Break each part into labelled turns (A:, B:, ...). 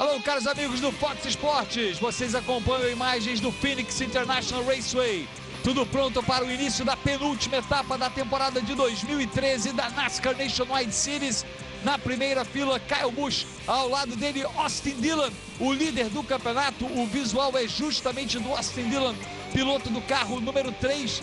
A: Alô, caros amigos do Fox Sports, vocês acompanham imagens do Phoenix International Raceway. Tudo pronto para o início da penúltima etapa da temporada de 2013 da NASCAR Nationwide Series. Na primeira fila, Kyle Busch, ao lado dele, Austin Dillon, o líder do campeonato. O visual é justamente do Austin Dillon, piloto do carro número 3.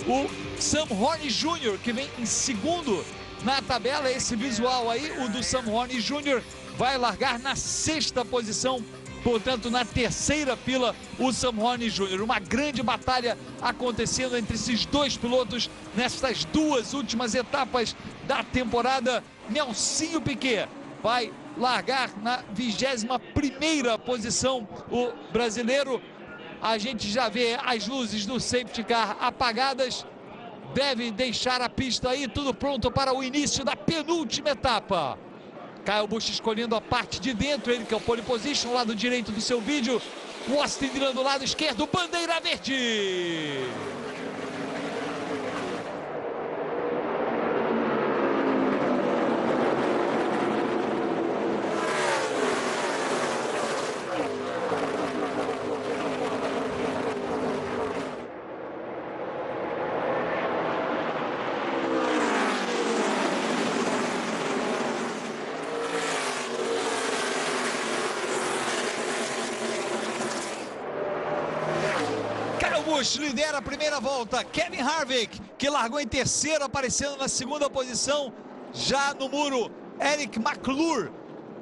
A: O Sam Horne Jr., que vem em segundo na tabela. Esse visual aí, o do Sam Horne Jr., vai largar na 6ª posição. Portanto, na terceira fila, o Sam Horne Jr. Uma grande batalha acontecendo entre esses dois pilotos nestas duas últimas etapas da temporada. Nelsinho Piquet vai largar na 21ª posição, o brasileiro. A gente já vê as luzes do safety car apagadas. Deve deixar a pista aí, tudo pronto para o início da penúltima etapa. Kyle Busch escolhendo a parte de dentro, ele que é o pole position, lado direito do seu vídeo. O Austin Dillon do lado esquerdo, bandeira verde. Busch lidera a primeira volta. Kevin Harvick, que largou em terceiro, aparecendo na segunda posição. Já no muro, Eric McClure,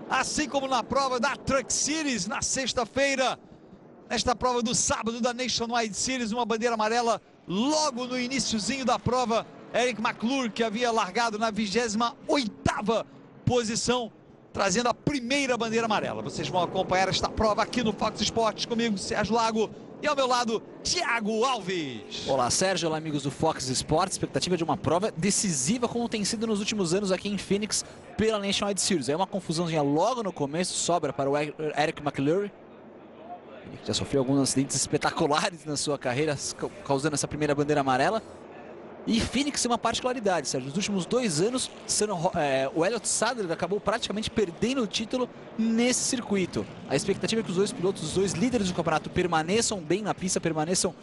A: assim como na prova da Truck Series na sexta-feira. Nesta prova do sábado da Nationwide Series, uma bandeira amarela logo no iniciozinho da prova. Eric McClure, que havia largado na 28ª posição, trazendo a primeira bandeira amarela. Vocês vão acompanhar esta prova aqui no Fox Sports comigo, Sérgio Lago, e ao meu lado, Thiago Alves.
B: Olá, Sérgio. Olá, amigos do Fox Sports. Expectativa de uma prova decisiva, como tem sido nos últimos anos aqui em Phoenix, pela Nationwide Series. É uma confusãozinha logo no começo, sobra para o Eric McClure, que já sofreu alguns acidentes espetaculares na sua carreira, causando essa primeira bandeira amarela. E Phoenix tem uma particularidade, Sérgio. Nos últimos 2 anos, o Elliott Sadler acabou praticamente perdendo o título nesse circuito. A expectativa é que os dois pilotos, os dois líderes do campeonato, permaneçam bem na pista, permaneçam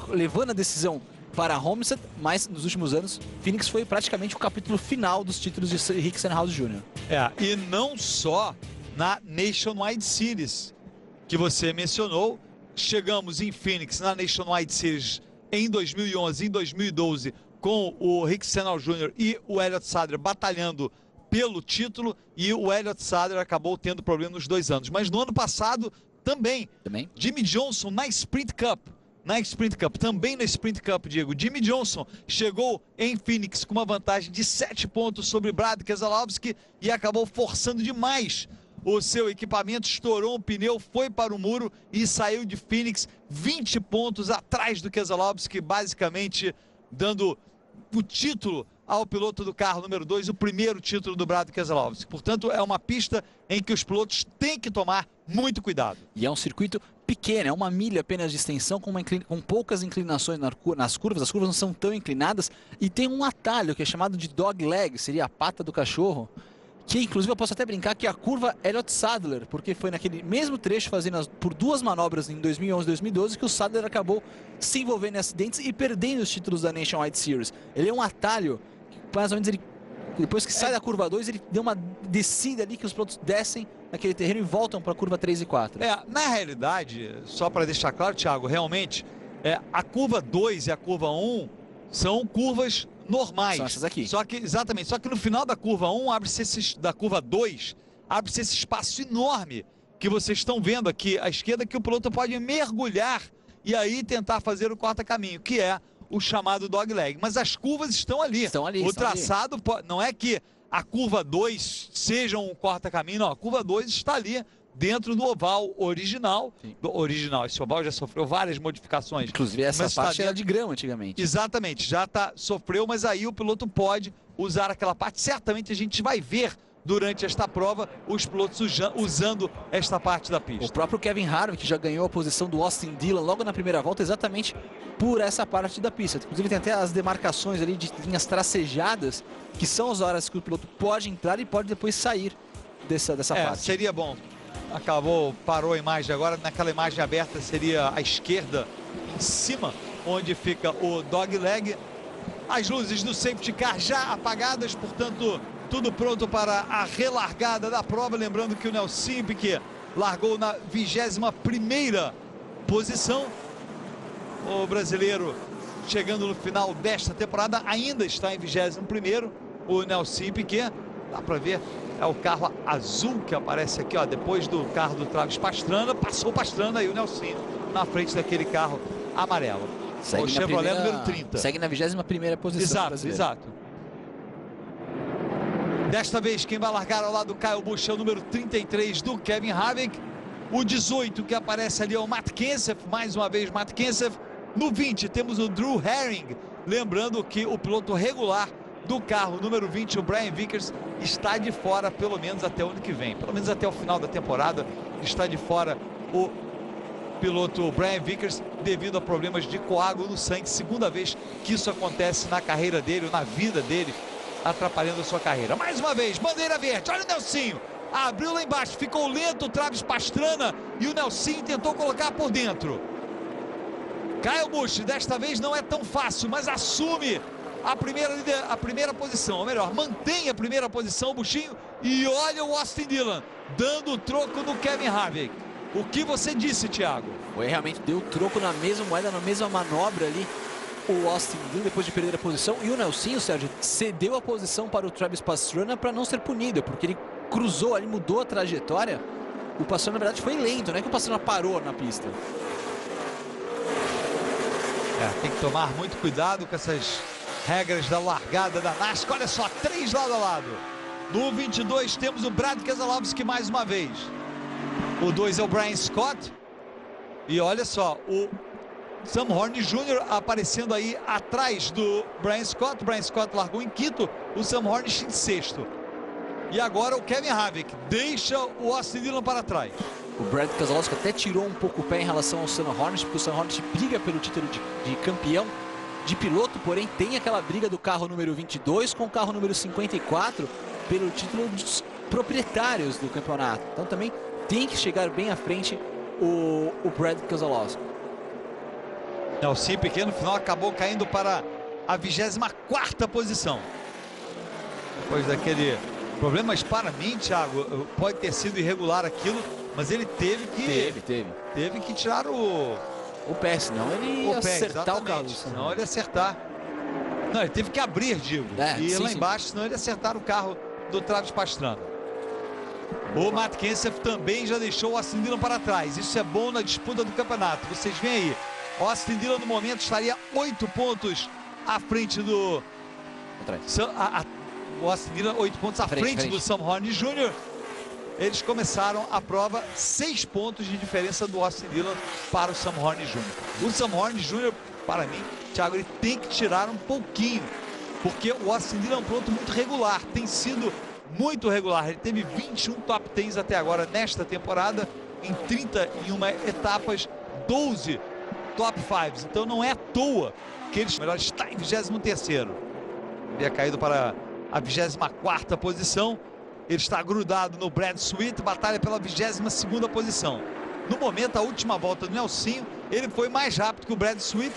B: levando a decisão para Homestead, mas nos últimos anos, Phoenix foi praticamente o capítulo final dos títulos de Rick Stenhouse Jr.
A: E não só na Nationwide Series, que você mencionou. Chegamos em Phoenix na Nationwide Series em 2011, em 2012, com o Rick Stenhouse Jr. e o Elliott Sadler batalhando pelo título, e o Elliott Sadler acabou tendo problema nos 2 anos. Mas no ano passado também. Jimmie Johnson na Sprint Cup. Também na Sprint Cup, Diego. Jimmie Johnson chegou em Phoenix com uma vantagem de 7 pontos sobre Brad Keselowski e acabou forçando demais o seu equipamento, estourou um pneu, foi para o muro e saiu de Phoenix 20 pontos atrás do Keselowski, basicamente dando o título ao piloto do carro número 2, o primeiro título do Brad Keselowski. Portanto, é uma pista em que os pilotos têm que tomar muito cuidado.
B: E é um circuito pequeno, é 1 milha apenas de extensão, com poucas inclinações nas curvas. As curvas não são tão inclinadas e tem um atalho que é chamado de dog leg, seria a pata do cachorro, que inclusive eu posso até brincar que a curva Elliott Sadler, porque foi naquele mesmo trecho, fazendo por 2 manobras em 2011 e 2012, que o Sadler acabou se envolvendo em acidentes e perdendo os títulos da Nationwide Series. Ele é um atalho que mais ou menos depois que sai da curva 2, ele deu uma descida ali que os pilotos descem naquele terreno e voltam para a curva 3 e 4.
A: Na realidade, só para deixar claro, Thiago, realmente, a curva 2 e a curva 1 são curvas normais.
B: São essas aqui.
A: Só que no final da curva 1, da curva 2, abre-se esse espaço enorme que vocês estão vendo aqui à esquerda, que o piloto pode mergulhar e aí tentar fazer o corta-caminho, que é o chamado dogleg. Mas as curvas estão ali. O traçado, não é que a curva 2 seja um corta-caminho, não. A curva 2 está ali dentro do oval original. Esse oval já sofreu várias modificações.
B: Inclusive essa parte era de grama antigamente.
A: Exatamente, sofreu, mas aí o piloto pode usar aquela parte. Certamente a gente vai ver durante esta prova os pilotos usando esta parte da pista.
B: O próprio Kevin Harvick já ganhou a posição do Austin Dillon logo na primeira volta, exatamente por essa parte da pista. Inclusive tem até as demarcações ali de linhas tracejadas, que são as horas que o piloto pode entrar e pode depois sair dessa parte.
A: Seria bom. parou a imagem agora. Naquela imagem aberta seria a esquerda, em cima, onde fica o dog leg. As luzes do safety car já apagadas, portanto, tudo pronto para a relargada da prova. Lembrando que o Nelson Piquet largou na 21ª posição. O brasileiro, chegando no final desta temporada, ainda está em 21º. O Nelson Piquet, dá para ver, é o carro azul que aparece aqui, ó, depois do carro do Travis Pastrana. Passou o Pastrana e o Nelson na frente daquele carro amarelo. O Chevrolet número 30.
B: Segue na 21ª posição.
A: Exato. Desta vez quem vai largar ao lado do Kyle Busch é o número 33 do Kevin Harvick. O 18 que aparece ali é o Matt Kenseth, mais uma vez Matt Kenseth. No 20 temos o Drew Herring. Lembrando que o piloto regular do carro número 20, o Brian Vickers, está de fora pelo menos até o ano que vem. Pelo menos até o final da temporada está de fora o piloto Brian Vickers devido a problemas de coágulo no sangue. Segunda vez que isso acontece na carreira dele, ou na vida dele, atrapalhando a sua carreira. Mais uma vez, bandeira verde. Olha o Nelsinho. Abriu lá embaixo, ficou lento o Travis Pastrana e o Nelsinho tentou colocar por dentro. Kyle Busch, desta vez não é tão fácil, mas assume a primeira posição, ou melhor, mantém a primeira posição o Buschinho. E olha o Austin Dillon dando o troco no Kevin Harvick. O que você disse, Thiago?
B: Foi, realmente deu troco na mesma moeda, na mesma manobra ali, o Austin Dillon, depois de perder a posição. E o Nelsinho, Sérgio, cedeu a posição para o Travis Pastrana para não ser punido, porque ele cruzou ali, mudou a trajetória. O Pastrana, na verdade, foi lento, não é que o Pastrana parou na pista.
A: Tem que tomar muito cuidado com essas regras da largada da NASCAR. Olha só, 3 lado a lado. No 22 temos o Brad Keselowski mais uma vez. O 2 é o Brian Scott. E olha só, o Sam Horne Jr. aparecendo aí atrás do Brian Scott. O Brian Scott largou em quinto, o Sam Horne em sexto. E agora o Kevin Harvick deixa o Austin Dillon para trás.
B: O Brad Keselowski até tirou um pouco o pé em relação ao Sam Horne, porque o Sam Horne briga pelo título de campeão de piloto, porém tem aquela briga do carro número 22 com o carro número 54 pelo título dos proprietários do campeonato. Então também tem que chegar bem à frente o Brad Keselowski.
A: Nelson Piquet no final acabou caindo para a 24ª posição. Depois daquele problema, mas para mim, Thiago, pode ter sido irregular aquilo, mas ele teve que tirar o
B: pé, senão ele ia acertar o carro.
A: Senão ele ia acertar. Não, ele teve que abrir, digo. E lá embaixo, senão ele ia acertar o carro do Travis Pastrana. O Matt Kenseth também já deixou o Austin Dillon para trás. Isso é bom na disputa do campeonato. Vocês veem aí. O Austin Dillon no momento estaria 8 pontos à frente do... O Austin Dillon 8 pontos à frente do Sam Horne Jr. Eles começaram a prova 6 pontos de diferença do Austin Dillon para o Sam Horne Jr. O Sam Horne Jr., para mim, Thiago, ele tem que tirar um pouquinho, porque o Austin Dillon é um piloto muito regular, tem sido muito regular. Ele teve 21 top 10 até agora nesta temporada, em 31 etapas, 12 top 5. Então não é à toa que ele melhor está em 23º. Havia caído para a 24ª posição. Ele está grudado no Brad Sweet, batalha pela 22ª posição. No momento, a última volta do Nelsinho, ele foi mais rápido que o Brad Sweet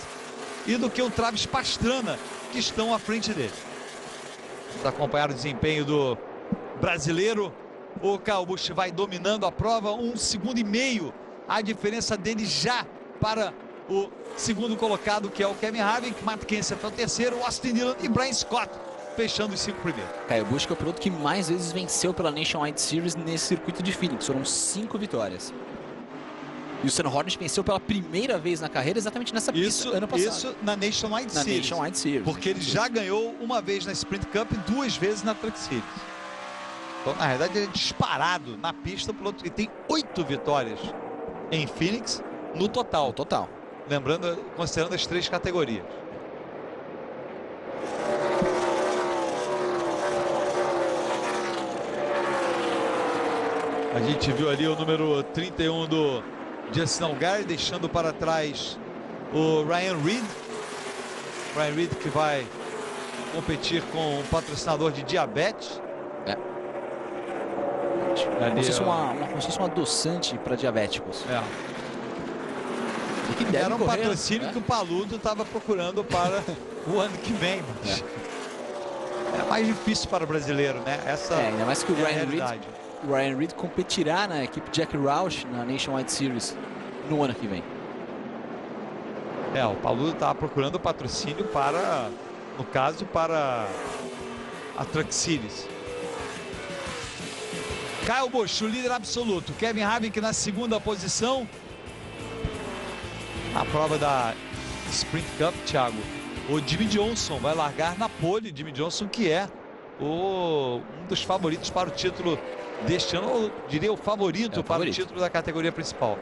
A: e do que o Travis Pastrana, que estão à frente dele. Vamos acompanhar o desempenho do brasileiro. O Kyle Busch vai dominando a prova, 1,5 segundos. A diferença dele já para o segundo colocado, que é o Kevin Harvick. Matt Kenseth é o terceiro, Austin Dillon e Brian Scott fechando os 5 primeiros.
B: Kyle Busch é o piloto que mais vezes venceu pela Nationwide Series nesse circuito de Phoenix. Foram 5 vitórias. E o Sam Horne venceu pela primeira vez na carreira exatamente nessa pista ano passado.
A: Isso na Nationwide Series. Porque ele já ganhou uma vez na Sprint Cup e 2 vezes na Truck Series. Então, na verdade, ele é disparado na pista. O piloto que tem 8 vitórias em Phoenix no total. Lembrando, considerando as 3 categorias. A gente viu ali o número 31 do Justin Allgaier, deixando para trás o Ryan Reed. Ryan Reed que vai competir com um patrocinador de diabetes.
B: exatamente. Como se fosse um adoçante para diabéticos.
A: E que deve era um correr, patrocínio, né? Que o Paludo estava procurando para o ano que vem. É mais difícil para o brasileiro, né? Essa
B: ainda mais que o Ryan Reed competirá na equipe Jack Roush na Nationwide Series no ano que vem.
A: O Paludo estava procurando o patrocínio para, no caso, para a Truck Series. Kyle Busch, o líder absoluto. Kevin Harvick na segunda posição. Na prova da Sprint Cup, Thiago, o Jimmie Johnson vai largar na pole. Jimmie Johnson, que é um dos favoritos para o título deste ano, ou diria o favorito para o título da categoria principal.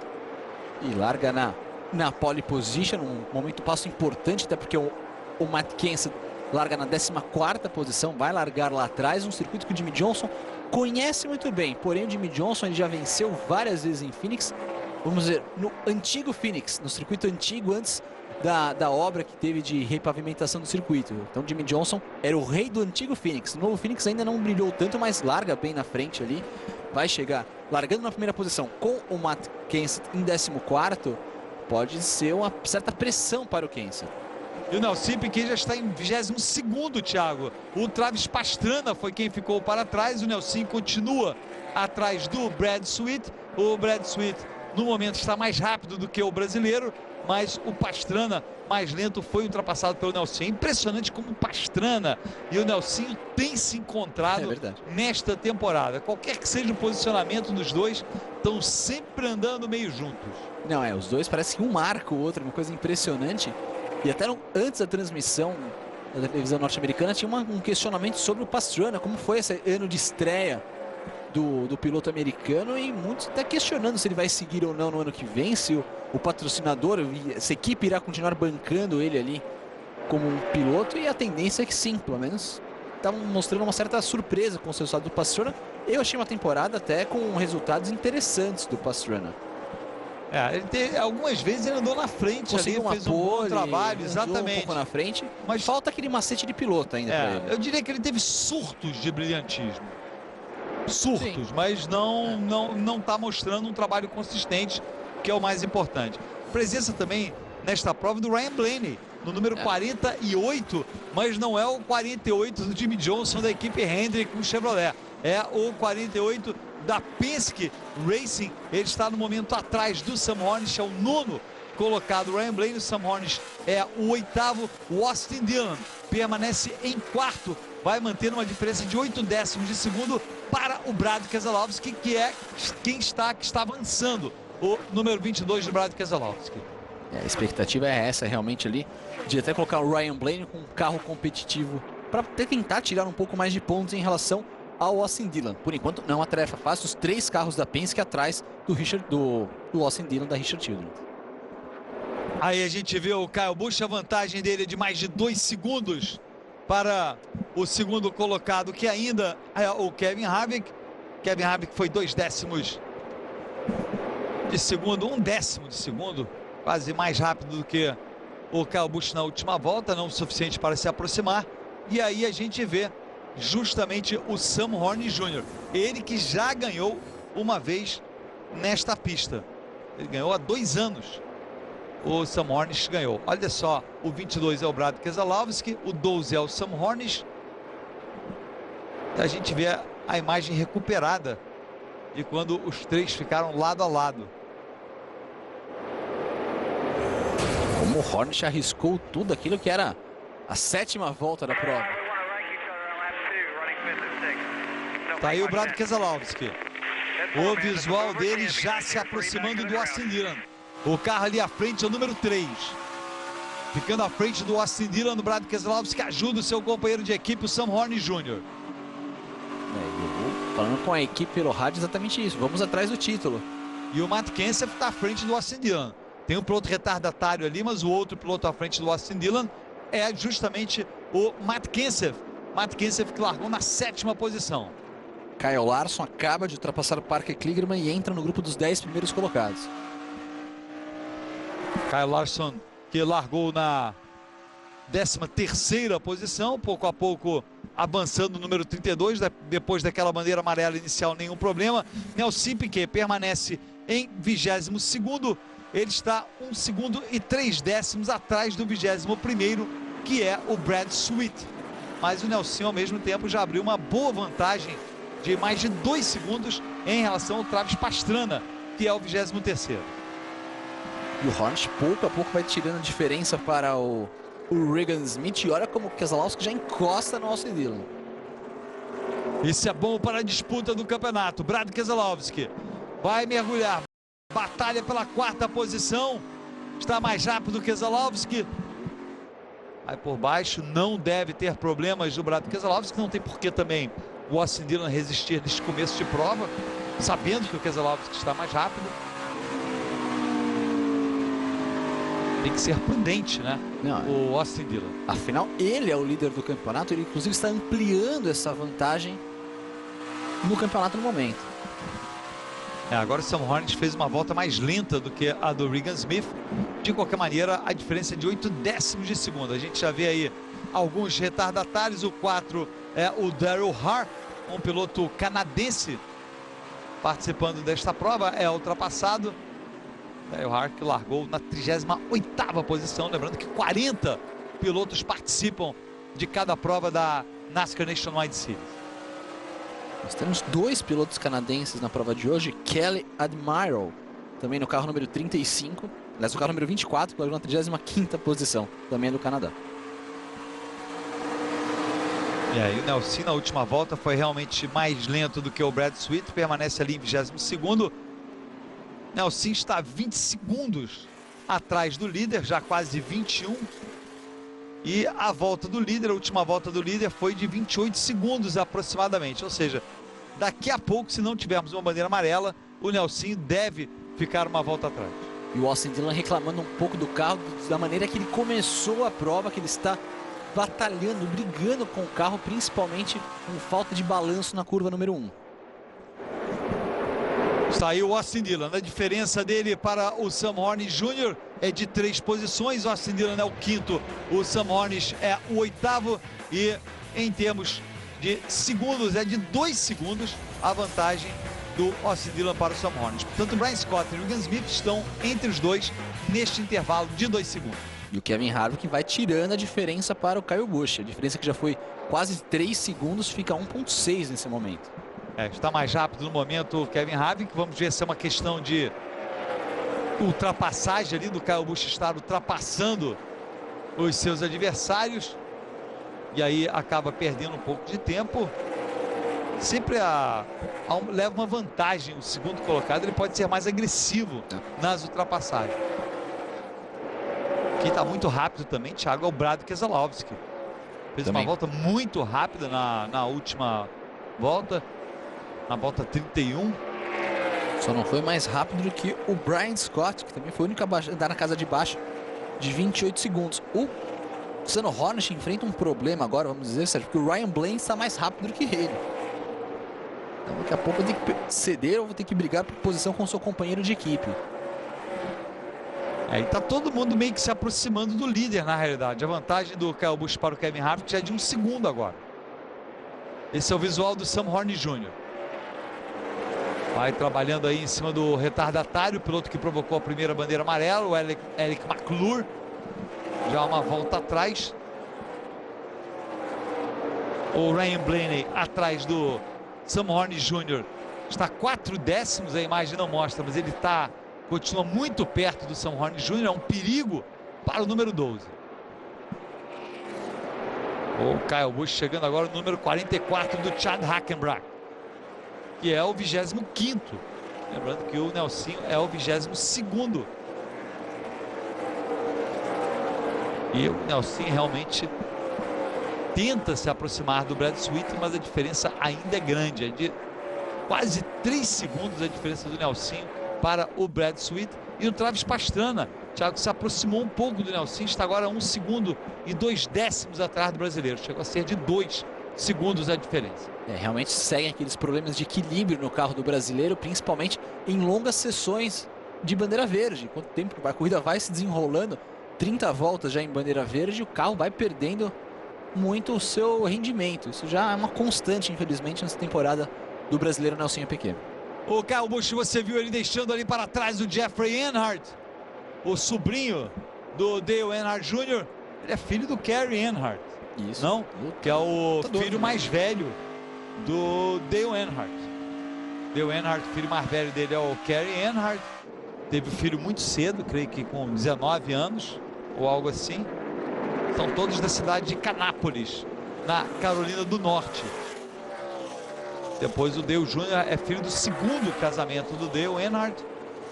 B: E larga na pole position, um momento passo importante, até porque o Matt Kenseth larga na 14ª posição, vai largar lá atrás, um circuito que o Jimmie Johnson conhece muito bem. Porém, o Jimmie Johnson ele já venceu várias vezes em Phoenix, vamos dizer, no antigo Phoenix, no circuito antigo antes da obra que teve de repavimentação do circuito. Então, Jimmie Johnson era o rei do antigo Phoenix. O novo Phoenix ainda não brilhou tanto, mas larga bem na frente ali. Vai chegar largando na primeira posição com o Matt Kenseth em 14º. Pode ser uma certa pressão para o Kenseth.
A: E o Nelson Piquet já está em 22º, Thiago. O Travis Pastrana foi quem ficou para trás. O Nelson continua atrás do Brad Sweet. O Brad Sweet, no momento, está mais rápido do que o brasileiro, mas o Pastrana, mais lento, foi ultrapassado pelo Nelson. É impressionante como o Pastrana e o Nelson têm se encontrado nesta temporada. Qualquer que seja o posicionamento dos dois, estão sempre andando meio juntos.
B: Não, os dois parecem que um marca o outro, uma coisa impressionante. E até antes da transmissão da televisão norte-americana tinha um questionamento sobre o Pastrana, como foi esse ano de estreia do piloto americano, e muitos até questionando se ele vai seguir ou não no ano que vem, se o patrocinador, essa equipe irá continuar bancando ele ali como um piloto, e a tendência é que sim, pelo menos estavam mostrando uma certa surpresa com o resultado do Pastrana. Eu achei uma temporada até com resultados interessantes do Pastrana.
A: Algumas vezes ele andou na frente,
B: conseguiu
A: ali, fez um bom trabalho, exatamente.
B: Um pouco na frente, mas falta aquele macete de piloto ainda para ele.
A: Eu diria que ele teve surtos de brilhantismo. Surtos, mas não está mostrando um trabalho consistente, que é o mais importante. Presença também nesta prova do Ryan Blaney, no número 48, mas não é o 48 do Jimmie Johnson da equipe Hendrick com Chevrolet. É o 48 da Penske Racing. Ele está no momento atrás do Sam Hornish, é o 9º colocado. O Ryan Blaney, o Sam Hornish é o 8º. O Austin Dillon permanece em 4º. Vai manter uma diferença de 8 décimos de segundo para o Brad Keselowski, que é quem está avançando. O número 22 do Brad Keselowski.
B: A expectativa é essa realmente ali, de até colocar o Ryan Blaney com um carro competitivo para tentar tirar um pouco mais de pontos em relação ao Austin Dillon. Por enquanto não é uma tarefa fácil, os 3 carros da Penske atrás do Austin Dillon da Richard Childress.
A: Aí a gente vê o Kyle Busch, a vantagem dele é de mais de 2 segundos para o segundo colocado, que ainda é o Kevin Harvick. Kevin Harvick foi 2 décimos de segundo, 1 décimo de segundo, quase mais rápido do que o Kyle Busch na última volta, não o suficiente para se aproximar. E aí a gente vê justamente o Sam Hornish Jr., ele que já ganhou uma vez nesta pista. Ele ganhou há 2 anos. O Sam Hornish ganhou. Olha só, o 22 é o Brad Keselowski, o 12 é o Sam Hornish. A gente vê a imagem recuperada de quando os 3 ficaram lado a lado.
B: Como o Hornish arriscou tudo aquilo que era a 7ª volta da prova.
A: Tá aí o Brad Keselowski. O visual dele já se aproximando do Austin Dillon. O carro ali à frente é o número 3. Ficando à frente do Austin Dillon, do Brad Keselowski, que ajuda o seu companheiro de equipe, o Sam Hornish Jr.
B: Falando com a equipe pelo rádio, exatamente isso. Vamos atrás do título.
A: E o Matt Kenseth está à frente do Austin Dillon. Tem um piloto retardatário ali, mas o outro piloto à frente do Austin Dillon é justamente o Matt Kenseth. Matt Kenseth que largou na 7ª posição.
B: Kyle Larson acaba de ultrapassar o Parker Kligerman e entra no grupo dos 10 primeiros colocados.
A: Kyle Larson que largou na 13ª posição, pouco a pouco avançando no número 32, depois daquela bandeira amarela inicial, nenhum problema. Nelson Piquet permanece em 22º, ele está 1 segundo e 3 décimos atrás do 21º, que é o Brad Sweet. Mas o Nelson, ao mesmo tempo, já abriu uma boa vantagem de mais de 2 segundos em relação ao Travis Pastrana, que é o 23º.
B: E o Hornet, pouco a pouco, vai tirando a diferença para o Regan Smith. E olha como o Keselowski já encosta no Austin Dillon.
A: Isso é bom para a disputa do campeonato. Brad Keselowski vai mergulhar. Batalha pela 4ª posição. Está mais rápido que Keselowski. Vai por baixo. Não deve ter problemas do Brad Keselowski. Não tem por que também o Austin Dillon resistir neste começo de prova, sabendo que o Keselowski está mais rápido. Tem que ser prudente, né?
B: Não,
A: o Austin Dillon.
B: Afinal, ele é o líder do campeonato. Ele, inclusive, está ampliando essa vantagem no campeonato no momento.
A: Agora o Sam Hornet fez uma volta mais lenta do que a do Regan Smith. De qualquer maneira, a diferença é de 8 décimos de segundo. A gente já vê aí alguns retardatários. O 4 é o Daryl Hart, um piloto canadense participando desta prova. É ultrapassado. Daryl Hart, que largou na 38ª posição. Lembrando que 40 pilotos participam de cada prova da NASCAR Nationwide Series.
B: Nós temos 2 pilotos canadenses na prova de hoje. Kelly Admiral, também no carro número 35. Aliás, no carro número 24, que largou na 35ª posição, também é do Canadá.
A: E aí o Nelson na última volta foi realmente mais lento do que o Brad Sweet. Permanece ali em 22º. Nelson está 20 segundos atrás do líder, já quase 21. E a volta do líder, a última volta do líder foi de 28 segundos aproximadamente. Ou seja, daqui a pouco, se não tivermos uma bandeira amarela, o Nelson deve ficar uma volta atrás.
B: E o Austin Dillon reclamando um pouco do carro, da maneira que ele começou a prova, que ele está batalhando, brigando com o carro, principalmente com falta de balanço na curva número 1.
A: Está aí o Austin Dillon. A diferença dele para o Sam Hornish Jr. é de 3 posições. O Austin Dillon é o 5º, o Sam Hornish é o 8º. E em termos de segundos, é de 2 segundos a vantagem do Austin Dillon para o Sam Hornish. Portanto, o Brian Scott e o Regan Smith estão entre os dois neste intervalo de 2 segundos.
B: E o Kevin Harvick vai tirando a diferença para o Kyle Busch. A diferença que já foi quase 3 segundos fica 1,6 nesse momento.
A: Está mais rápido no momento o Kevin Harvick. Vamos ver se é uma questão de ultrapassagem ali do Kyle Busch estar ultrapassando os seus adversários. E aí acaba perdendo um pouco de tempo. Sempre leva uma vantagem o segundo colocado. Ele pode ser mais agressivo nas ultrapassagens. Quem está muito rápido também, Thiago, é o Brad Keselowski. Fez uma volta muito rápida na última volta. Na volta 31.
B: Só não foi mais rápido do que o Brian Scott, que também foi o único a andar na casa de baixo de 28 segundos. O Sam Hornish enfrenta um problema agora, vamos dizer, Sérgio, porque o Ryan Blaney está mais rápido do que ele. Então daqui a pouco eu vou ter que ceder ou vou ter que brigar por posição com o seu companheiro de equipe.
A: E tá todo mundo meio que se aproximando do líder, na realidade. A vantagem do Kyle Busch para o Kevin Harvick já é de 1 segundo agora. Esse é o visual do Sam Hornish Jr. Vai trabalhando aí em cima do retardatário, o piloto que provocou a primeira bandeira amarela, o Eric McClure. Já uma volta atrás. O Ryan Blaney atrás do Sam Hornish Jr. Está 4 décimos, a imagem não mostra, mas ele continua muito perto do Sam Hornish Jr. É um perigo para o número 12. O Kyle Busch chegando agora no número 44 do Chad Hackenbrack, que é o 25º. Lembrando que o Nelson é o 22º. E o Nelson realmente tenta se aproximar do Brad Sweet, mas a diferença ainda é grande. É de quase 3 segundos a diferença do Nelson para o Brad Sweet. E o Travis Pastrana, Thiago, se aproximou um pouco do Nelson, está agora 1 segundo e 2 décimos atrás do brasileiro. Chegou a ser de 2 segundos a diferença.
B: Realmente seguem aqueles problemas de equilíbrio no carro do brasileiro, principalmente em longas sessões de bandeira verde. Quanto tempo a corrida vai se desenrolando, 30 voltas já em bandeira verde, o carro vai perdendo muito o seu rendimento. Isso já é uma constante, infelizmente, nessa temporada do brasileiro Nelsinho Piquet.
A: O Kyle Busch, você viu ele deixando ali para trás o Jeffrey Earnhardt, o sobrinho do Dale Earnhardt Jr. Ele é filho do Kerry Earnhardt.
B: Isso.
A: Não? Que é o
B: Lutador,
A: filho mais velho do Dale Earnhardt. Dale Earnhardt, o filho mais velho dele é o Kerry Earnhardt. Teve um filho muito cedo, creio que com 19 anos ou algo assim. São todos da cidade de Canápolis, na Carolina do Norte. Depois o Dale Jr. é filho do segundo casamento do Dale Earnhardt.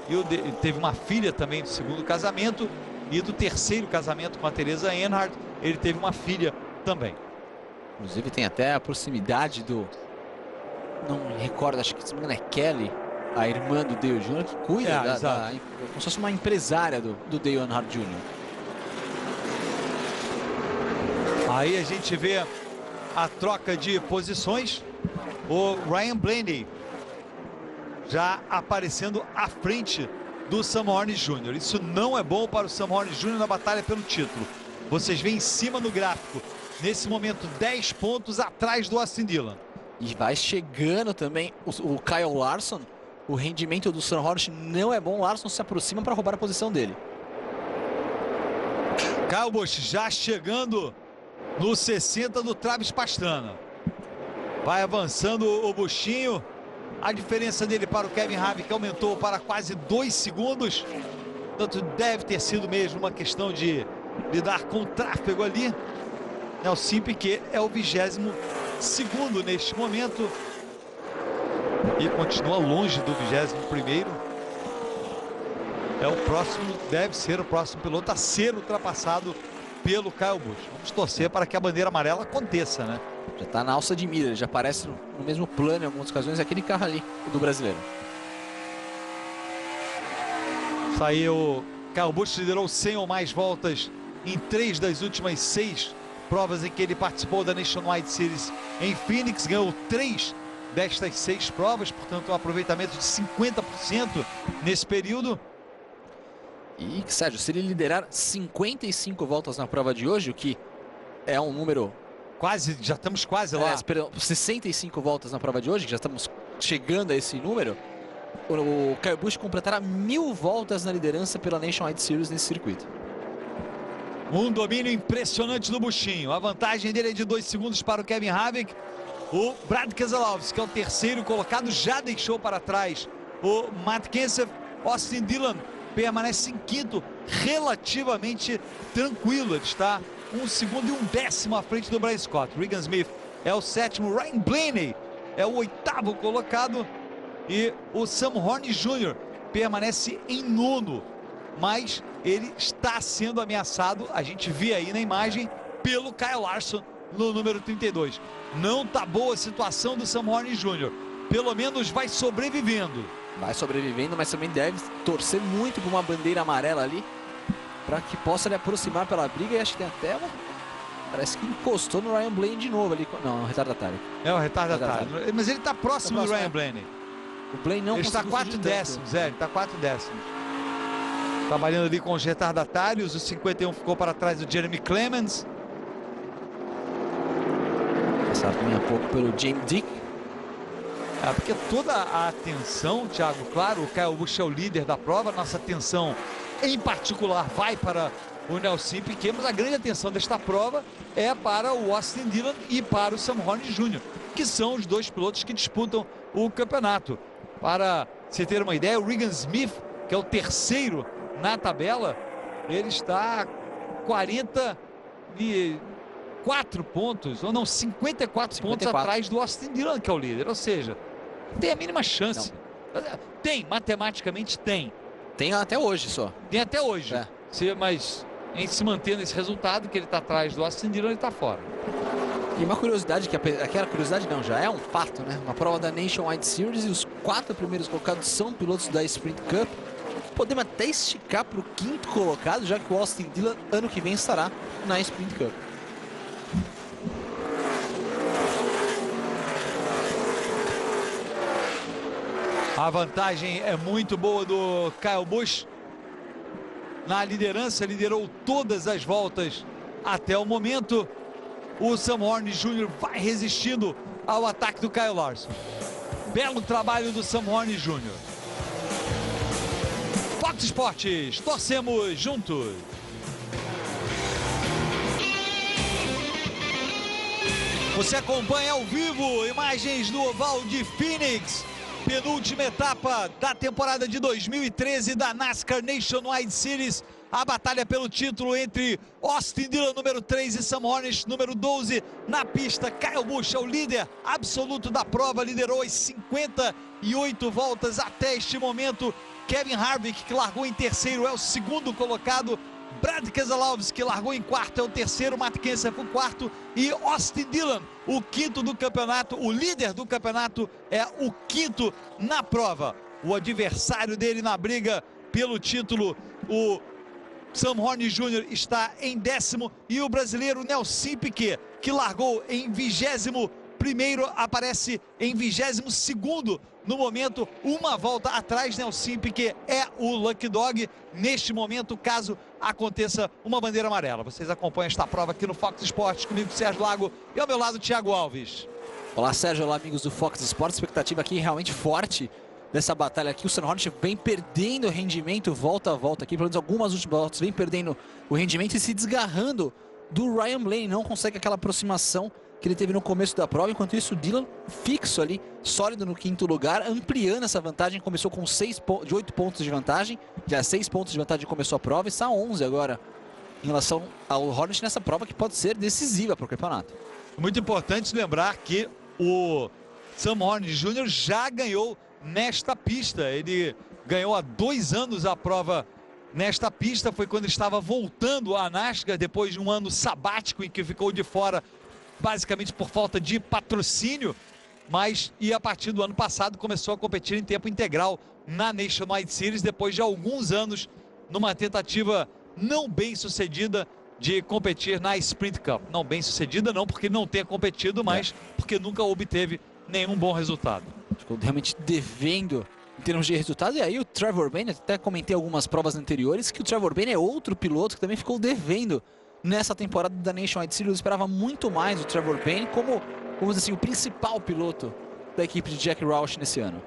A: E teve uma filha também do segundo casamento. E do terceiro casamento com a Teresa Earnhardt, ele teve uma filha também.
B: Inclusive tem até a proximidade do... Não me recordo, acho que se não me engano é Kelly, a irmã do Dale Jr., que cuida como se fosse uma empresária do Dale Earnhardt Jr.
A: Aí a gente vê a troca de posições. O Ryan Blaney já aparecendo à frente do Sam Horne Jr. Isso não é bom para o Sam Horne Jr. na batalha pelo título. Vocês veem em cima no gráfico, nesse momento 10 pontos atrás do Austin Dillon.
B: E vai chegando também o Kyle Larson. O rendimento do Sam Horne não é bom. O Larson se aproxima para roubar a posição dele.
A: Kyle Busch já chegando no 60 do Travis Pastrana. Vai avançando o Buschinho. A diferença dele para o Kevin Harvick aumentou para quase 2 segundos. Portanto, deve ter sido mesmo uma questão de lidar com o tráfego ali. Nelsinho Piquet é o 22º neste momento. E continua longe do 21º. É o próximo, deve ser o próximo piloto a ser ultrapassado pelo Kyle Busch. Vamos torcer para que a bandeira amarela aconteça, né?
B: Já está na alça de mira, ele já aparece no mesmo plano em algumas ocasiões, aquele carro ali, do brasileiro.
A: Saiu, Kyle Busch liderou 100 ou mais voltas em 3 das últimas 6 provas em que ele participou da Nationwide Series em Phoenix. Ganhou 3 destas 6 provas, portanto um aproveitamento de 50% nesse período.
B: E, Sérgio, se ele liderar 55 voltas na prova de hoje, o que é um número...
A: Quase, já estamos quase lá.
B: Perdão, 65 voltas na prova de hoje, já estamos chegando a esse número. O Kyle Busch completará 1000 voltas na liderança pela Nationwide Series nesse circuito.
A: Um domínio impressionante do Buschinho. A vantagem dele é de 2 segundos para o Kevin Harvick. O Brad Keselowski, que é o terceiro colocado, já deixou para trás o Matt Kenseth. Austin Dillon permanece em quinto, relativamente tranquilo. Ele está 1 segundo e 1 décimo à frente do Brian Scott. Regan Smith é o 7º, Ryan Blaney é o 8º colocado e o Sam Horne Jr. permanece em 9º, mas ele está sendo ameaçado, a gente vê aí na imagem, pelo Kyle Larson no número 32. Não tá boa a situação do Sam Horne Jr. Pelo menos vai sobrevivendo.
B: Vai sobrevivendo, mas também deve torcer muito por uma bandeira amarela ali, para que possa lhe aproximar pela briga. E acho que tem até uma... Parece que encostou no Ryan Blaney de novo ali. Não, é um retardatário.
A: É um retardatário. Mas ele está próximo do Ryan Blaney.
B: O Blaney não
A: ele está 4 décimos, ele está 4 décimos. Trabalhando ali com os retardatários. O 51 ficou para trás do Jeremy Clemens.
B: Passado também há pouco pelo James Dick.
A: Porque toda a atenção, Thiago, claro, o Kyle Busch é o líder da prova. Nossa atenção em particular vai para o Nelsinho Piquet, mas a grande atenção desta prova é para o Austin Dillon e para o Sam Horne Jr., que são os 2 pilotos que disputam o campeonato. Para você ter uma ideia, o Regan Smith, que é o terceiro na tabela, ele está 44 pontos, ou não, 54 pontos atrás do Austin Dillon, que é o líder. Ou seja, não tem a mínima chance. Não. Tem, matematicamente tem.
B: Tem até hoje só.
A: Tem até hoje. Mas em se mantendo esse resultado, que ele está atrás do Austin Dillon, ele está fora.
B: E uma curiosidade, que aquela curiosidade não, já é um fato, né? Uma prova da Nationwide Series e os 4 primeiros colocados são pilotos da Sprint Cup. Podemos até esticar para o 5º colocado, já que o Austin Dillon ano que vem estará na Sprint Cup.
A: A vantagem é muito boa do Kyle Busch. Na liderança, liderou todas as voltas até o momento. o Sam Horn Jr. vai resistindo ao ataque do Kyle Larson. Belo trabalho do Sam Horn Jr. Fox Sports, torcemos juntos. Você acompanha ao vivo imagens do oval de Phoenix, penúltima etapa da temporada de 2013 da NASCAR Nationwide Series. A batalha pelo título entre Austin Dillon, número 3, e Sam Hornish, número 12, na pista. Kyle Busch é o líder absoluto da prova, liderou as 58 voltas até este momento. Kevin Harvick, que largou em terceiro, é o segundo colocado. Brad Keselowski, que largou em quarto, é o terceiro. Matt Kenseth, o quarto. E Austin Dillon, o quinto do campeonato, o líder do campeonato, é o quinto na prova. O adversário dele na briga pelo título, o Sam Horn Jr., está em décimo, e o brasileiro Nelson Piquet, que largou em 21º, aparece em 22º no momento, uma volta atrás. Nelson Piquet é o Lucky Dog neste momento, caso aconteça uma bandeira amarela. Vocês acompanham esta prova aqui no Fox Sports, comigo Sérgio Lago e ao meu lado Thiago Alves.
B: Olá Sérgio, olá amigos do Fox Sports, expectativa aqui realmente forte dessa batalha aqui. O Sam Hornish vem perdendo rendimento volta a volta aqui, pelo menos algumas últimas voltas, vem perdendo o rendimento e se desgarrando do Ryan Blaney, não consegue aquela aproximação que ele teve no começo da prova. Enquanto isso, o Dillon fixo ali, sólido no quinto lugar, ampliando essa vantagem. Começou com 8 pontos de vantagem, já 6 pontos de vantagem começou a prova, e está 11 agora em relação ao Hornish nessa prova que pode ser decisiva para o campeonato.
A: Muito importante lembrar que o Sam Horn Jr. já ganhou nesta pista. Ele ganhou há 2 anos a prova nesta pista, foi quando estava voltando à NASCAR, depois de um ano sabático em que ficou de fora basicamente por falta de patrocínio, e a partir do ano passado começou a competir em tempo integral na Nationwide Series, depois de alguns anos numa tentativa não bem sucedida de competir na Sprint Cup. Não bem sucedida não porque não tenha competido, mas porque nunca obteve nenhum bom resultado.
B: Ficou realmente devendo em termos de resultado. E aí o Trevor Bayne, até comentei algumas provas anteriores que o Trevor Bayne é outro piloto que também ficou devendo nessa temporada da Nationwide Series. Eu esperava muito mais o Trevor Bayne como, vamos dizer assim, o principal piloto da equipe de Jack Roush nesse ano.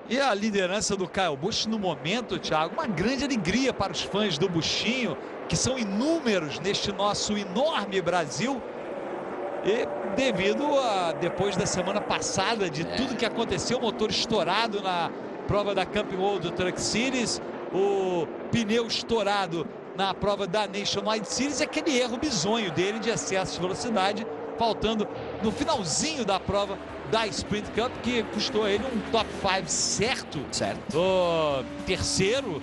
A: E a liderança do Kyle Busch no momento, Thiago, uma grande alegria para os fãs do Buschinho, que são inúmeros neste nosso enorme Brasil. E devido a, depois da semana passada, de tudo que aconteceu, o motor estourado na prova da Camping World Truck Series, o pneu estourado na prova da Nationwide Series, aquele erro bizonho dele de excesso de velocidade, faltando no finalzinho da prova da Sprint Cup, que custou a ele um top 5 certo. O terceiro,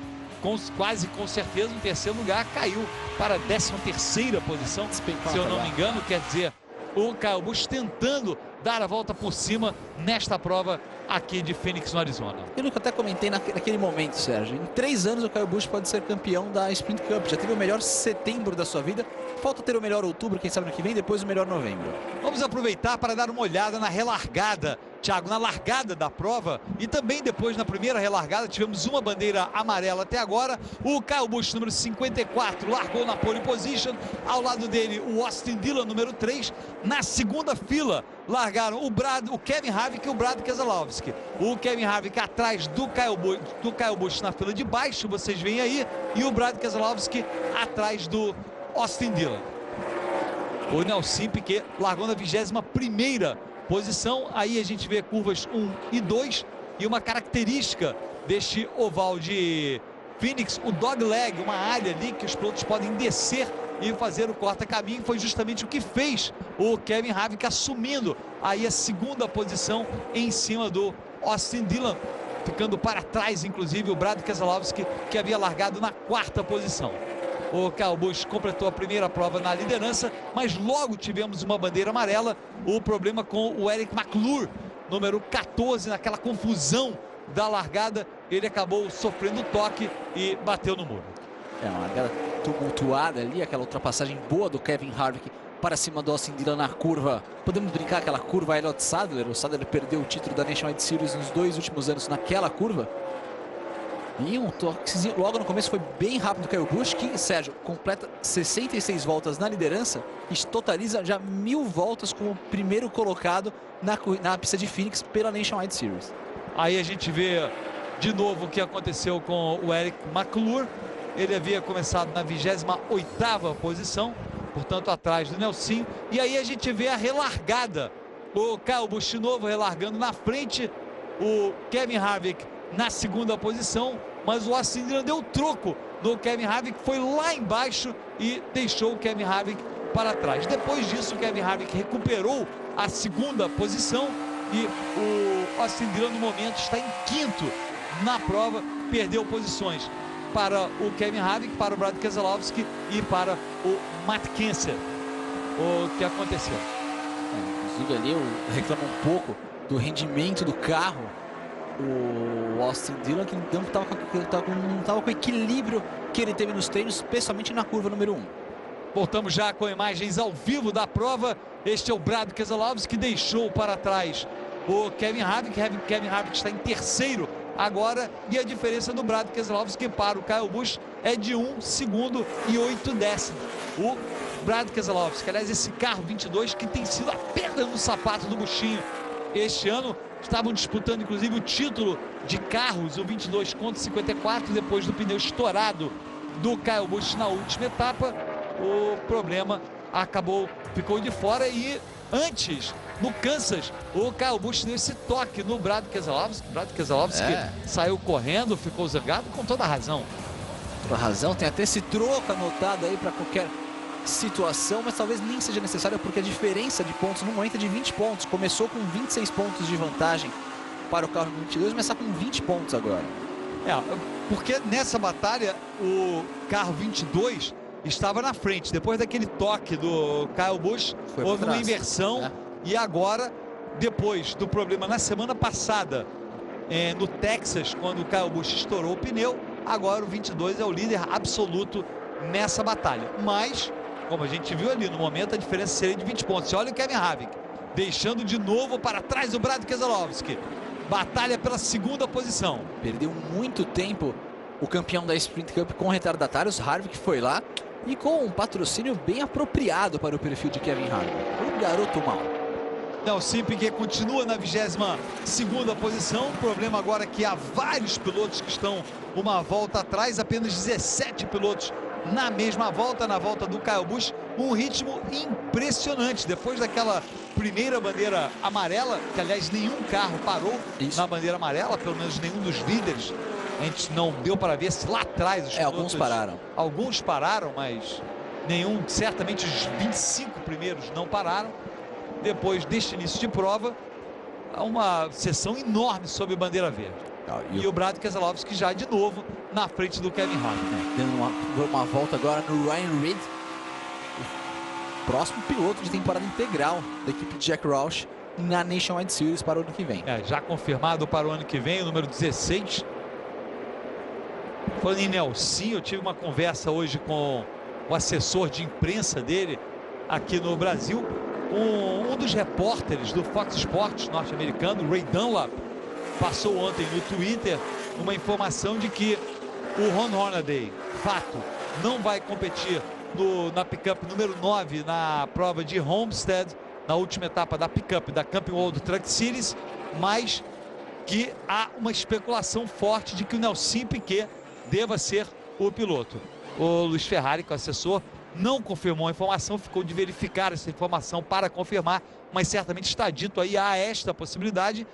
A: quase com certeza, um terceiro lugar, caiu para a 13ª posição, se eu não me engano. Quer dizer, o Kyle Busch tentando dar a volta por cima nesta prova aqui de Phoenix, no Arizona.
B: Eu nunca até comentei naquele momento, Sérgio. Em 3 anos o Kyle Busch pode ser campeão da Sprint Cup. Já teve o melhor setembro da sua vida. Falta ter o melhor outubro, quem sabe no que vem, depois o melhor novembro.
A: Vamos aproveitar para dar uma olhada na relargada, Thiago, na largada da prova, e também depois na primeira relargada tivemos uma bandeira amarela até agora. O Kyle Busch, número 54, largou na pole position, ao lado dele o Austin Dillon, número 3. Na segunda fila largaram o Kevin Harvick e o Brad Keselowski. O Kevin Harvick atrás do Kyle Busch na fila de baixo, vocês veem aí, e o Brad Keselowski atrás do Austin Dillon. O Nelson Piquet largou na 21ª posição. Aí a gente vê curvas 1 e 2 e uma característica deste oval de Phoenix, o dog leg, uma área ali que os pilotos podem descer e fazer o corta-caminho. Foi justamente o que fez o Kevin Harvick, assumindo aí a 2ª posição em cima do Austin Dillon, ficando para trás inclusive o Brad Keselowski, que havia largado na 4ª posição. O Kyle Busch completou a primeira prova na liderança, mas logo tivemos uma bandeira amarela. O problema com o Eric McClure, número 14, naquela confusão da largada, ele acabou sofrendo toque e bateu no muro.
B: É uma largada tumultuada ali, aquela ultrapassagem boa do Kevin Harvick para cima do Austin Dillon na curva. Podemos brincar aquela curva Elliott Sadler. O Sadler perdeu o título da Nationwide Series nos 2 últimos anos naquela curva. E um toquezinho logo no começo foi bem rápido do Kyle Busch, que, Sérgio, completa 66 voltas na liderança e totaliza já 1000 voltas como o primeiro colocado na pista de Phoenix pela Nationwide Series.
A: Aí a gente vê de novo o que aconteceu com o Eric McClure. Ele havia começado na 28ª posição, portanto atrás do Nelsinho. E aí a gente vê a relargada. O Kyle Busch de novo relargando na frente, o Kevin Harvick na 2ª posição, mas o Austin Dillon deu troco do Kevin Harvick, foi lá embaixo e deixou o Kevin Harvick para trás. Depois disso, o Kevin Harvick recuperou a 2ª posição e o Austin Dillon no momento está em 5º na prova, perdeu posições para o Kevin Harvick, para o Brad Keselowski e para o Matt Kenseth. O que aconteceu?
B: Inclusive ali eu reclamo um pouco do rendimento do carro. O Austin Dillon que não estava com o equilíbrio que ele teve nos treinos, especialmente na curva número 1.
A: Voltamos já com imagens ao vivo da prova. Este é o Brad Keselowski que deixou para trás o Kevin Harvick. Kevin Harvick está em 3º agora e a diferença do Brad Keselowski para o Kyle Busch é de 1 segundo e 8 décimos. O Brad Keselowski, aliás, esse carro 22 que tem sido a pedra no sapato do Buschinho este ano. Estavam disputando inclusive o título de carros, o 22 contra 54, depois do pneu estourado do Kyle Busch na última etapa. O problema ficou de fora e antes, no Kansas, o Kyle Busch deu esse toque no Brad Keselowski. Brad Keselowski saiu correndo, ficou zangado com toda a razão.
B: Toda a razão, tem até esse troco anotado aí para qualquer situação, mas talvez nem seja necessário porque a diferença de pontos no momento é de 20 pontos. Começou com 26 pontos de vantagem para o carro 22, mas está com 20 pontos agora.
A: Porque nessa batalha o carro 22 estava na frente. Depois daquele toque do Kyle Busch, houve uma inversão. E agora, depois do problema na semana passada no Texas, quando o Kyle Busch estourou o pneu, agora o 22 é o líder absoluto nessa batalha. Mas, como a gente viu ali, no momento a diferença seria de 20 pontos. E olha o Kevin Harvick, deixando de novo para trás o Brad Keselowski. Batalha pela 2ª posição. Perdeu muito tempo o campeão da Sprint Cup com retardatários. Harvick foi lá e com um patrocínio bem apropriado para o perfil de Kevin Harvick. O garoto mau. Nelson Piquet continua na 22ª posição. O problema agora é que há vários pilotos que estão uma volta atrás, apenas 17 pilotos na mesma volta, na volta do Kyle Busch. Um ritmo impressionante. Depois daquela primeira bandeira amarela, que aliás nenhum carro parou na bandeira amarela, pelo menos nenhum dos líderes. A gente não deu para ver se lá atrás os pilotos,
B: alguns pararam.
A: Alguns pararam, mas nenhum, certamente os 25 primeiros não pararam. Depois deste início de prova, há uma sessão enorme sob bandeira verde. E o Brad Keselowski já de novo na frente do Kevin Harvick.
B: Dando uma volta agora no Ryan Reed, o próximo piloto de temporada integral da equipe Jack Roush na Nationwide Series para o ano que vem.
A: Já confirmado para o ano que vem, o número 16. Falando em Nelson, eu tive uma conversa hoje com o assessor de imprensa dele aqui no Brasil. Um dos repórteres do Fox Sports norte-americano, Ray Dunlap, passou ontem no Twitter uma informação de que o Ron Hornaday, fato, não vai competir na pick-up número 9 na prova de Homestead, na última etapa da pick-up da Camping World Truck Series, mas que há uma especulação forte de que o Nelson Piquet deva ser o piloto. O Luiz Ferrari, que é o assessor, não confirmou a informação, ficou de verificar essa informação para confirmar, mas certamente está dito aí, há esta possibilidade.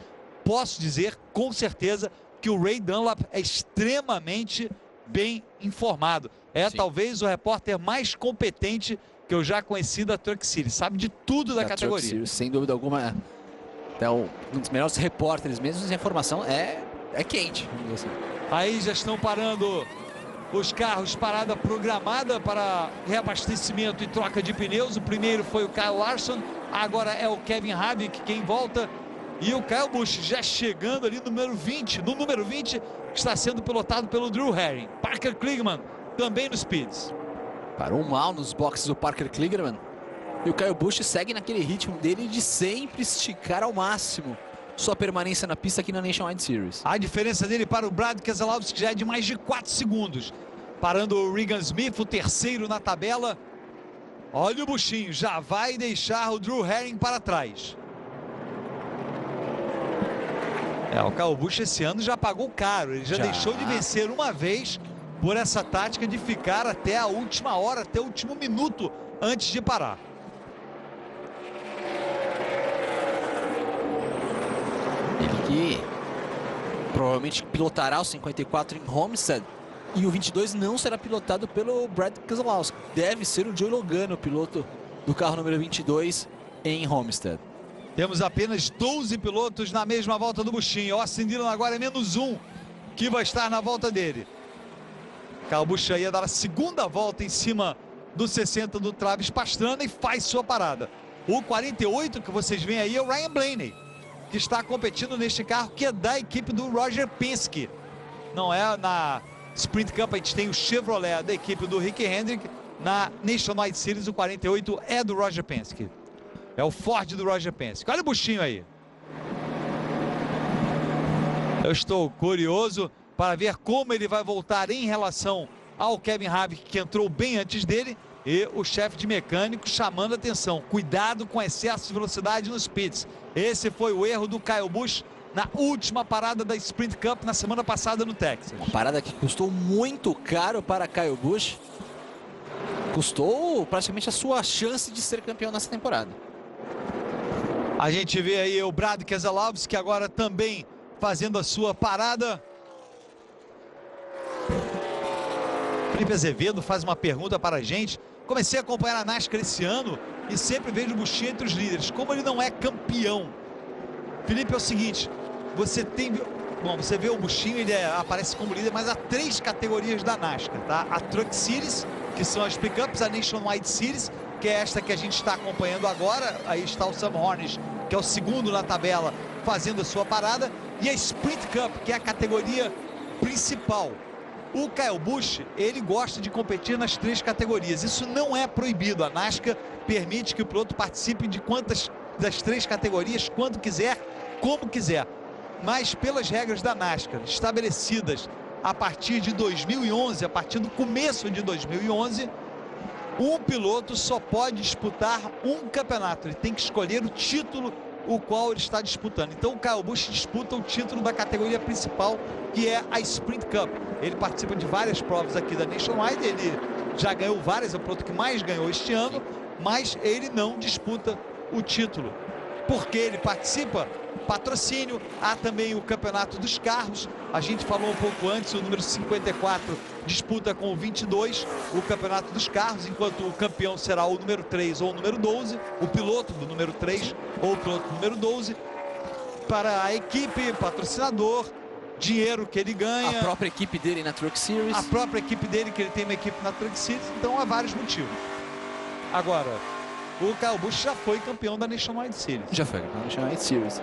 A: Posso dizer com certeza que o Ray Dunlap é extremamente bem informado.
B: Sim.
A: Talvez o repórter mais competente que eu já conheci da Truck Series, sabe de tudo da categoria.
B: Series, sem dúvida alguma, até um dos melhores repórteres mesmo, a informação é quente. Assim.
A: Aí já estão parando os carros, parada programada para reabastecimento e troca de pneus. O primeiro foi o Kyle Larson, agora é o Kevin Harvick quem volta. E o Kyle Busch já chegando ali no número 20, que está sendo pilotado pelo Drew Herring. Parker Kligerman também nos pits.
B: Parou mal nos boxes o Parker Kligerman. E o Kyle Busch segue naquele ritmo dele de sempre esticar ao máximo sua permanência na pista aqui na Nationwide Series.
A: A diferença dele para o Brad Keselowski já é de mais de 4 segundos. Parando o Regan Smith, o terceiro na tabela. Olha o buchinho, já vai deixar o Drew Herring para trás. O Kyle Busch esse ano já pagou caro. Ele já deixou de vencer uma vez por essa tática de ficar até a última hora, até o último minuto antes de parar.
B: Ele que provavelmente pilotará o 54 em Homestead. E o 22 não será pilotado pelo Brad Keselowski. Deve ser o Joey Logano, o piloto do carro número 22 em Homestead.
A: Temos apenas 12 pilotos na mesma volta do buchinho. Austin Dillon agora é menos um que vai estar na volta dele. Kyle Busch ia dar a segunda volta em cima do 60 do Travis Pastrana e faz sua parada. O 48 que vocês veem aí é o Ryan Blaney, que está competindo neste carro que é da equipe do Roger Penske. Não é na Sprint Cup, a gente tem o Chevrolet da equipe do Rick Hendrick. Na Nationwide Series o 48 é do Roger Penske. É o Ford do Roger Penske. Olha o buchinho aí. Eu estou curioso para ver como ele vai voltar em relação ao Kevin Harvick, que entrou bem antes dele. E o chefe de mecânico chamando a atenção. Cuidado com excesso de velocidade nos pits. Esse foi o erro do Kyle Busch na última parada da Sprint Cup na semana passada no Texas.
B: Uma parada que custou muito caro para Kyle Busch. Custou praticamente a sua chance de ser campeão nessa temporada.
A: A gente vê aí o Brad Keselowski agora também fazendo a sua parada. Felipe Azevedo faz uma pergunta para a gente. Comecei a acompanhar a NASCAR esse ano e sempre vejo o buchinho entre os líderes. Como ele não é campeão? Felipe, é o seguinte, você vê o buchinho, ele aparece como líder, mas há 3 categorias da NASCAR, tá? A Truck Series, que são as pickups, a Nationwide Series, que é esta que a gente está acompanhando agora. Aí está o Sam Hornish, que é o segundo na tabela, fazendo a sua parada. E a Sprint Cup, que é a categoria principal. O Kyle Busch, ele gosta de competir nas 3 categorias. Isso não é proibido. A NASCAR permite que o piloto participe de quantas das 3 categorias, quando quiser, como quiser. Mas pelas regras da NASCAR, estabelecidas a partir de 2011, a partir do começo de 2011, um piloto só pode disputar um campeonato. Ele tem que escolher o título o qual ele está disputando. Então o Kyle Busch disputa o título da categoria principal, que é a Sprint Cup. Ele participa de várias provas aqui da Nationwide, ele já ganhou várias, é o piloto que mais ganhou este ano, mas ele não disputa o título. Porque ele participa, patrocínio, há também o campeonato dos carros. A gente falou um pouco antes, o número 54 disputa com o 22 o campeonato dos carros, enquanto o campeão será o número 3 ou o número 12, o piloto do número 3 ou o piloto do número 12. Para a equipe, patrocinador, dinheiro que ele ganha.
B: A própria equipe dele na Truck Series.
A: A própria equipe dele, que ele tem uma equipe na Truck Series, então há vários motivos. Agora, o Kyle Busch já foi campeão da Nationwide Series.
B: Já foi campeão da Nationwide Series.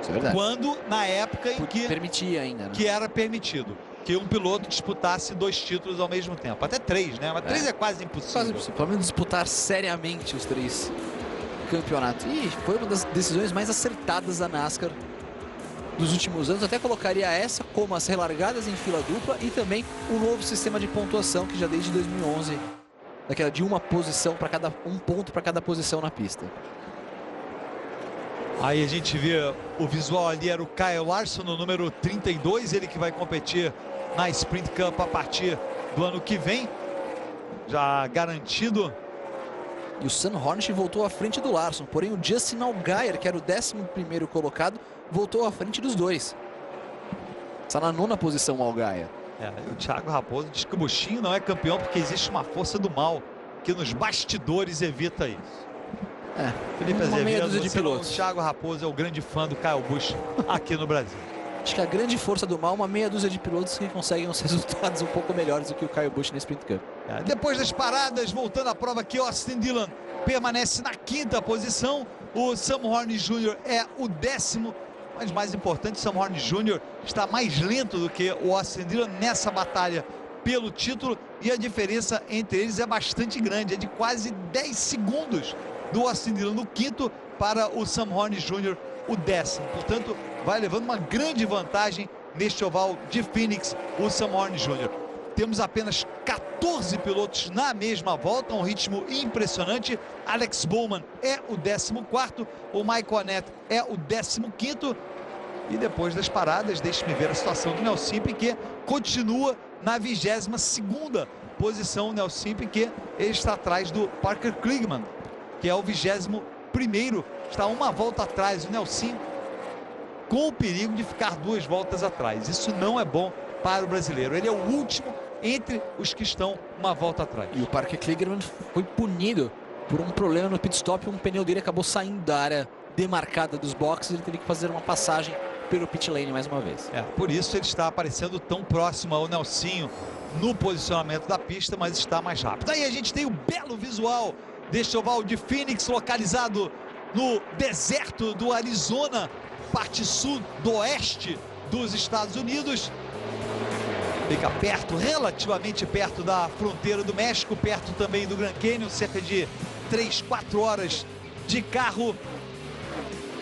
B: Isso é verdade.
A: Quando, na época em que
B: permitia ainda, né?
A: Que era permitido que um piloto disputasse 2 títulos ao mesmo tempo. Até 3, né? Mas 3 é quase impossível.
B: Quase impossível. Pelo menos disputar seriamente os 3 campeonatos. E foi uma das decisões mais acertadas da NASCAR dos últimos anos. Até colocaria essa como as relargadas em fila dupla e também o novo sistema de pontuação que já desde 2011, daquela de uma posição para cada, um ponto para cada posição na pista.
A: Aí a gente vê o visual ali, era o Kyle Larson, no número 32, ele que vai competir na Sprint Cup a partir do ano que vem, já garantido.
B: E o Sam Hornish voltou à frente do Larson, porém o Justin Allgaier, que era o 11º colocado, voltou à frente dos dois. Está na 9ª posição o Allgaier.
A: O Thiago Raposo diz que o buchinho não é campeão porque existe uma força do mal que nos bastidores evita isso. Felipe Azevedo,
B: meia dúzia de pilotos.
A: O Thiago Raposo é o grande fã do Kyle Busch aqui no Brasil.
B: Acho que a grande força do mal, uma meia dúzia de pilotos que conseguem uns resultados um pouco melhores do que o Kyle Busch na Sprint Cup.
A: Depois das paradas, voltando à prova aqui, Austin Dillon permanece na 5ª posição. O Sam Hornish Jr. é o 10º, mas mais importante, o Sam Hornish Jr. está mais lento do que o Austin Dillon nessa batalha pelo título, e a diferença entre eles é bastante grande, é de quase 10 segundos do Austin Dillon no 5º para o Sam Hornish Jr. o 10º. Portanto, vai levando uma grande vantagem neste oval de Phoenix, o Sam Horn Jr. Temos apenas 14 pilotos na mesma volta, um ritmo impressionante. Alex Bowman é o 14º, o Michael Annett é o 15º. E depois das paradas, deixe-me ver a situação do Nelson Piquet, continua na 22ª posição. O Nelson Piquet, ele está atrás do Parker Kligerman, que é o 21º, está uma volta atrás. O Nelson com o perigo de ficar 2 voltas atrás. Isso não é bom para o brasileiro. Ele é o último entre os que estão uma volta atrás.
B: E o Parker Kligerman foi punido por um problema no pit stop. Um pneu dele acabou saindo da área demarcada dos boxes. Ele teve que fazer uma passagem pelo pit lane mais uma vez.
A: Por isso ele está aparecendo tão próximo ao Nelsinho no posicionamento da pista, mas está mais rápido. Aí a gente tem o belo visual deste oval de Phoenix, localizado no deserto do Arizona, parte sul do oeste dos Estados Unidos. Fica perto, relativamente perto da fronteira do México, perto também do Grand Canyon, cerca de 3, 4 horas de carro.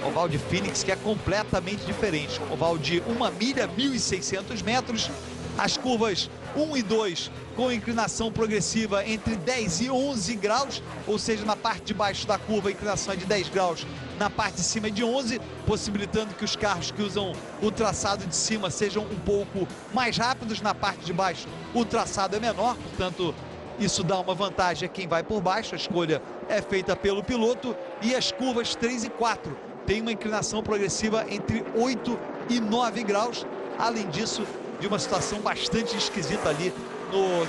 A: Oval de Phoenix, que é completamente diferente. Oval de 1 milha, 1.600 metros. As curvas 1 e 2 com inclinação progressiva entre 10 e 11 graus, ou seja, na parte de baixo da curva a inclinação é de 10 graus, na parte de cima é de 11, possibilitando que os carros que usam o traçado de cima sejam um pouco mais rápidos. Na parte de baixo o traçado é menor, portanto isso dá uma vantagem a quem vai por baixo. A escolha é feita pelo piloto. E as curvas 3 e 4 tem uma inclinação progressiva entre 8 e 9 graus. Além disso, de uma situação bastante esquisita ali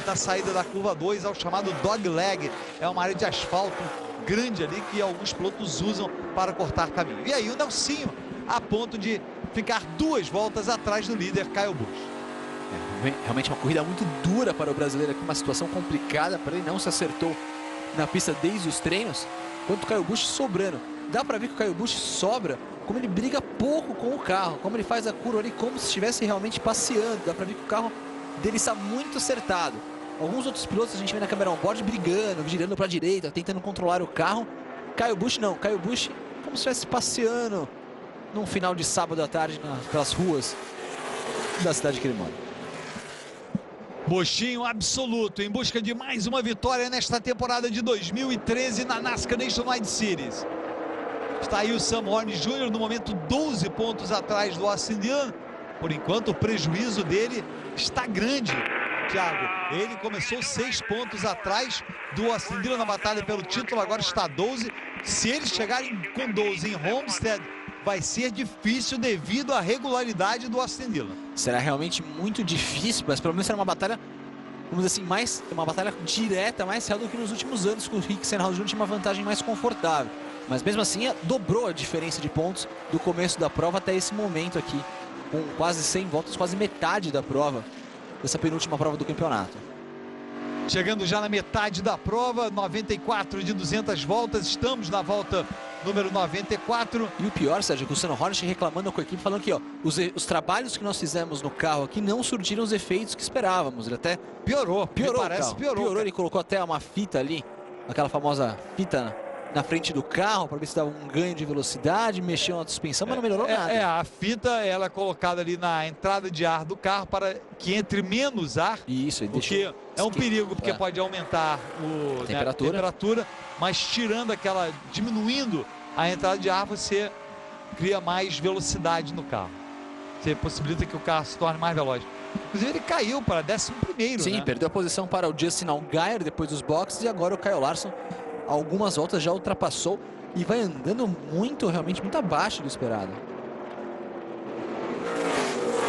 A: na saída da curva 2, ao chamado dog leg. É uma área de asfalto grande ali que alguns pilotos usam para cortar caminho. E aí o Nelsinho a ponto de ficar 2 voltas atrás do líder Kyle Busch.
B: Realmente uma corrida muito dura para o brasileiro aqui, uma situação complicada para ele. Não se acertou na pista desde os treinos, enquanto o Kyle Busch sobrando. Dá para ver que o Kyle Busch sobra, como ele briga pouco com o carro, como ele faz a curva ali como se estivesse realmente passeando. Dá para ver que o carro dele está muito acertado. Alguns outros pilotos a gente vê na câmera on-board brigando, girando para a direita, tentando controlar o carro. Kyle Busch não, Kyle Busch como se estivesse passeando num final de sábado à tarde pelas ruas da cidade que ele mora.
A: Buschinho absoluto, em busca de mais uma vitória nesta temporada de 2013 na NASCAR Nationwide Series. Está aí o Sam Horn Jr. no momento 12 pontos atrás do Austin Dillon. Por enquanto o prejuízo dele está grande, Thiago. Ele começou 6 pontos atrás do Austin Dillon na batalha pelo título, agora está 12. Se eles chegarem com 12 em Homestead, vai ser difícil devido à regularidade do Austin Dillon.
B: Será realmente muito difícil, mas pelo menos será uma batalha, vamos dizer assim, uma batalha direta, mais real do que nos últimos anos, que o Rick Stenhouse Jr. tinha uma vantagem mais confortável. Mas mesmo assim, dobrou a diferença de pontos do começo da prova até esse momento aqui, com quase 100 voltas, quase metade da prova, dessa penúltima prova do campeonato.
A: Chegando já na metade da prova, 94 de 200 voltas, estamos na volta número 94.
B: E o pior, Sérgio, que o Sam Hornish reclamando com a equipe, falando que os trabalhos que nós fizemos no carro aqui não surtiram os efeitos que esperávamos. Ele até
A: piorou,
B: parece, piorou. Ele colocou até uma fita ali, aquela famosa fita na frente do carro, para ver se dava um ganho de velocidade, mexeu na suspensão, mas não melhorou nada.
A: A fita ela é colocada ali na entrada de ar do carro para que entre menos ar.
B: Isso,
A: porque é um perigo, porque pode aumentar a temperatura, mas diminuindo a entrada de ar, você cria mais velocidade no carro. Você possibilita que o carro se torne mais veloz. Inclusive ele caiu para 11º.
B: Sim,
A: né?
B: Perdeu a posição para o Justin Allgaier depois dos boxes, e agora o Kyle Larson algumas voltas já ultrapassou e vai andando realmente muito abaixo do esperado.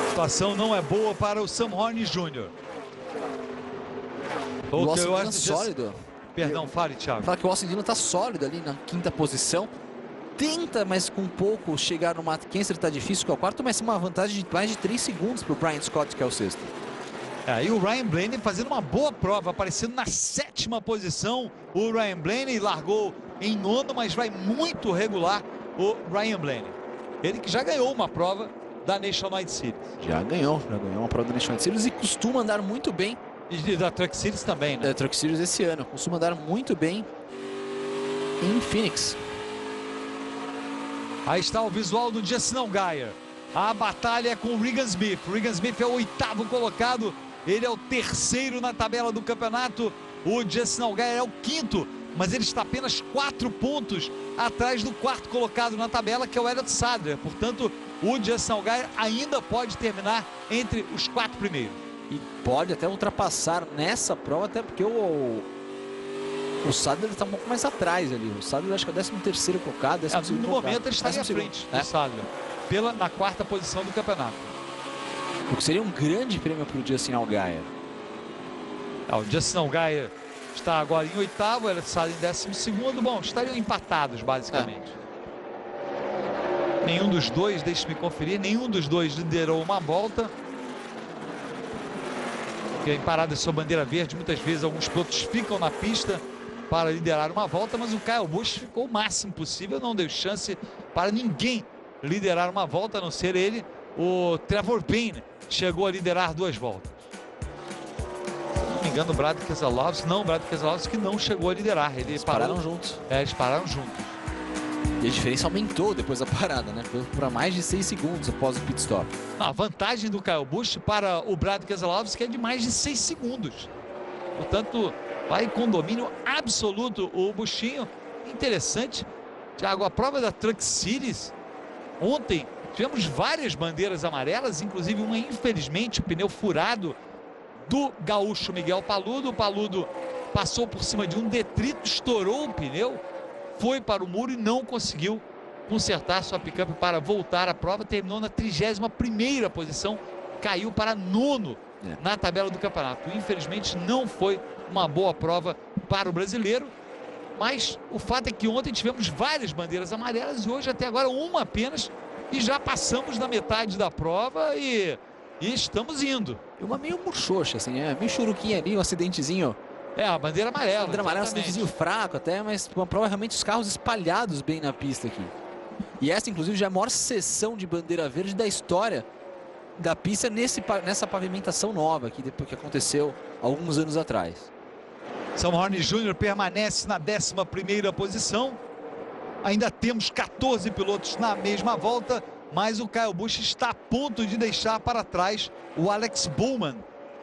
A: A situação não é boa para o Sam Horn Jr.
B: O Austin Dillon sólido.
A: Perdão, fale, Thiago.
B: Fala que o Austin Dillon está sólido ali na 5ª posição. Tenta, mas com pouco, chegar no Matt Kenseth. Está difícil, que é o 4º, mas uma vantagem de mais de 3 segundos para o Brian Scott, que é o 6º.
A: E o Ryan Blaney fazendo uma boa prova, aparecendo na 7ª posição. O Ryan Blaney largou em 9º, mas vai muito regular o Ryan Blaney. Ele que já ganhou uma prova da Nationwide Series.
B: Já ganhou uma prova da Nationwide Series e costuma andar muito bem.
A: E da Truck Series também, né?
B: Da Truck Series esse ano. Costuma andar muito bem em Phoenix.
A: Aí está o visual do Justin Allgaier. A batalha é com o Regan Smith. O Regan Smith é o 8º colocado. Ele é o 3º na tabela do campeonato. O Justin Allgaier é o 5º, mas ele está apenas 4 pontos atrás do 4º colocado na tabela, que é o Elliott Sadler. Portanto, o Justin Allgaier ainda pode terminar entre os 4 primeiros.
B: E pode até ultrapassar nessa prova, até porque o Sadler está um pouco mais atrás ali. O Sadler acho que é o 13º colocado, 12º colocado.
A: No momento ele está à frente do Sadler, na 4ª posição do campeonato.
B: O que seria um grande prêmio para o Justin Allgaier.
A: O Justin Allgaier está agora em 8º, ele está em 12º. Bom, estariam empatados basicamente. Nenhum dos dois, deixe-me conferir, nenhum dos dois liderou uma volta. Porque em paradas sob bandeira verde, muitas vezes alguns pilotos ficam na pista para liderar uma volta, mas o Kyle Busch ficou o máximo possível, não deu chance para ninguém liderar uma volta, a não ser ele. O Trevor Bayne chegou a liderar 2 voltas. Se não me engano, o Brad Keselowski, que não chegou a liderar.
B: Eles pararam juntos.
A: Eles pararam juntos.
B: E a diferença aumentou depois da parada, né? Foi para mais de 6 segundos após o pit stop.
A: A vantagem do Kyle Busch para o Brad Keselowski é de mais de 6 segundos. Portanto, vai com domínio absoluto o Buschinho. Interessante, Thiago, a prova da Truck Series, ontem tivemos várias bandeiras amarelas, inclusive uma, infelizmente, o pneu furado do gaúcho Miguel Paludo. O Paludo passou por cima de um detrito, estourou o pneu, foi para o muro e não conseguiu consertar sua picape para voltar à prova. Terminou na 31ª posição, caiu para 9º na tabela do campeonato. Infelizmente não foi uma boa prova para o brasileiro, mas o fato é que ontem tivemos várias bandeiras amarelas e hoje até agora uma apenas, e já passamos da metade da prova e estamos indo.
B: E uma meio murchoxa, assim, meio churuquinha ali, um acidentezinho.
A: A bandeira amarela.
B: A bandeira amarela, um acidentezinho fraco até, mas uma prova realmente os carros espalhados bem na pista aqui. E essa, inclusive, já é a maior sessão de bandeira verde da história da pista nessa pavimentação nova aqui, depois que aconteceu alguns anos atrás.
A: Sam Horne Jr. permanece na 11ª posição. Ainda temos 14 pilotos na mesma volta, mas o Kyle Busch está a ponto de deixar para trás o Alex Bowman,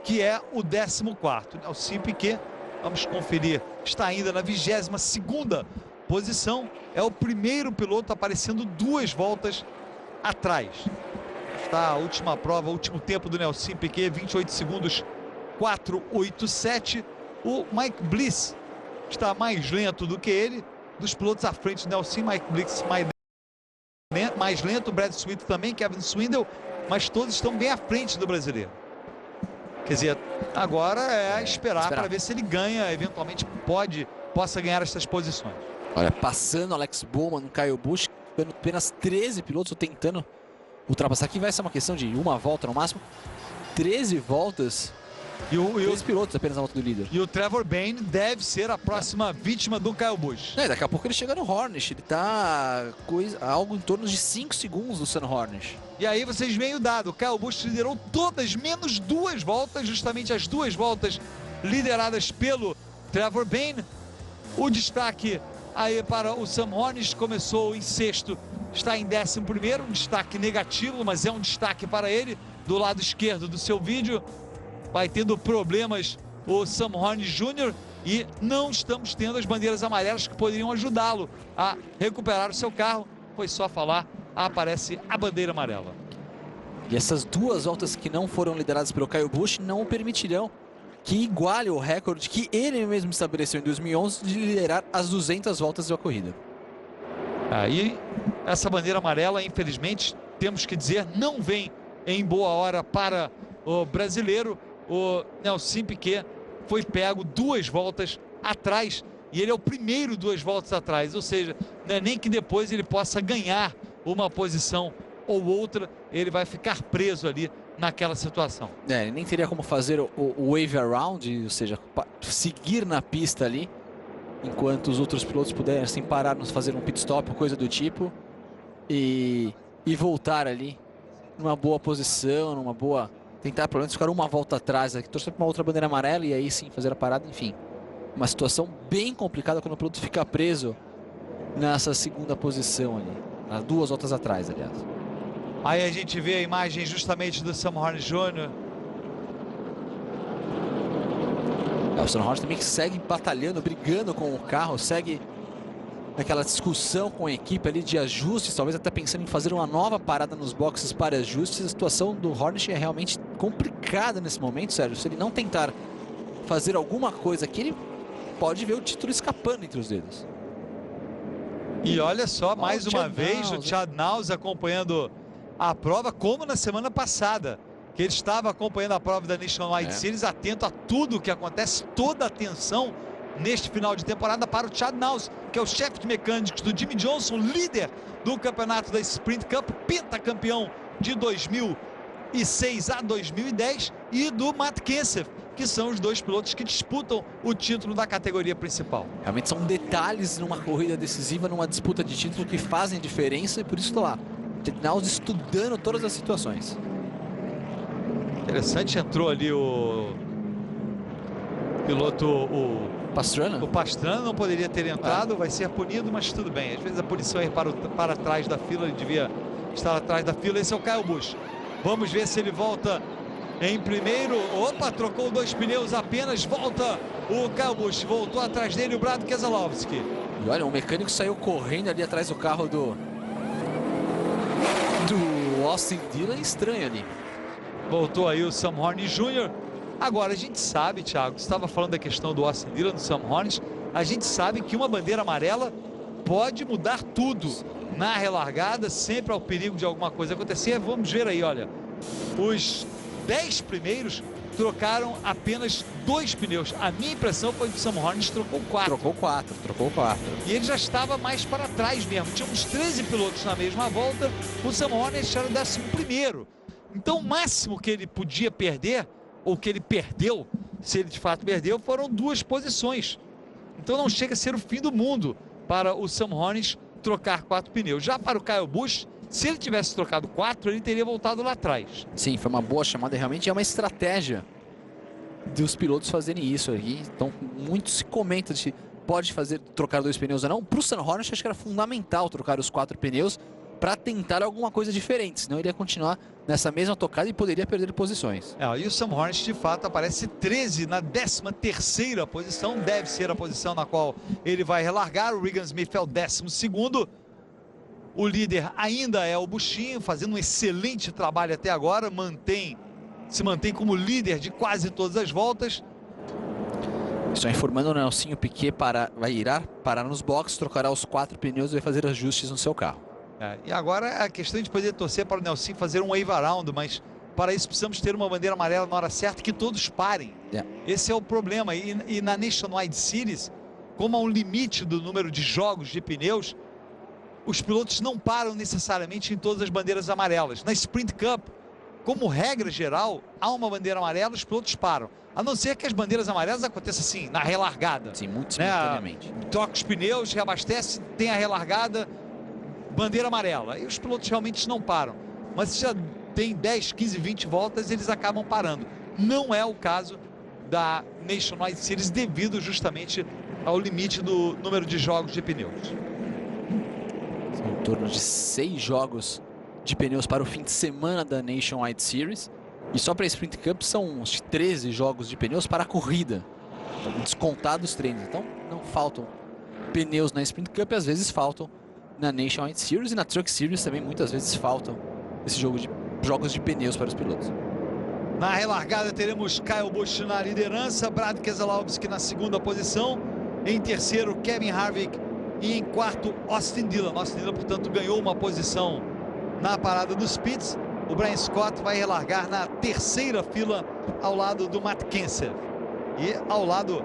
A: que é o 14º. Nelson Piquet, vamos conferir, está ainda na 22ª posição. É o primeiro piloto aparecendo 2 voltas atrás. Está a última prova, o último tempo do Nelson Piquet, 28 segundos 487. O Mike Bliss está mais lento do que ele. Dos pilotos à frente do Nelson, Mike Bliss mais lento, Brad Sweet também, Kevin Swindle, mas todos estão bem à frente do brasileiro. Quer dizer, agora é esperar para ver se ele ganha, eventualmente possa ganhar essas posições.
B: Olha, passando Alex Bowman no Kyle Busch, apenas 13 pilotos tentando ultrapassar. Aqui vai ser uma questão de uma volta no máximo. 13 voltas. E os pilotos apenas na volta do líder.
A: E o Trevor Bayne deve ser a próxima vítima do Kyle Busch.
B: Daqui a pouco ele chega no Hornish. Ele está algo em torno de 5 segundos do Sam Hornish.
A: E aí vocês veem o dado. O Kyle Busch liderou todas, menos 2 voltas. Justamente as 2 voltas lideradas pelo Trevor Bayne. O destaque aí para o Sam Hornish. Começou em 6º, está em 11º. Um destaque negativo, mas é um destaque para ele. Do lado esquerdo do seu vídeo. Vai tendo problemas o Sam Horne Jr. e não estamos tendo as bandeiras amarelas que poderiam ajudá-lo a recuperar o seu carro. Foi só falar, aparece a bandeira amarela.
B: E essas 2 voltas que não foram lideradas pelo Kyle Busch não permitirão que iguale o recorde que ele mesmo estabeleceu em 2011 de liderar as 200 voltas da corrida.
A: Aí, essa bandeira amarela, infelizmente, temos que dizer, não vem em boa hora para o brasileiro. O Nelson Piquet foi pego 2 voltas atrás e ele é o primeiro 2 voltas atrás, ou seja, não é nem que depois ele possa ganhar uma posição ou outra, ele vai ficar preso ali naquela situação.
B: Ele nem teria como fazer o wave around, ou seja, seguir na pista ali, enquanto os outros pilotos pudessem parar, nos fazer um pit stop, coisa do tipo, e voltar ali numa boa posição, numa boa... Tentar pelo menos ficar uma volta atrás aqui, torcer para uma outra bandeira amarela e aí sim fazer a parada, enfim. Uma situação bem complicada quando o piloto fica preso nessa 2ª posição ali. 2 voltas atrás, aliás.
A: Aí a gente vê a imagem justamente do Sam Hornish Jr.
B: O Sam Hornish também que segue batalhando, brigando com o carro, segue naquela discussão com a equipe ali de ajustes, talvez até pensando em fazer uma nova parada nos boxes para ajustes. A situação do Hornish é realmente complicada nesse momento, Sérgio. Se ele não tentar fazer alguma coisa aqui, ele pode ver o título escapando entre os dedos.
A: E olha só, mais uma vez, o Chad Knaus acompanhando a prova, como na semana passada, que ele estava acompanhando a prova da Nationwide Series, atento a tudo o que acontece, toda a atenção neste final de temporada para o Chad Knaus, que é o chefe de mecânicos do Jimmie Johnson, líder do campeonato da Sprint Cup, pentacampeão de 2006 a 2010, e do Matt Kenseth, que são os 2 pilotos que disputam o título da categoria principal.
B: Realmente são detalhes numa corrida decisiva, numa disputa de título, que fazem a diferença, e por isso estou lá. Chad Knaus estudando todas as situações.
A: Interessante, entrou ali o piloto,
B: Pastrana?
A: O Pastrana não poderia ter entrado, vai ser punido, mas tudo bem. Às vezes a punição é para trás da fila, ele devia estar atrás da fila. Esse é o Kyle Busch. Vamos ver se ele volta em primeiro. Opa, trocou 2 pneus apenas, volta o Kyle Busch. Voltou atrás dele o Brad Keselowski.
B: E olha, o mecânico saiu correndo ali atrás do carro do Austin Dillon, estranho ali.
A: Voltou aí o Sam Hornish Jr. Agora, a gente sabe, Thiago, você estava falando da questão do Austin Dillon, do Sam Hornish, a gente sabe que uma bandeira amarela pode mudar tudo na relargada, sempre há o perigo de alguma coisa acontecer. Vamos ver aí, olha, os 10 primeiros trocaram apenas 2 pneus. A minha impressão foi que o Sam Hornish trocou 4.
B: Trocou 4.
A: E ele já estava mais para trás mesmo. Tinha uns 13 pilotos na mesma volta, o Sam Hornish era o 11º. Então o máximo que ele podia perder, ou que ele perdeu, se ele de fato perdeu, foram 2 posições. Então não chega a ser o fim do mundo para o Sam Hornish trocar 4 pneus. Já para o Kyle Busch, se ele tivesse trocado 4, ele teria voltado lá atrás.
B: Sim, foi uma boa chamada, realmente é uma estratégia dos pilotos fazerem isso aqui. Então muito se comenta de pode trocar 2 pneus ou não. Para o Sam Hornish acho que era fundamental trocar os 4 pneus para tentar alguma coisa diferente, senão ele ia continuar nessa mesma tocada e poderia perder posições.
A: E o Sam Hornish de fato aparece 13 na 13ª posição, deve ser a posição na qual ele vai relargar. O Regan Smith é o 12º. O líder ainda é o Buschinho, fazendo um excelente trabalho até agora, se mantém como líder de quase todas as voltas.
B: Só informando, o Nelsinho Piquet vai irá parar nos boxes, trocará os 4 pneus e vai fazer ajustes no seu carro.
A: E agora a questão de poder torcer para o Nelsinho fazer um wave around, mas para isso precisamos ter uma bandeira amarela na hora certa, que todos parem. Esse é o problema. E na Nationwide Series, como há um limite do número de jogos de pneus, os pilotos não param necessariamente em todas as bandeiras amarelas. Na Sprint Cup, como regra geral, há uma bandeira amarela, os pilotos param. A não ser que as bandeiras amarelas aconteçam assim, na relargada.
B: Sim, muito simultaneamente.
A: Troca os pneus, reabastece, tem a relargada, bandeira amarela. E os pilotos realmente não param. Mas se já tem 10, 15, 20 voltas, eles acabam parando. Não é o caso da Nationwide Series, devido justamente ao limite do número de jogos de pneus.
B: São em torno de 6 jogos de pneus para o fim de semana da Nationwide Series. E só para a Sprint Cup são uns 13 jogos de pneus para a corrida. Então, descontados os treinos. Então não faltam pneus na Sprint Cup, às vezes faltam na Nationwide Series, e na Truck Series também muitas vezes faltam esse jogos de pneus para os pilotos.
A: Na relargada teremos Kyle Busch na liderança, Brad Keselowski na 2ª posição, em terceiro Kevin Harvick e em quarto Austin Dillon. Austin Dillon, portanto, ganhou uma posição na parada dos pits. O Brian Scott vai relargar na 3ª fila ao lado do Matt Kenseth. E ao lado,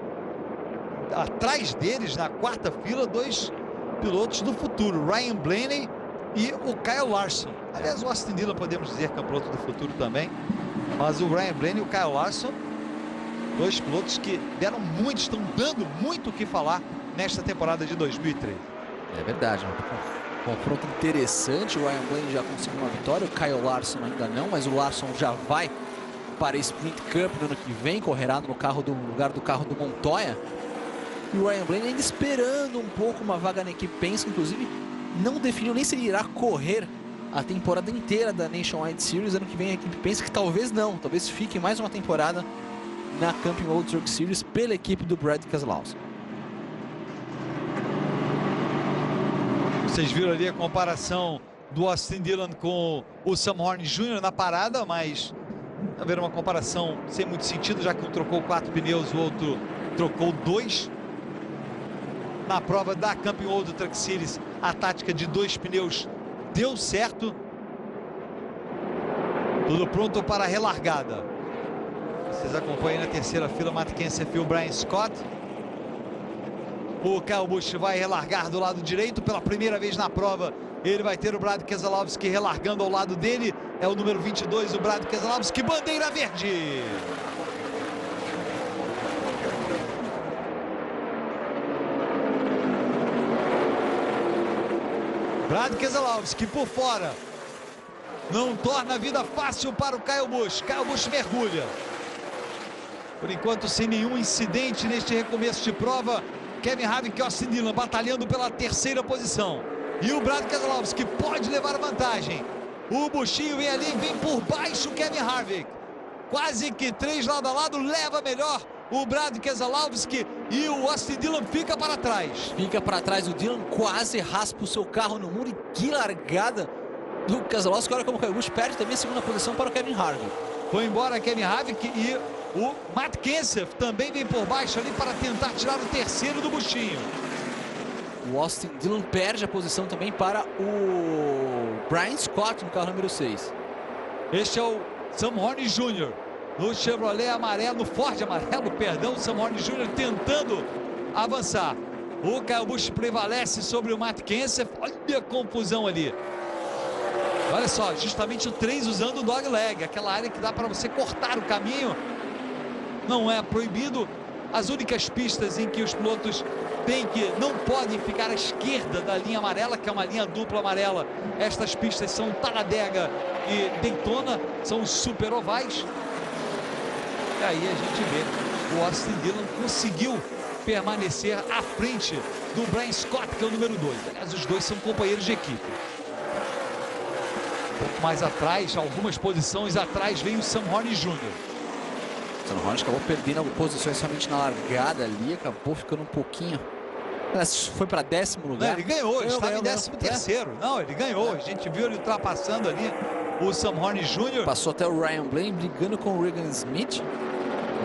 A: atrás deles, na 4ª fila, 2 pilotos do futuro, Ryan Blaney e o Kyle Larson. Aliás, o Austin Dillon podemos dizer que é um piloto do futuro também, mas o Ryan Blaney e o Kyle Larson, 2 pilotos que deram muito, estão dando muito o que falar nesta temporada de 2013.
B: É verdade, um confronto interessante. O Ryan Blaney já conseguiu uma vitória, o Kyle Larson ainda não, mas o Larson já vai para a Sprint Cup no ano que vem, correrá no lugar do carro do Montoya. E o Ryan Blaney ainda esperando um pouco uma vaga na equipe Penske, inclusive não definiu nem se ele irá correr a temporada inteira da Nationwide Series. Ano que vem a equipe pensa que talvez não, talvez fique mais uma temporada na Camping World Truck Series pela equipe do Brad Keselowski.
A: Vocês viram ali a comparação do Austin Dillon com o Sam Horn Jr. na parada, mas haver uma comparação sem muito sentido, já que um trocou 4 pneus, o outro trocou 2. Na prova da Camping World Truck Series, a tática de 2 pneus deu certo. Tudo pronto para a relargada. Vocês acompanham na terceira fila Matt Kenseth e o Brian Scott. O Kyle Busch vai relargar do lado direito pela primeira vez na prova. Ele vai ter o Brad Keselowski relargando ao lado dele. É o número 22, o Brad Keselowski, bandeira verde. Brad Keselowski por fora. Não torna a vida fácil para o Kyle Busch. Kyle Busch mergulha. Por enquanto, sem nenhum incidente neste recomeço de prova. Kevin Harvick e Austin Dillon batalhando pela terceira posição. E o Brad Keselowski pode levar vantagem. O Buschinho vem ali, vem por baixo o Kevin Harvick. Quase que 3 lado a lado, leva melhor o Brad Keselowski e o Austin Dillon fica para trás.
B: Fica para trás o Dillon, quase raspa o seu carro no muro. E que largada do Keselowski. Olha como o Kyle Busch perde também a segunda posição para o Kevin Harvick.
A: Foi embora Kevin Harvick e o Matt Kenseth também vem por baixo ali para tentar tirar o terceiro do Buschinho.
B: O Austin Dillon perde a posição também para o Brian Scott no carro número 6.
A: Este é o Sam Horn Jr. no Chevrolet amarelo, no Ford amarelo, perdão. Sam Horn Jr. tentando avançar. O Kyle Busch prevalece sobre o Matt Kenseth. Olha a confusão ali. Olha só, justamente o 3 usando o dog leg, aquela área que dá para você cortar o caminho. Não é proibido. As únicas pistas em que os pilotos não podem ficar à esquerda da linha amarela, que é uma linha dupla amarela. Estas pistas são Talladega e Daytona, são os super ovais. E aí a gente vê o Austin Dillon conseguiu permanecer à frente do Brian Scott, que é o número 2. Aliás, os dois são companheiros de equipe. Um pouco mais atrás, algumas posições atrás, vem o Sam Horn Jr.
B: Sam Horn acabou perdendo posições somente na largada ali, acabou ficando um pouquinho. Foi para 10º lugar.
A: Não, ele ganhou, estava em 13º. Não, ele ganhou. A gente viu ele ultrapassando ali o Sam Horn Jr.
B: Passou até o Ryan Blaney brigando com o Regan Smith.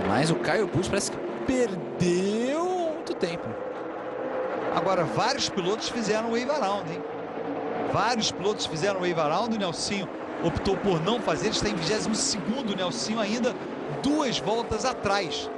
B: Mas o Kyle Busch parece que perdeu muito tempo.
A: Agora, vários pilotos fizeram o wave around, hein? Vários pilotos fizeram o wave around. O Nelsinho optou por não fazer. Ele está em 22º, o Nelsinho ainda 2 voltas atrás.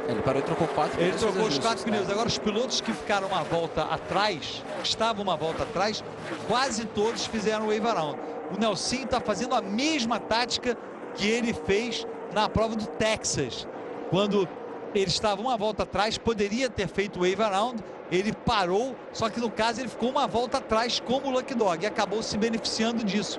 B: Ele parou e trocou 4 pneus.
A: Ele trocou os 4 pneus. Agora, os pilotos que ficaram uma volta atrás, estavam uma volta atrás, quase todos fizeram o wave around. O Nelsinho está fazendo a mesma tática que ele fez na prova do Texas. Quando ele estava uma volta atrás, poderia ter feito o wave around, ele parou, só que no caso ele ficou uma volta atrás como o Lucky Dog e acabou se beneficiando disso.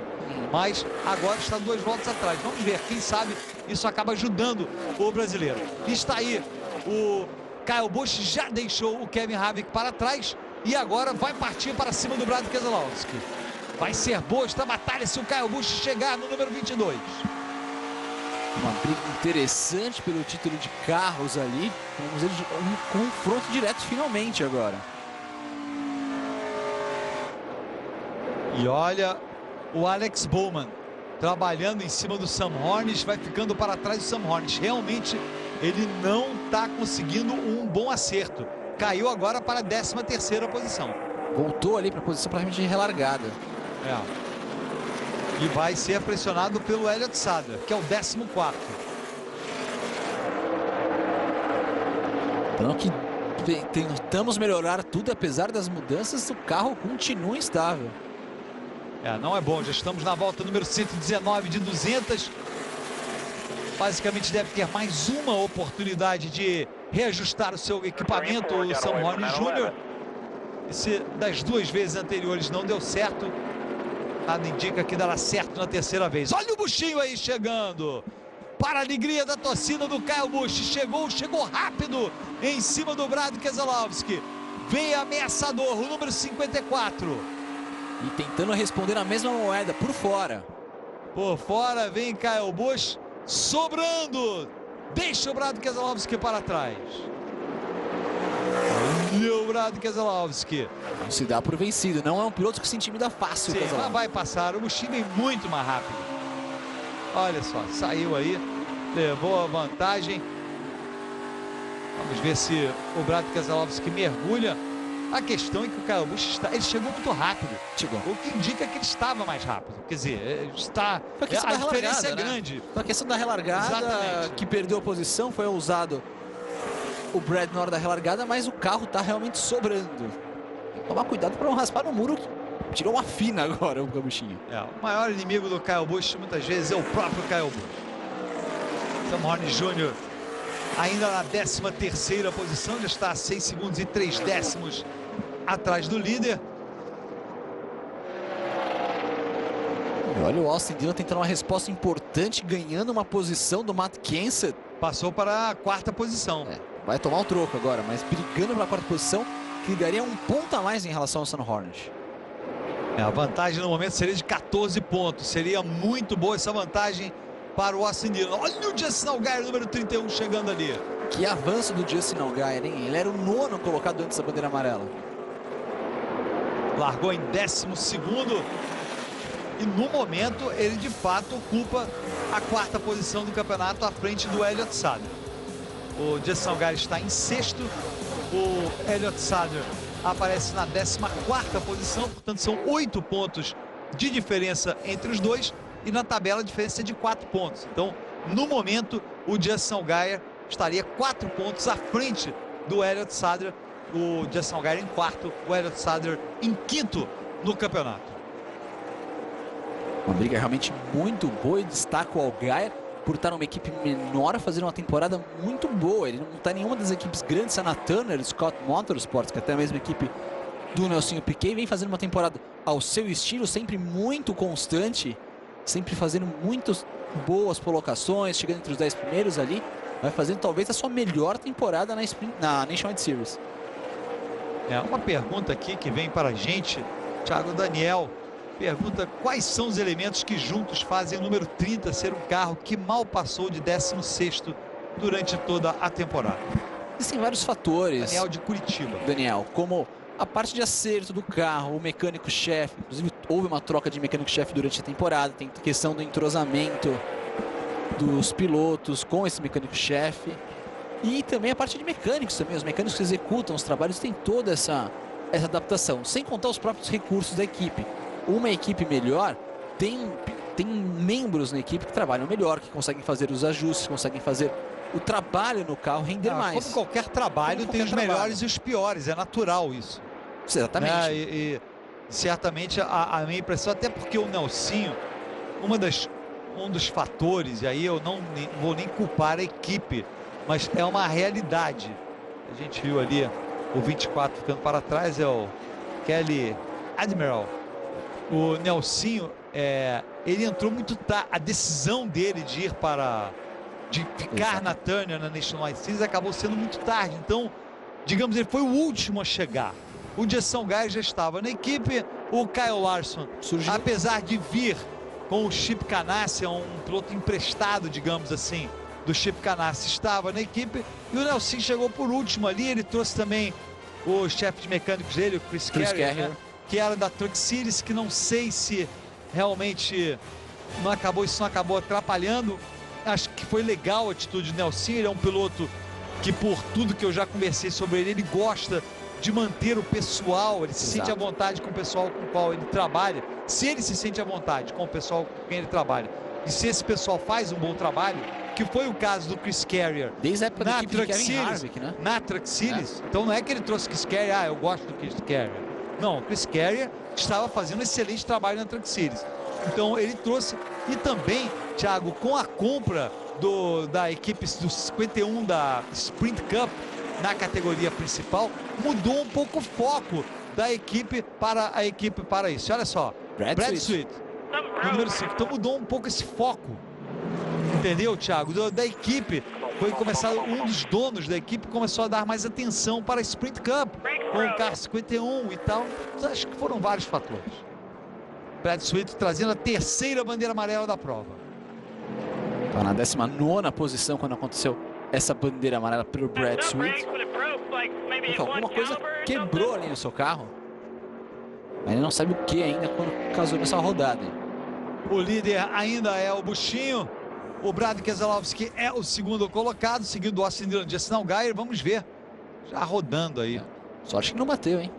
A: Mas agora está 2 voltas atrás. Vamos ver, quem sabe isso acaba ajudando o brasileiro. Está aí, o Kyle Busch já deixou o Kevin Harvick para trás e agora vai partir para cima do Brad Keselowski. Vai ser boa esta batalha se o Kyle Busch chegar no número 22.
B: Uma briga interessante pelo título de carros ali. Vamos ver um confronto direto finalmente agora.
A: E olha o Alex Bowman trabalhando em cima do Sam Hornish, vai ficando para trás do Sam Hornish. Realmente ele não está conseguindo um bom acerto. Caiu agora para a 13ª posição.
B: Voltou ali para a posição praticamente de relargada.
A: E vai ser pressionado pelo Elliott Sadler, que é o 14º.
B: Então que tentamos melhorar tudo, apesar das mudanças, o carro continua instável.
A: Não é bom, já estamos na volta número 119 de 200. Basicamente deve ter mais uma oportunidade de reajustar o seu equipamento, o Sam Horn Jr. E se das 2 vezes anteriores não deu certo, nada indica que dará certo na 3ª vez. Olha o Buschinho aí chegando. Para a alegria da torcida do Kyle Busch. Chegou rápido em cima do Brad Keselowski. Vem ameaçador, o número 54.
B: E tentando responder a mesma moeda, por fora.
A: Por fora vem Kyle Busch, sobrando. Deixa o Brad Keselowski para trás. E o Brad Keselowski.
B: Não se dá por vencido, não é um piloto que se intimida fácil.
A: Sim, mas vai passar, o Busch vem muito mais rápido. Olha só, saiu aí, levou a vantagem. Vamos ver se o Brad Keselowski mergulha. A questão é que o Kyle Busch ele chegou muito rápido.
B: Chegou.
A: O que indica que ele estava mais rápido. Quer dizer, a diferença é grande.
B: Foi a questão da relargada.
A: Exatamente.
B: Que perdeu a posição, foi ousado o Brad na hora da relargada, mas o carro está realmente sobrando. Tem que tomar cuidado para não raspar no muro. Tirou uma fina agora o Buschinho.
A: O maior inimigo do Kyle Busch muitas vezes é o próprio Kyle Busch. Sam Horne Jr. ainda na 13ª posição, já está a 6 segundos e 3 décimos atrás do líder.
B: E olha o Austin Dillon tentando uma resposta importante, ganhando uma posição do Matt Kenseth.
A: Passou para a 4ª posição.
B: Vai tomar o troco agora, mas brigando pela 4ª posição, que daria um ponto a mais em relação ao Sam Hornet.
A: A vantagem no momento seria de 14 pontos. Seria muito boa essa vantagem para o Austin Dillon. Olha o Justin Allgaier, número 31, chegando ali.
B: Que avanço do Justin Allgaier, hein? Ele era o 9º colocado antes da bandeira amarela.
A: Largou em 12º. E no momento ele de fato ocupa a 4ª posição do campeonato à frente do Elliott Sadler. O Justin Allgaier está em 6º. O Elliott Sadler aparece na 14ª posição. Portanto, são 8 pontos de diferença entre os dois. E na tabela a diferença é de 4 pontos. Então, no momento, o Justin Allgaier estaria 4 pontos à frente do Elliott Sadler. O Justin Allgaier em 4º, o Elliott Sadler em 5º no campeonato.
B: Uma briga realmente muito boa, e destaca o Allgaier por estar numa equipe menor, fazendo uma temporada muito boa. Ele não está em nenhuma das equipes grandes, está na Turner, Scott Motorsports, que é até a mesma equipe do Nelsinho Piquet, vem fazendo uma temporada ao seu estilo, sempre muito constante, sempre fazendo muitas boas colocações, chegando entre os 10 primeiros ali, vai fazendo talvez a sua melhor temporada na Nationwide Series.
A: Uma pergunta aqui que vem para a gente, Thiago Daniel, pergunta quais são os elementos que juntos fazem o número 30 ser um carro que mal passou de 16º durante toda a temporada.
B: Existem vários fatores,
A: Daniel de Curitiba.
B: Daniel, como a parte de acerto do carro, o mecânico-chefe, inclusive houve uma troca de mecânico-chefe durante a temporada, tem questão do entrosamento dos pilotos com esse mecânico-chefe e também a parte de mecânicos também, os mecânicos que executam os trabalhos têm toda essa adaptação, sem contar os próprios recursos da equipe. Uma equipe melhor tem membros na equipe que trabalham melhor, que conseguem fazer os ajustes, conseguem fazer o trabalho no carro render mais.
A: Como qualquer trabalho, tem os melhores e os piores, é natural isso.
B: Exatamente.
A: E certamente a minha impressão, até porque o Nelsinho, um dos fatores, e aí eu não vou nem culpar a equipe, mas é uma realidade. A gente viu ali o 24 ficando para trás, é o Kelly Admiral. O Nelsinho, ele entrou muito tarde. A decisão dele de ficar na Turner, na Nationwide Series, acabou sendo muito tarde. Então, digamos, ele foi o último a chegar. O Justin Allgaier já estava na equipe. O Kyle Larson surgiu, apesar de vir com o Chip Ganassi, um piloto emprestado, digamos assim, do Chip Ganassi, estava na equipe. E o Nelsinho chegou por último ali. Ele trouxe também o chefe de mecânicos dele, o Chris Carrier, né? Que era da Truck Series, que não sei se realmente isso não acabou atrapalhando. Acho que foi legal a atitude do Nelsinho. Ele é um piloto que, por tudo que eu já conversei sobre ele, ele gosta de manter o pessoal, ele se sente à vontade com o pessoal com o qual ele trabalha. Se ele se sente à vontade com o pessoal com quem ele trabalha, e se esse pessoal faz um bom trabalho, que foi o caso do Chris Carrier
B: desde a época
A: na
B: da equipe
A: Truck
B: de Kevin
A: Series,
B: Harvick, né?
A: Na Truck Series. Então não é que ele trouxe o Chris Carrier, eu gosto do Chris Carrier. Não, o Chris Carrier estava fazendo um excelente trabalho na Truck Series. Então ele trouxe, e também, Thiago, com a compra da equipe do 51 da Sprint Cup na categoria principal, mudou um pouco o foco da equipe para isso. Olha só, Brad Sweet, número 5. Então mudou um pouco esse foco, entendeu, Thiago, da equipe foi começar, um dos donos da equipe começou a dar mais atenção para a Sprint Cup, com o carro 51 e tal. Acho que foram vários fatores. Brad Sweet trazendo a terceira bandeira amarela da prova.
B: Tá na 19ª posição quando aconteceu essa bandeira amarela pelo Brad Sweet. Porque alguma coisa quebrou ali no seu carro. Mas ele não sabe o que ainda quando casou nessa rodada.
A: O líder ainda é o Buschinho. O Brad Keselowski é o segundo colocado, seguindo o Austin Dillon de Justin Allgaier. Vamos ver. Já rodando aí.
B: Sorte que não bateu, hein?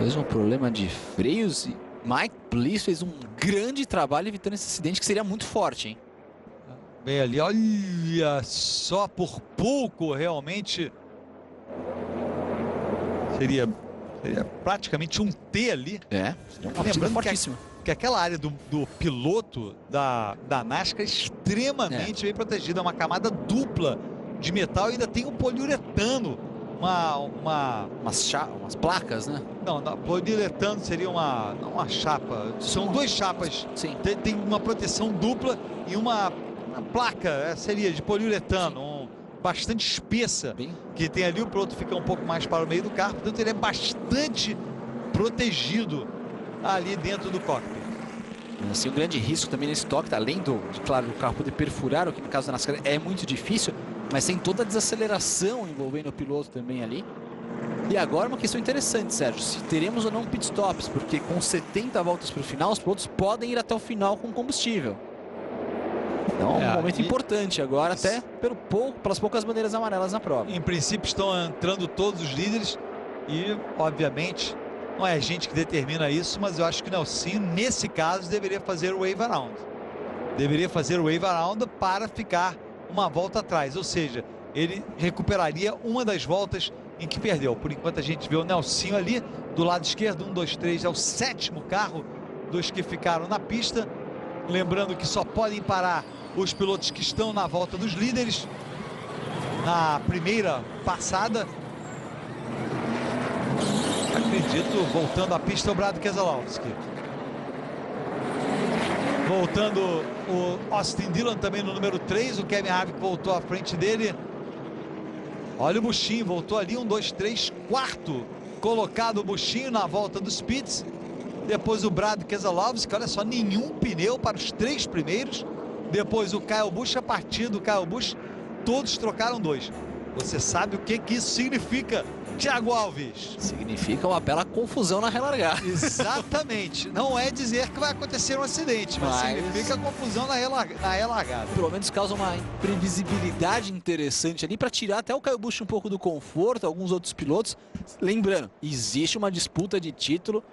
B: Mesmo problema de freios e Mike Bliss fez um grande trabalho evitando esse acidente que seria muito forte, hein?
A: Bem ali, olha só, por pouco realmente seria praticamente um T ali.
B: É, seria uma batida fortíssima.
A: Que aquela área do piloto da NASCAR é extremamente bem protegida, é uma camada dupla de metal e ainda tem um poliuretano.
B: Umas placas, né?
A: Não, poliuretano seria não uma chapa. São duas chapas.
B: Sim.
A: Tem uma proteção dupla e uma placa seria de poliuretano, bastante espessa, que tem ali. O piloto fica um pouco mais para o meio do carro, portanto ele é bastante protegido ali dentro do cockpit.
B: Assim, um grande risco também nesse toque, além claro, do carro poder perfurar, o que no caso da NASCAR é muito difícil, mas tem toda a desaceleração envolvendo o piloto também ali. E agora uma questão interessante, Sérgio, se teremos ou não pit stops, porque com 70 voltas para o final, os pilotos podem ir até o final com combustível. Então é um momento importante agora, até pelas poucas bandeiras amarelas na prova.
A: Em princípio estão entrando todos os líderes e, obviamente, não é a gente que determina isso, mas eu acho que o Nelsinho, nesse caso, deveria fazer o wave around. Deveria fazer o wave around para ficar uma volta atrás, ou seja, ele recuperaria uma das voltas em que perdeu. Por enquanto a gente vê o Nelsinho ali do lado esquerdo, 1, 2, 3, é o 7º carro dos que ficaram na pista. Lembrando que só podem parar os pilotos que estão na volta dos líderes na primeira passada. Acredito, voltando à pista, o Brad Keselowski. Voltando o Austin Dillon também no número 3. O Kevin Harvick voltou à frente dele. Olha o Buschinho, voltou ali, 1, 2, 3, 4º colocado o Buschinho na volta dos pits. Depois o Brad Keselowski, olha só, nenhum pneu para os 3 primeiros. Depois o Kyle Busch, a partir do Kyle Busch, todos trocaram 2. Você sabe o que isso significa, Thiago Alves?
B: Significa uma bela confusão na relargada.
A: Exatamente. Não é dizer que vai acontecer um acidente, mas significa confusão na relargada.
B: Pelo menos causa uma imprevisibilidade interessante ali para tirar até o Kyle Busch um pouco do conforto, alguns outros pilotos. Lembrando, existe uma disputa de título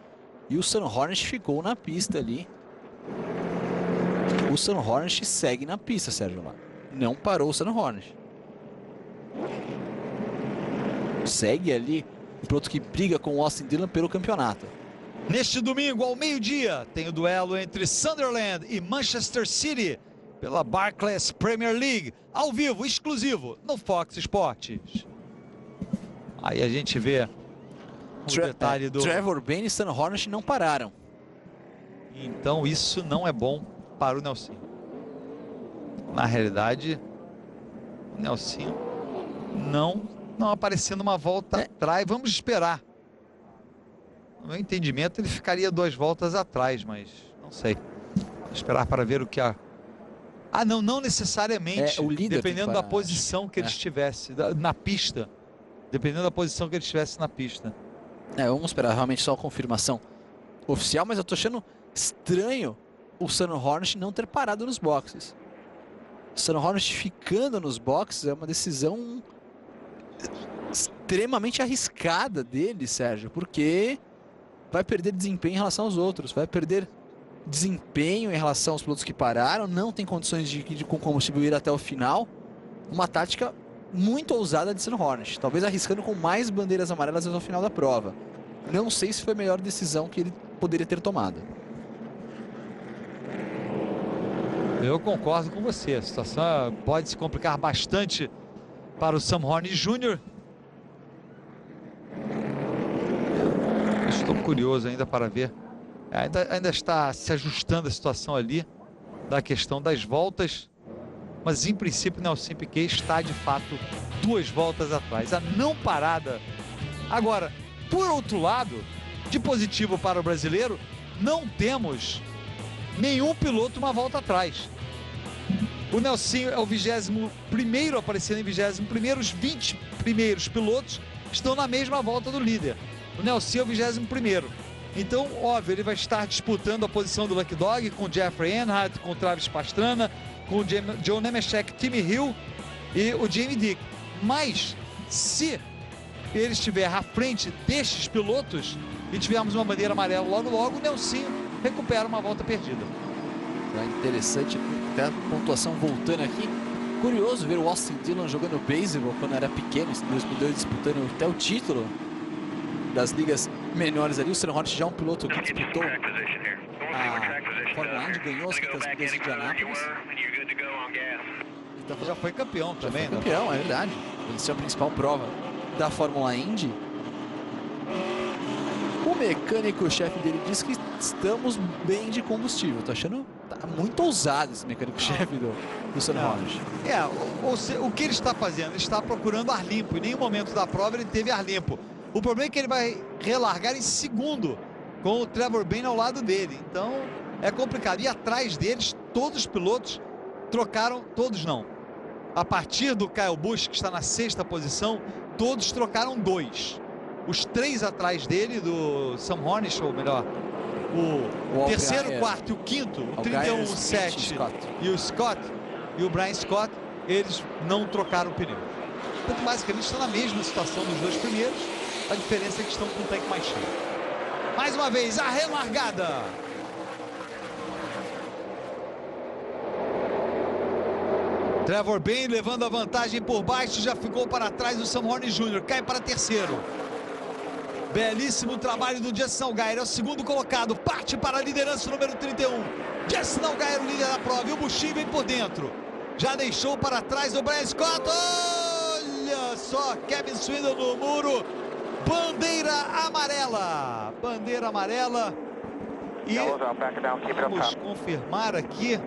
B: e o Sam Hornish ficou na pista ali. O Sam Hornish segue na pista, Sérgio. Não parou o Sam Hornish. Segue ali o piloto que briga com o Austin Dillon pelo campeonato.
A: Neste domingo, ao meio-dia, tem o duelo entre Sunderland e Manchester City pela Barclays Premier League, ao vivo, exclusivo, no Fox Sports. Aí a gente vê o detalhe do...
B: Trevor Bayne e Sam Hornish não pararam.
A: Então isso não é bom para o Nelsinho. Na realidade, o Nelsinho não aparecendo uma volta atrás. Vamos esperar. No meu entendimento, ele ficaria 2 voltas atrás, mas não sei. Vamos esperar para ver o que a... não necessariamente.
B: O líder
A: dependendo da posição que ele estivesse na pista. Dependendo da posição que ele estivesse na pista.
B: Vamos esperar realmente só a confirmação oficial, mas eu tô achando estranho o Sam Hornish não ter parado nos boxes. O Sam Hornish ficando nos boxes é uma decisão extremamente arriscada dele, Sérgio, porque vai perder desempenho em relação aos outros, vai perder desempenho em relação aos pilotos que pararam, não tem condições de com combustível ir até o final. Uma tática muito ousada de Sam Hornish, talvez arriscando com mais bandeiras amarelas ao final da prova. Não sei se foi a melhor decisão que ele poderia ter tomado.
A: Eu concordo com você, a situação pode se complicar bastante para o Sam Hornish Jr. Estou curioso ainda para ver. Ainda está se ajustando a situação ali. da questão das voltas, mas em princípio Nelson Piquet está de fato 2 voltas atrás. A não parada. Agora, por outro lado, de positivo para o brasileiro, não temos nenhum piloto uma volta atrás. O Nelsinho é o 21º, aparecendo em 21º, os 20 primeiros pilotos estão na mesma volta do líder. O Nelsinho é o 21º. Então, óbvio, ele vai estar disputando a posição do Lucky Dog com o Jeffrey Earnhardt, com o Travis Pastrana, com o John Nemechek, Timmy Hill e o Jamie Dick. Mas, se ele estiver à frente destes pilotos e tivermos uma bandeira amarela logo, o Nelsinho recupera uma volta perdida.
B: É interessante, até a pontuação voltando aqui. Curioso ver o Austin Dillon jogando beisebol quando era pequeno, em 2002, disputando até o título das ligas menores ali. O Sam Hornish já é um piloto que disputou a Fórmula Indy, ganhou as 500 milhas de Indianápolis.
A: Então, já foi campeão também.
B: Foi campeão, é verdade. Venceu a principal prova da Fórmula Indy. O mecânico-chefe dele diz que estamos bem de combustível. Tô achando tá muito ousado esse mecânico-chefe do Sam Hornish.
A: O que ele está fazendo? Ele está procurando ar limpo. Em nenhum momento da prova ele teve ar limpo. O problema é que ele vai relargar em segundo, com o Trevor Bayne ao lado dele. Então é complicado. E atrás deles, todos os pilotos trocaram, todos não. A partir do Kyle Busch, que está na 6ª posição, todos trocaram 2. Os 3 atrás dele, do Sam Hornish, ou melhor, o terceiro, quarto e o quinto, o 31, o 7 e o Scott e o Brian Scott, eles não trocaram o pneu. Portanto, basicamente estão na mesma situação dos 2 primeiros. A diferença é que estão com o tanque mais cheio. Mais uma vez, a relargada. Trevor Bayne levando a vantagem por baixo, já ficou para trás do Sam Hornish Jr., cai para terceiro. Belíssimo trabalho do Justin Allgaier, é o segundo colocado, parte para a liderança, número 31. Justin Allgaier, o líder da prova, e o Buschin vem por dentro. Já deixou para trás o Brian Scott. Olha só, Kevin Swindon no muro. Bandeira amarela. Bandeira amarela. E vamos confirmar aqui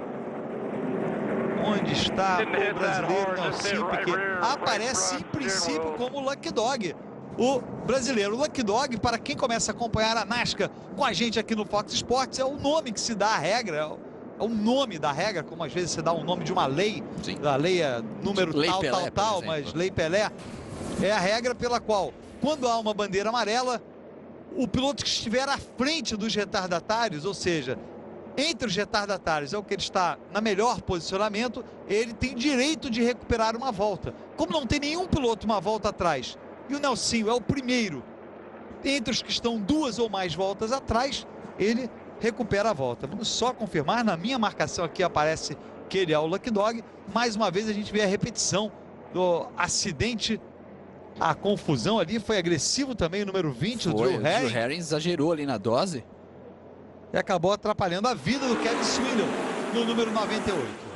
A: onde está o brasileiro Nelson Piquet. Aparece em princípio como Lucky Dog, o brasileiro. O Lucky Dog, para quem começa a acompanhar a NASCAR com a gente aqui no Fox Sports, é o nome que se dá à regra, é o nome da regra, como às vezes você dá um nome de uma lei. Sim. Da lei é número lei tal, Pelé, tal, mas Lei Pelé é a regra pela qual, quando há uma bandeira amarela, o piloto que estiver à frente dos retardatários, ou seja, entre os retardatários é o que ele está na melhor posicionamento, ele tem direito de recuperar uma volta. Como não tem nenhum piloto uma volta atrás, e o Nelsinho é o primeiro entre os que estão 2 ou mais voltas atrás, ele recupera a volta. Vamos só confirmar, na minha marcação aqui aparece que ele é o Lucky Dog. Mais uma vez a gente vê a repetição do acidente. A confusão ali, foi agressivo também o número 20, o Drew Herring.
B: O Drew Herring exagerou ali na dose.
A: E acabou atrapalhando a vida do Kevin Swindon no número 98.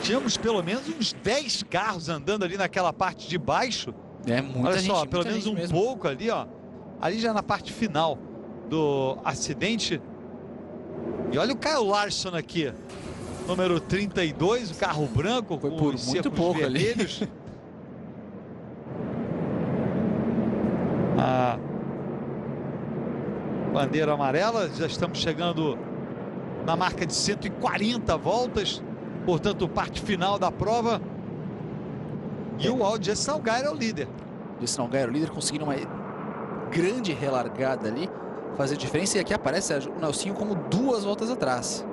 A: Tínhamos pelo menos uns 10 carros andando ali naquela parte de baixo.
B: É, muita gente.
A: Olha só, pelo menos um
B: mesmo.
A: pouco ali, ó. Ali já na parte final do acidente. E olha o Kyle Larson aqui. Número 32, o carro branco.
B: Foi por muito pouco vermelhos. Ali.
A: A bandeira amarela, já estamos chegando na marca de 140 voltas. Portanto, parte final da prova. E o Justin Allgaier é o líder.
B: Justin Allgaier é o líder, conseguindo uma grande relargada ali, fazer diferença. E aqui aparece o Nelsinho como 2 voltas atrás.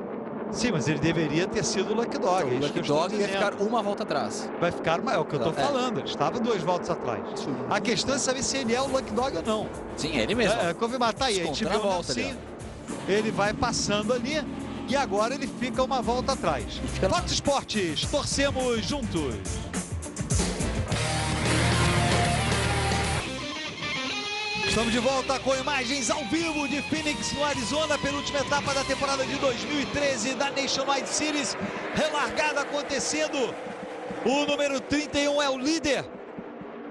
A: Sim, mas ele deveria ter sido o Lucky Dog.
B: Então, o Lucky Dog ia ficar uma volta atrás.
A: Vai ficar, é o que eu estou falando. Ele estava 2 voltas atrás. Sim. A questão é saber se ele é o Lucky Dog ou não.
B: Sim, é ele mesmo.
A: Confirmar, tá aí. A gente vê o Nelsinho, ele vai passando ali e agora ele fica uma volta atrás. Fox Sports, torcemos juntos. Estamos de volta com imagens ao vivo de Phoenix, no Arizona, penúltima etapa da temporada de 2013 da Nationwide Series. Relargada acontecendo. O número 31 é o líder.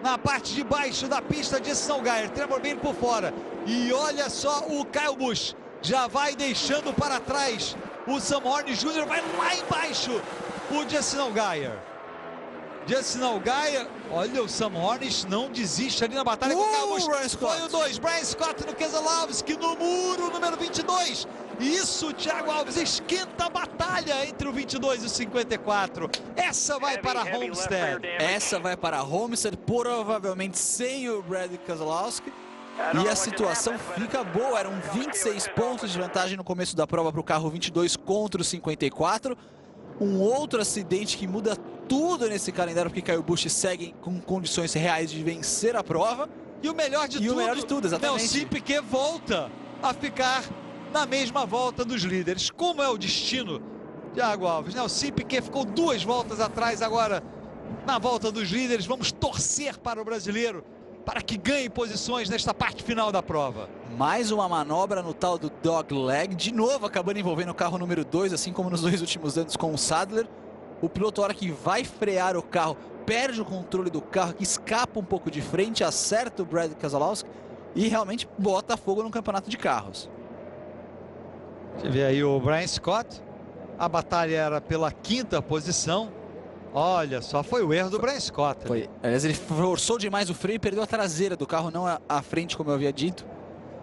A: Na parte de baixo da pista, Justin Allgaier, Trevor Bayne por fora. E olha só o Kyle Busch. já vai deixando para trás o Sam Horn Jr., vai lá embaixo o Justin Allgaier. Justin Allgaier, olha, o Sam Hornish não desiste ali na batalha com o Kyle Busch. Foi o 2, Brian Scott no Keselowski, no muro número 22. Isso, Thiago Alves, esquenta a batalha entre o 22 e o 54. Essa vai para Homestead.
B: Essa vai para Homestead, provavelmente sem o Brad Keselowski. E a situação fica boa, eram 26 pontos de vantagem no começo da prova para o carro 22 contra o 54. Um outro acidente que muda tudo nesse calendário, porque Kyle Busch segue com condições reais de vencer a prova.
A: E o melhor de tudo,
B: exatamente.
A: Nelson Piquet volta a ficar na mesma volta dos líderes. Como é o destino, Thiago Alves? Nelson Piquet ficou 2 voltas atrás agora na volta dos líderes. Vamos torcer para o brasileiro, para que ganhe posições nesta parte final da prova.
B: Mais uma manobra no tal do dog leg, de novo acabando envolvendo o carro número 2, assim como nos 2 últimos anos com o Sadler. O piloto, a hora que vai frear o carro, perde o controle do carro, que escapa um pouco de frente, acerta o Brad Keselowski e realmente bota fogo no campeonato de carros.
A: Você vê aí o Brian Scott, a batalha era pela 5ª posição. Olha só, foi o erro do Brian Scott.
B: Foi. Aliás, ele forçou demais o freio e perdeu a traseira do carro, não a frente, como eu havia dito.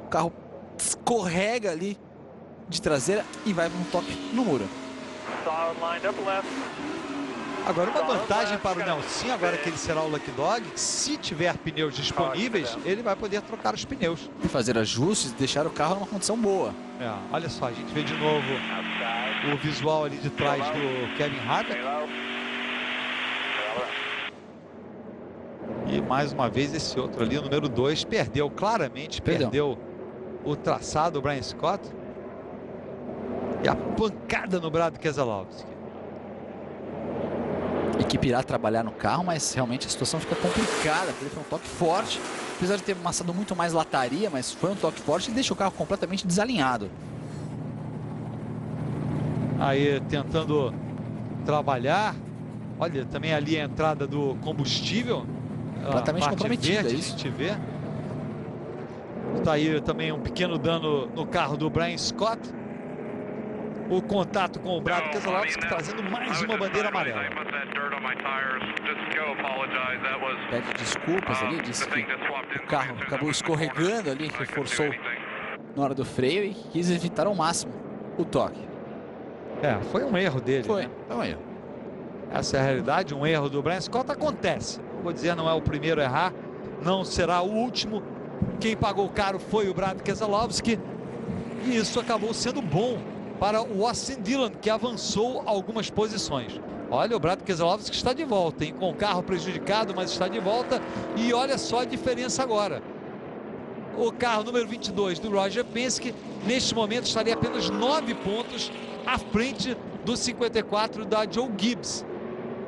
B: O carro escorrega ali de traseira e vai para um toque no muro.
A: Agora, uma vantagem para o Nelson, agora que ele será o Lucky Dog, se tiver pneus disponíveis, ele vai poder trocar os pneus.
B: E fazer ajustes e deixar o carro numa condição boa.
A: Olha só, a gente vê de novo o visual ali de trás do Kevin Harvick. E mais uma vez esse outro ali, o número 2, perdeu claramente, perdeu o traçado, o Brian Scott. E a pancada no Brad Keselowski.
B: A equipe irá trabalhar no carro, mas realmente a situação fica complicada, porque foi um toque forte. Apesar de ter amassado muito mais lataria, mas foi um toque forte e deixa o carro completamente desalinhado.
A: Aí tentando trabalhar. Olha, também ali a entrada do combustível.
B: Completamente comprometida,
A: isso. A gente vê. Está aí também um pequeno dano no carro do Brian Scott. O contato com o Brad Keselowski trazendo mais uma bandeira amarela.
B: Pede desculpas ali, disse que o carro acabou escorregando ali, reforçou na hora do freio e quis evitar ao máximo o toque.
A: Foi um erro dele.
B: Foi um erro.
A: Essa é a realidade, um erro do Brian Scott acontece. Vou dizer, não é o primeiro a errar, não será o último. Quem pagou caro foi o Brad Keselowski. E isso acabou sendo bom para o Austin Dillon, que avançou algumas posições. Olha, o Brad Keselowski está de volta, hein? Com o carro prejudicado, mas está de volta. E olha só a diferença agora. O carro número 22 do Roger Penske, neste momento, estaria apenas 9 pontos à frente do 54 da Joe Gibbs.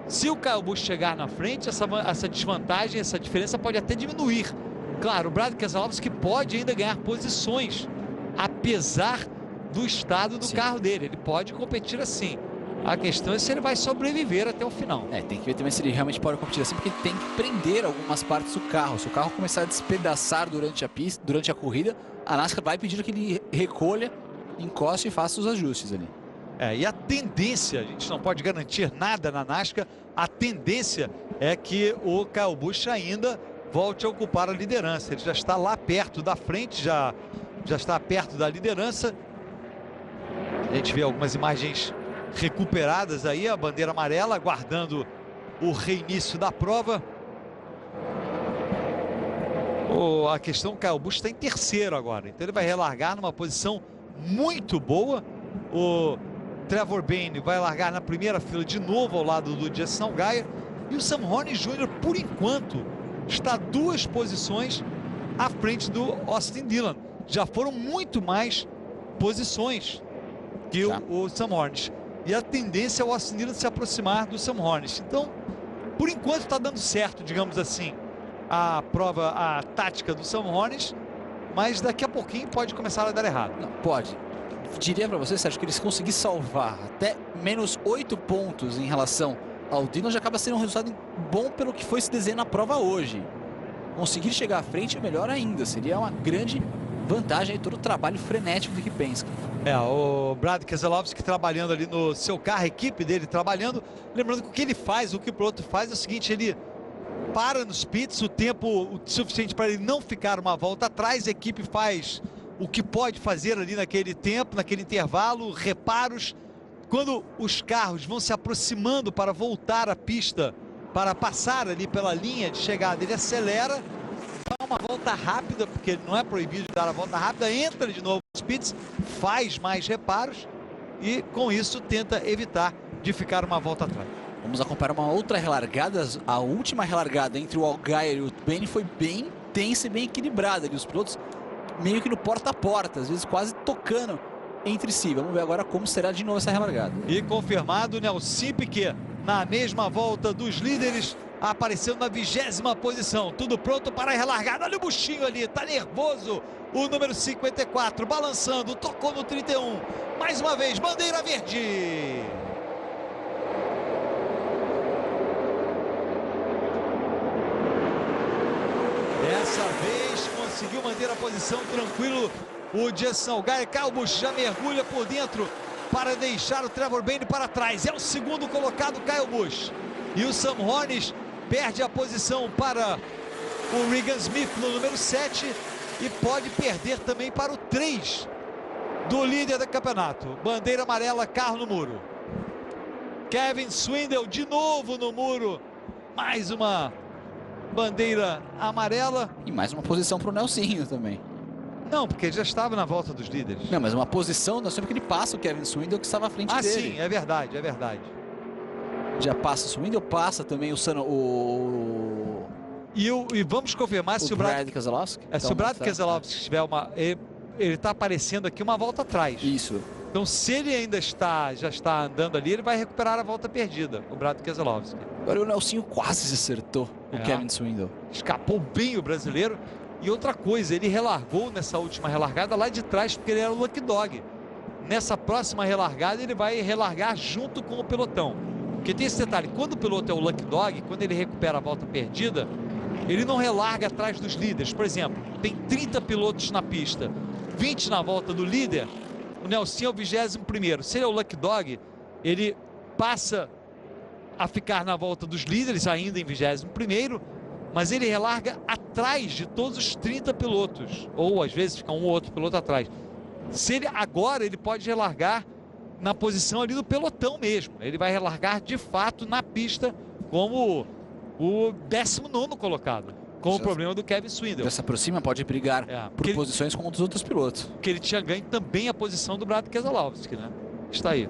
A: Se o Kyle Busch chegar na frente, essa desvantagem, essa diferença pode até diminuir. Claro, o Brad Keselowski pode ainda ganhar posições, apesar do estado do carro dele. Ele pode competir assim. A questão é se ele vai sobreviver até o final.
B: Tem que ver também se ele realmente pode competir assim, porque tem que prender algumas partes do carro. Se o carro começar a despedaçar durante a pista, durante a corrida, a NASCAR vai pedir que ele recolha, encoste e faça os ajustes ali.
A: E a tendência, a gente não pode garantir nada na NASCAR, a tendência é que o Kyle Busch ainda volte a ocupar a liderança. Ele já está lá perto da frente, já está perto da liderança. A gente vê algumas imagens recuperadas aí, a bandeira amarela aguardando o reinício da prova. A questão, o Kyle Busch está em terceiro agora, então ele vai relargar numa posição muito boa. O Trevor Bayne vai largar na primeira fila de novo ao lado do Justin Allgaier. E o Sam Horn Jr., por enquanto, está 2 posições à frente do Austin Dillon. Já foram muito mais posições que o Sam Hornish. E a tendência é o Austin Dillon se aproximar do Sam Hornish. Então, por enquanto está dando certo, digamos assim, a prova, a tática do Sam Hornish, mas daqui a pouquinho pode começar a dar errado.
B: Não, pode. Diria para você, Sérgio, que eles conseguirem salvar até menos 8 pontos em relação ao Dillon, já acaba sendo um resultado bom pelo que foi se desenhar na prova hoje. Conseguir chegar à frente é melhor ainda, seria uma grande vantagem aí todo o trabalho frenético do que Penske.
A: O Brad Keselowski trabalhando ali no seu carro, a equipe dele trabalhando. Lembrando que o que ele faz, o que o piloto faz é o seguinte, ele para nos pits o tempo suficiente para ele não ficar uma volta atrás, a equipe faz o que pode fazer ali naquele tempo, naquele intervalo, reparos. Quando os carros vão se aproximando para voltar à pista, para passar ali pela linha de chegada, ele acelera, dá uma volta rápida, porque ele não é proibido de dar a volta rápida, entra de novo nos pits, faz mais reparos e com isso tenta evitar de ficar uma volta atrás.
B: Vamos acompanhar uma outra relargada. A última relargada entre o Allgaier e o Beni foi bem tensa e bem equilibrada. E os pilotos meio que no porta a porta, às vezes quase tocando entre si. Vamos ver agora como será de novo essa relargada.
A: E confirmado, Nelson Piquet na mesma volta dos líderes, apareceu na 20ª posição. Tudo pronto para a relargada. Olha o buchinho ali, tá nervoso. O número 54 balançando, tocou no 31. Mais uma vez, bandeira verde. Dessa vez conseguiu manter a posição tranquilo. O Justin Allgaier, Kyle Busch já mergulha por dentro para deixar o Trevor Bayne para trás. É o segundo colocado, Kyle Busch. E o Sam Hornish perde a posição para o Regan Smith no número 7 e pode perder também para o 3 do líder do campeonato. Bandeira amarela, carro no muro. Kevin Swindell de novo no muro. Mais uma bandeira amarela.
B: E mais uma posição para o Nelsinho também.
A: Não, porque ele já estava na volta dos líderes.
B: Não, mas uma posição, nós sempre que ele passa o Kevin Swindell que estava à frente dele.
A: Ah, sim, é verdade, é verdade.
B: Já passa o Swindell, passa também o
A: E vamos confirmar se o Brad
B: Keselowski.
A: Se o Brad Keselowski tiver uma... Ele está aparecendo aqui uma volta atrás.
B: Isso.
A: Então, se ele ainda já está andando ali, ele vai recuperar a volta perdida, o Brad Keselowski.
B: Agora o Nelsinho quase acertou o Kevin Swindell.
A: Escapou bem o brasileiro. E outra coisa, ele relargou nessa última relargada lá de trás, porque ele era o Lucky Dog. Nessa próxima relargada, ele vai relargar junto com o pelotão. Porque tem esse detalhe, quando o piloto é o Lucky Dog, quando ele recupera a volta perdida, ele não relarga atrás dos líderes. Por exemplo, tem 30 pilotos na pista, 20 na volta do líder, o Nelson é o 21º. Se ele é o Lucky Dog, ele passa a ficar na volta dos líderes, ainda em 21º, mas ele relarga atrás de todos os 30 pilotos, ou às vezes fica um ou outro piloto atrás. Agora ele pode relargar na posição ali do pelotão mesmo. Ele vai relargar de fato na pista como o 19º colocado, com o problema do Kevin Swindell.
B: Já se aproxima, pode brigar por posições com os outros pilotos.
A: Porque ele tinha ganho também a posição do Brad Keselowski, né? Está aí.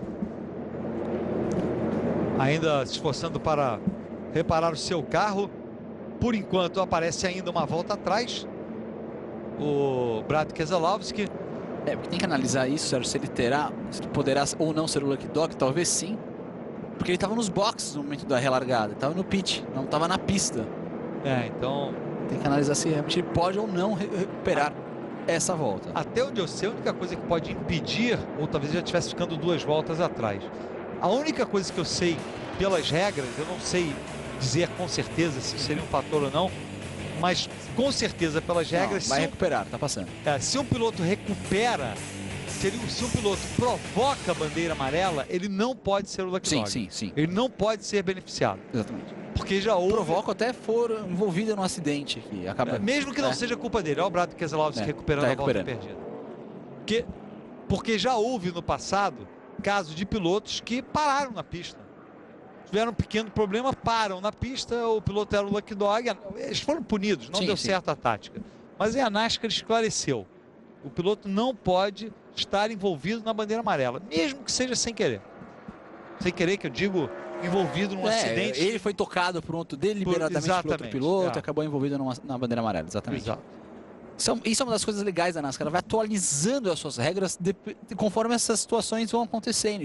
A: Ainda se esforçando para reparar o seu carro. Por enquanto aparece ainda uma volta atrás o Brad Keselowski.
B: Porque tem que analisar isso, Sérgio, se ele poderá ou não ser o Lucky Dog, talvez sim. Porque ele estava nos boxes no momento da relargada, estava no pit, não estava na pista.
A: Então...
B: Tem que analisar se realmente ele pode ou não recuperar essa volta.
A: Até onde eu sei, a única coisa que pode impedir, ou talvez já estivesse ficando 2 voltas atrás. A única coisa que eu sei pelas regras, eu não sei dizer com certeza se seria um fator ou não, mas com certeza pelas regras...
B: Vai recuperar, tá passando.
A: Se um piloto recupera, se um piloto provoca a bandeira amarela, ele não pode ser o Lucky Dog.
B: Sim.
A: Ele não pode ser beneficiado.
B: Exatamente.
A: Porque já houve...
B: Provoca até for envolvido num acidente aqui. Acaba...
A: mesmo que não seja culpa dele. Olha o Brad Keselowski recuperando a volta perdida. Porque já houve no passado casos de pilotos que pararam na pista. Tiveram um pequeno problema, param na pista, o piloto era o Lucky Dog, eles foram punidos, não deu certo a tática. Mas a NASCAR esclareceu, o piloto não pode estar envolvido na bandeira amarela, mesmo que seja sem querer. Sem querer, que eu digo, envolvido num acidente.
B: Ele foi tocado por outro deliberadamente por outro piloto, acabou envolvido na bandeira amarela, exatamente.
A: Exato.
B: Isso é uma das coisas legais da NASCAR, ela vai atualizando as suas regras conforme essas situações vão acontecendo,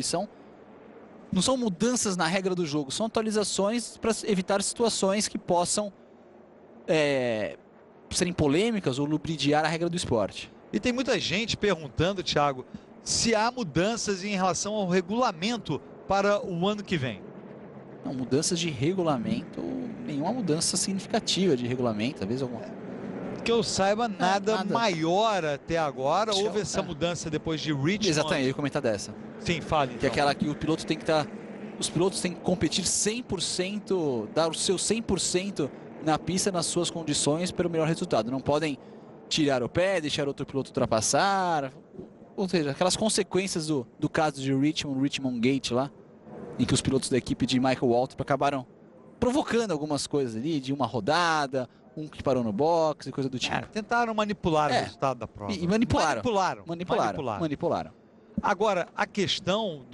B: não são mudanças na regra do jogo, são atualizações para evitar situações que possam serem polêmicas ou lubridiar a regra do esporte.
A: E tem muita gente perguntando, Thiago, se há mudanças em relação ao regulamento para o ano que vem.
B: Não, mudanças de regulamento, nenhuma mudança significativa de regulamento, talvez alguma.
A: Que eu saiba, nada maior até agora. Houve essa mudança depois de Richmond.
B: Exatamente, eu ia comentar dessa.
A: Sim, fale.
B: Que é aquela que o piloto tem que estar... Os pilotos têm que competir 100%, dar o seu 100% na pista, nas suas condições, pelo melhor resultado. Não podem tirar o pé, deixar outro piloto ultrapassar. Ou seja, aquelas consequências do caso de Richmond Gate lá, em que os pilotos da equipe de Michael Waltrip acabaram provocando algumas coisas ali, de uma rodada, um que parou no box e coisa do tipo.
A: Tentaram manipular o resultado da prova.
B: E manipularam.
A: Manipularam. Agora, a questão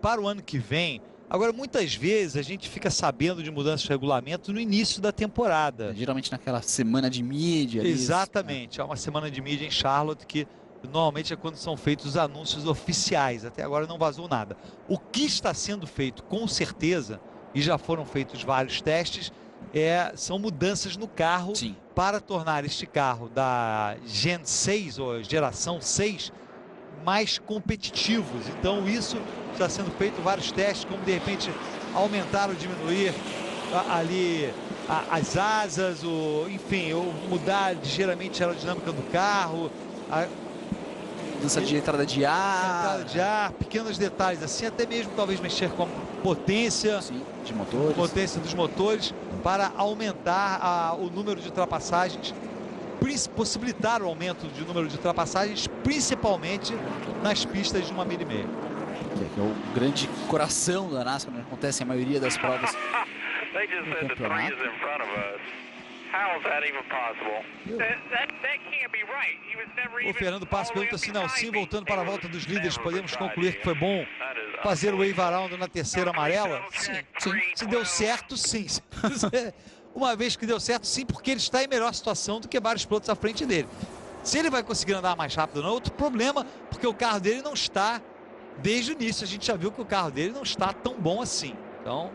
A: para o ano que vem, agora muitas vezes a gente fica sabendo de mudanças de regulamento no início da temporada.
B: Geralmente naquela semana de mídia.
A: Exatamente, há uma semana de mídia em Charlotte que normalmente é quando são feitos os anúncios oficiais. Até agora não vazou nada. O que está sendo feito com certeza, e já foram feitos vários testes, são mudanças no carro.
B: Sim.
A: Para tornar este carro da Gen 6 ou geração 6 mais competitivos. Então isso está sendo feito vários testes, como de repente aumentar ou diminuir ali as asas, enfim, ou mudar ligeiramente a aerodinâmica do carro,
B: mudança de entrada de ar,
A: pequenos detalhes assim, até mesmo talvez mexer com a potência,
B: sim, de motores.
A: Potência dos motores para aumentar o número de ultrapassagens, possibilitar o aumento de número de ultrapassagens, principalmente nas pistas de 1,5 milha.
B: Que é o grande coração da NASCAR, onde acontece a maioria das provas do campeonato.
A: O Fernando Passo pergunta se Nelson, voltando para a volta dos líderes, podemos concluir que foi bom fazer o wave around na terceira amarela? Sim. Se deu certo, sim. Uma vez que deu certo, sim, porque ele está em melhor situação do que vários pilotos à frente dele. Se ele vai conseguir andar mais rápido ou não, é outro problema, porque o carro dele não está, desde o início, a gente já viu que o carro dele não está tão bom assim. Então...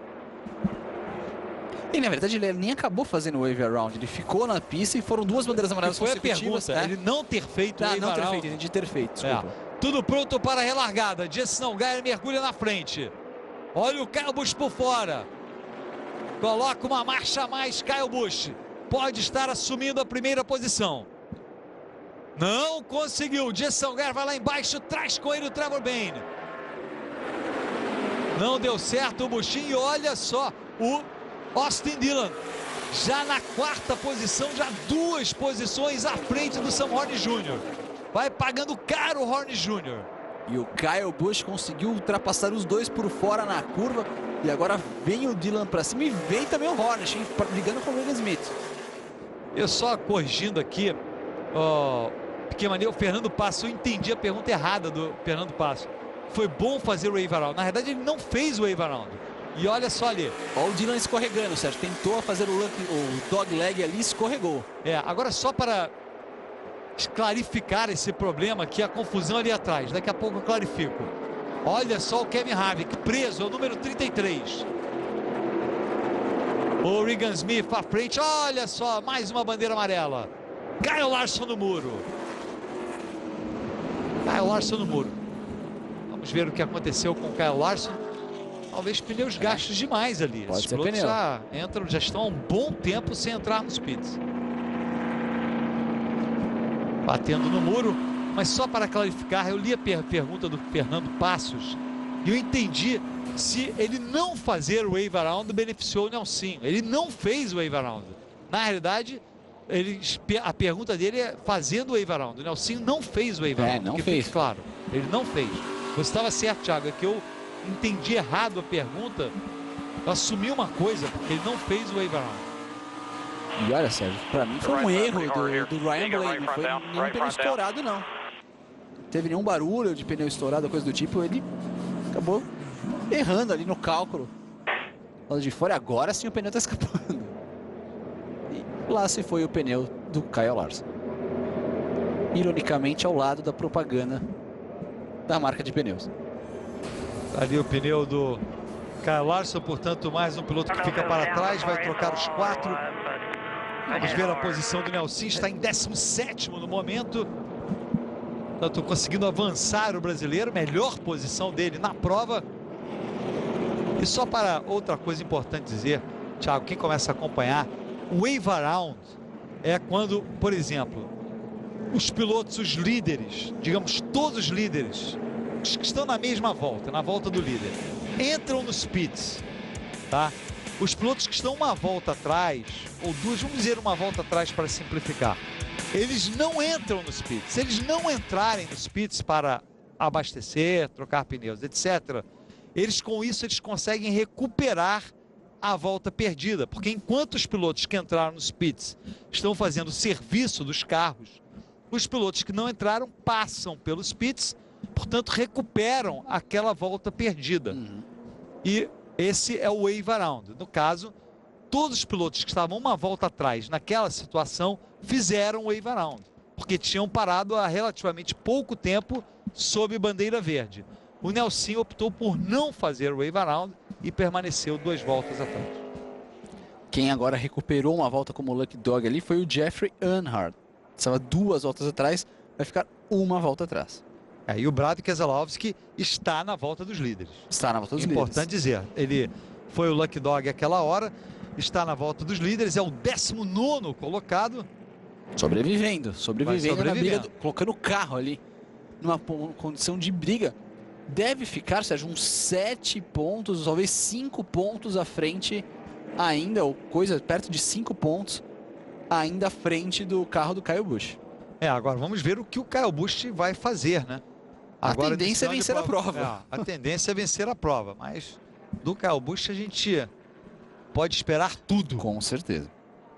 B: E na verdade ele nem acabou fazendo o wave around, ele ficou na pista e foram 2 bandeiras amarelas consecutivas.
A: Foi a pergunta, ele não ter feito o wave around.
B: Ele de ter feito, desculpa.
A: Tudo pronto para a relargada, Justin Allgaier mergulha na frente. Olha o Kyle Busch por fora. Coloca uma marcha a mais, Kyle Busch. Pode estar assumindo a primeira posição. Não conseguiu, Justin Allgaier vai lá embaixo, traz com ele o Trevor Bayne. Não deu certo o Buschinho, olha só o Austin Dillon, já na 4ª posição, já 2 posições à frente do Sam Horne Jr. Vai pagando caro o Horne Jr.
B: E o Kyle Busch conseguiu ultrapassar os dois por fora na curva. E agora vem o Dillon para cima e vem também o Horner, ligando com o William Smith.
A: Eu só corrigindo aqui, porque o Fernando Passo, eu entendi a pergunta errada do Fernando Passo. Foi bom fazer o wave around. Na verdade ele não fez o wave around. E olha só ali.
B: Olha o Dillon escorregando, Sérgio. Tentou fazer o dog leg ali, escorregou.
A: Agora só para clarificar esse problema aqui, a confusão ali atrás. Daqui a pouco eu clarifico. Olha só o Kevin Harvick, preso, é o número 33. O Regan Smith à frente. Olha só, mais uma bandeira amarela. Kyle Larson no muro. Kyle Larson no muro. Vamos ver o que aconteceu com o Kyle Larson. Talvez pneus gastos demais ali.
B: Pode
A: Os
B: ser
A: pilotos
B: pneu.
A: já estão há um bom tempo sem entrar nos pits. Batendo no muro. Mas só para clarificar, eu li a pergunta do Fernando Passos e eu entendi se ele não fazer o wave around beneficiou o Nelsinho. Ele não fez o wave around. Na realidade, a pergunta dele é fazendo o wave around. O Nelsinho não fez o wave around.
B: Não fez.
A: Claro, ele não fez. Você estava certo, Thiago, é que eu entendi errado a pergunta. Eu assumi uma coisa, porque ele não fez o wave around.
B: E olha, Sérgio, pra mim foi um erro do Ryan Blaney, não foi nenhum pneu estourado, não. Teve nenhum barulho de pneu estourado, coisa do tipo, ele acabou errando ali no cálculo. Lado de fora, agora sim o pneu tá escapando. E lá se foi o pneu do Kyle Larson. Ironicamente ao lado da propaganda da marca de pneus.
A: Ali o pneu do Kyle Larson, portanto mais um piloto que fica para trás, vai trocar os 4. Vamos ver a posição do Nelson, está em 17º no momento. Estou conseguindo avançar o brasileiro, melhor posição dele na prova. E só para outra coisa importante dizer, Thiago, quem começa a acompanhar, o wave around é quando, por exemplo, os pilotos, os líderes, digamos todos os líderes, os que estão na mesma volta, na volta do líder, entram nos pits, tá? Os pilotos que estão uma volta atrás, ou duas, vamos dizer uma volta atrás para simplificar, eles não entram nos pits. Se eles não entrarem nos pits para abastecer, trocar pneus, etc., eles com isso eles conseguem recuperar a volta perdida, porque enquanto os pilotos que entraram nos pits estão fazendo o serviço dos carros, os pilotos que não entraram passam pelos pits, portanto recuperam aquela volta perdida. E esse é o wave around. No caso, todos os pilotos que estavam uma volta atrás naquela situação fizeram wave around, porque tinham parado há relativamente pouco tempo sob bandeira verde. O Nelson optou por não fazer o wave around e permaneceu 2 voltas atrás.
B: Quem agora recuperou uma volta como Lucky Dog ali foi o Jeffrey Earnhardt. Estava 2 voltas atrás, vai ficar 1 volta atrás.
A: E o Brad Keselowski está na volta dos líderes.
B: Está na volta dos líderes.
A: Importante dizer, ele foi o Lucky Dog àquela hora, está na volta dos líderes, é o 19º colocado.
B: Sobrevivendo na briga, colocando o carro ali numa condição de briga. Deve ficar, Sérgio, uns 7 pontos, talvez 5 pontos à frente ainda, ou coisa perto de 5 pontos ainda à frente do carro do Kyle Busch.
A: Agora vamos ver o que o Kyle Busch vai fazer, né?
B: Agora, a tendência é vencer a prova.
A: A tendência é vencer a prova, mas do Kyle Busch a gente pode esperar tudo.
B: Com certeza.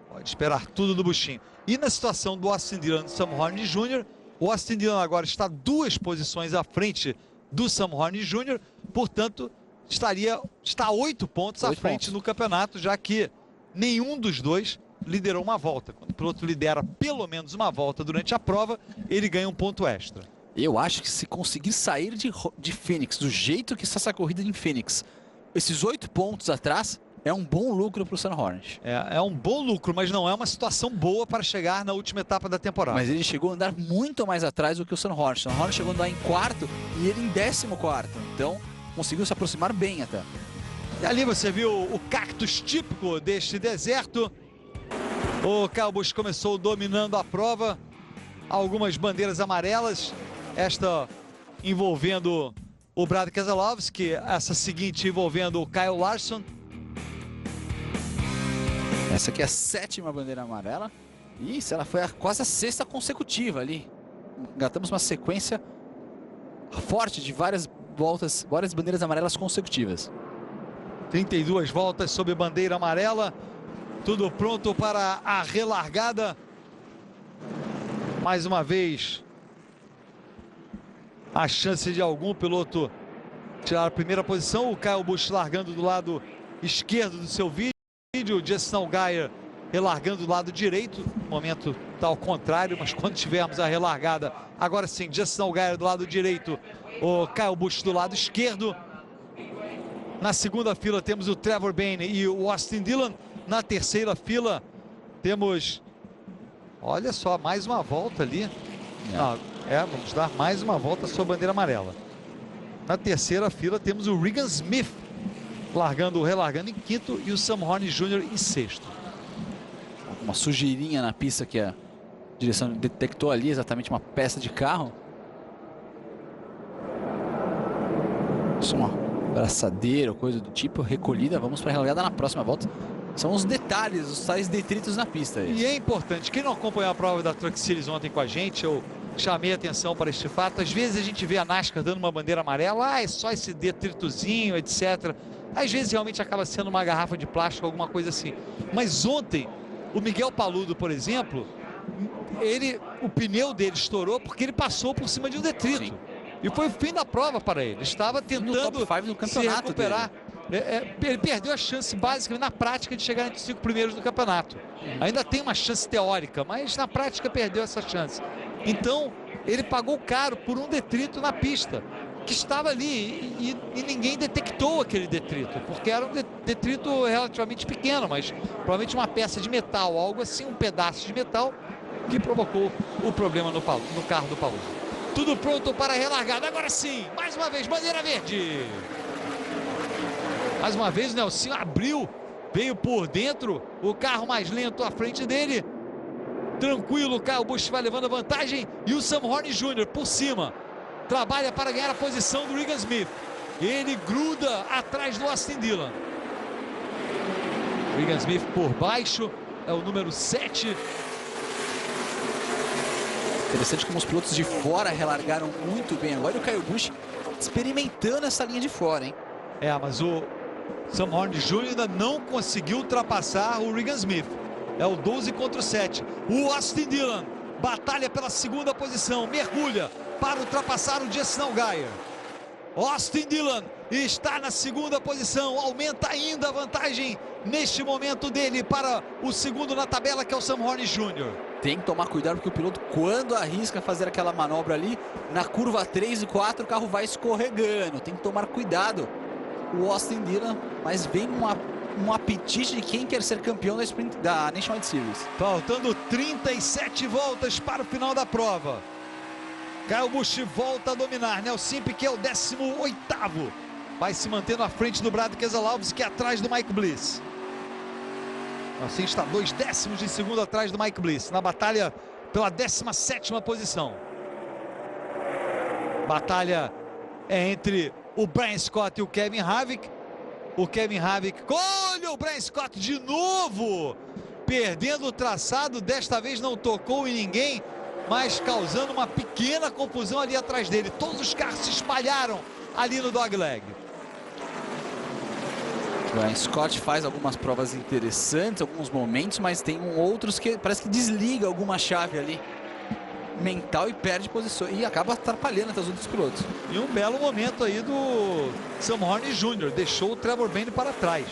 A: Pode esperar tudo do Buschinho. E na situação do Austin Dillon e do Sam Horne Jr., o Austin Dillon agora está 2 posições à frente do Sam Horne Jr., portanto, está 8 pontos à frente no campeonato, já que nenhum dos dois liderou uma volta. Quando o piloto lidera pelo menos uma volta durante a prova, ele ganha um ponto extra.
B: Eu acho que se conseguir sair de Phoenix, do jeito que está essa corrida em Phoenix, esses 8 pontos atrás, é um bom lucro para o Sam Hornet.
A: É um bom lucro, mas não é uma situação boa para chegar na última etapa da temporada.
B: Mas ele chegou a andar muito mais atrás do que o Sam Hornet. O Sam Hornet chegou a andar em 4º e ele em 14º. Então, conseguiu se aproximar bem até.
A: E ali você viu o cactus típico deste deserto. O Kyle Busch começou dominando a prova. Algumas bandeiras amarelas. Esta envolvendo o Brad Keselowski. Essa seguinte envolvendo o Kyle Larson.
B: Essa aqui é a 7ª bandeira amarela. E ela foi quase a 6ª consecutiva ali. Engatamos uma sequência forte de várias voltas, várias bandeiras amarelas consecutivas.
A: 32 voltas sob bandeira amarela. Tudo pronto para a relargada. Mais uma vez, a chance de algum piloto tirar a primeira posição. O Kyle Busch largando do lado esquerdo do seu vídeo. O Justin Allgaier relargando do lado direito. No momento está ao contrário, mas quando tivermos a relargada, agora sim, Justin Allgaier do lado direito, o Kyle Busch do lado esquerdo. Na segunda fila temos o Trevor Bayne e o Austin Dillon. Na terceira fila temos, olha só, mais uma volta ali. Vamos dar mais uma volta sob a bandeira amarela. Na terceira fila temos o Regan Smith relargando em 5º e o Sam Horne Jr. em 6º.
B: Uma sujeirinha na pista que a direção detectou ali, exatamente uma peça de carro. Isso é uma braçadeira ou coisa do tipo, recolhida. Vamos para a relargada na próxima volta. São os detalhes, os tais detritos na pista.
A: E é importante, quem não acompanhou a prova da Truck Series ontem com a gente, eu chamei atenção para este fato. Às vezes a gente vê a NASCAR dando uma bandeira amarela, é só esse detritozinho, etc. Às vezes realmente acaba sendo uma garrafa de plástico, alguma coisa assim. Mas ontem, o Miguel Paludo, por exemplo, o pneu dele estourou porque ele passou por cima de um detrito. Sim. E foi o fim da prova para ele. Estava tentando se recuperar. Ele perdeu a chance básica, na prática, de chegar entre os 5 primeiros do campeonato. Ainda tem uma chance teórica, mas na prática perdeu essa chance. Então, ele pagou caro por um detrito na pista, que estava ali e ninguém detectou aquele detrito, porque era um detrito relativamente pequeno, mas provavelmente uma peça de metal, algo assim, um pedaço de metal, que provocou o problema no carro do Paludo. Tudo pronto para a relargada. Agora sim, mais uma vez, bandeira verde. Mais uma vez o Nelson abriu, veio por dentro, o carro mais lento à frente dele. tranquilo. Kyle Busch vai levando a vantagem e o Sam Horn Jr. por cima trabalha para ganhar a posição do Regan Smith. Ele gruda atrás do Austin Dillon. Regan Smith por baixo, é o número 7.
B: Interessante como os pilotos de fora relargaram muito bem agora. E o Kyle Busch experimentando essa linha de fora, hein?
A: Mas o Sam Horn Jr. ainda não conseguiu ultrapassar o Regan Smith. É o 12 contra o 7. O Austin Dillon batalha pela segunda posição, mergulha para ultrapassar o Justin Allgaier. Austin Dillon está na segunda posição, aumenta ainda a vantagem neste momento dele para o segundo na tabela, que é o Sam Horn Jr.
B: Tem que tomar cuidado porque o piloto, quando arrisca fazer aquela manobra ali, na curva 3 e 4 o carro vai escorregando. Tem que tomar cuidado o Austin Dillon, mas vem um apetite de quem quer ser campeão da Nationwide Series.
A: Faltando 37 voltas para o final da prova. Kyle Busch volta a dominar. Nelson Piquet, o 18º, vai se mantendo à frente do Brad Keselowski, que é atrás do Mike Bliss. Assim está 2 décimos de segundo atrás do Mike Bliss, na batalha pela 17ª posição. Batalha é entre o Brian Scott e o Kevin Harvick. O Kevin Harvick, olha o Brian Scott de novo, perdendo o traçado, desta vez não tocou em ninguém, mas causando uma pequena confusão ali atrás dele. Todos os carros se espalharam ali no dogleg.
B: O Scott faz algumas provas interessantes, alguns momentos, mas tem outros que parece que desliga alguma chave ali mental e perde posição e acaba atrapalhando até os outros pilotos.
A: E um belo momento aí do Sam Horn Jr. deixou o Trevor Bayne para trás.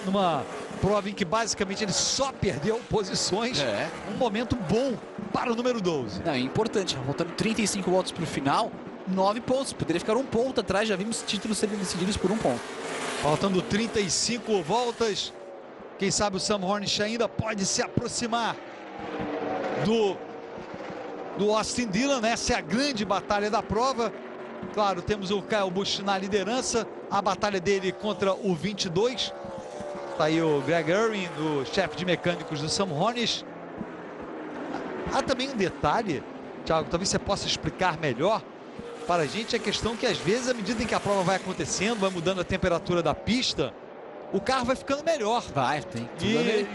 A: Numa prova em que basicamente ele só perdeu posições. Um momento bom para o número 12.
B: Não, é importante, faltando 35 voltas para o final, 9 pontos. Poderia ficar um ponto atrás, já vimos títulos serem decididos por um ponto.
A: Faltando 35 voltas, quem sabe o Sam Horn ainda pode se aproximar do Austin Dillon. Essa é a grande batalha da prova. Claro, temos o Kyle Busch na liderança, a batalha dele contra o 22. Está aí o Greg Irwin, o chefe de mecânicos do Sam Horn. Há também um detalhe, Thiago, talvez você possa explicar melhor para a gente, a questão que às vezes, à medida em que a prova vai acontecendo, vai mudando a temperatura da pista, o carro vai ficando melhor.
B: Tem tudo
A: e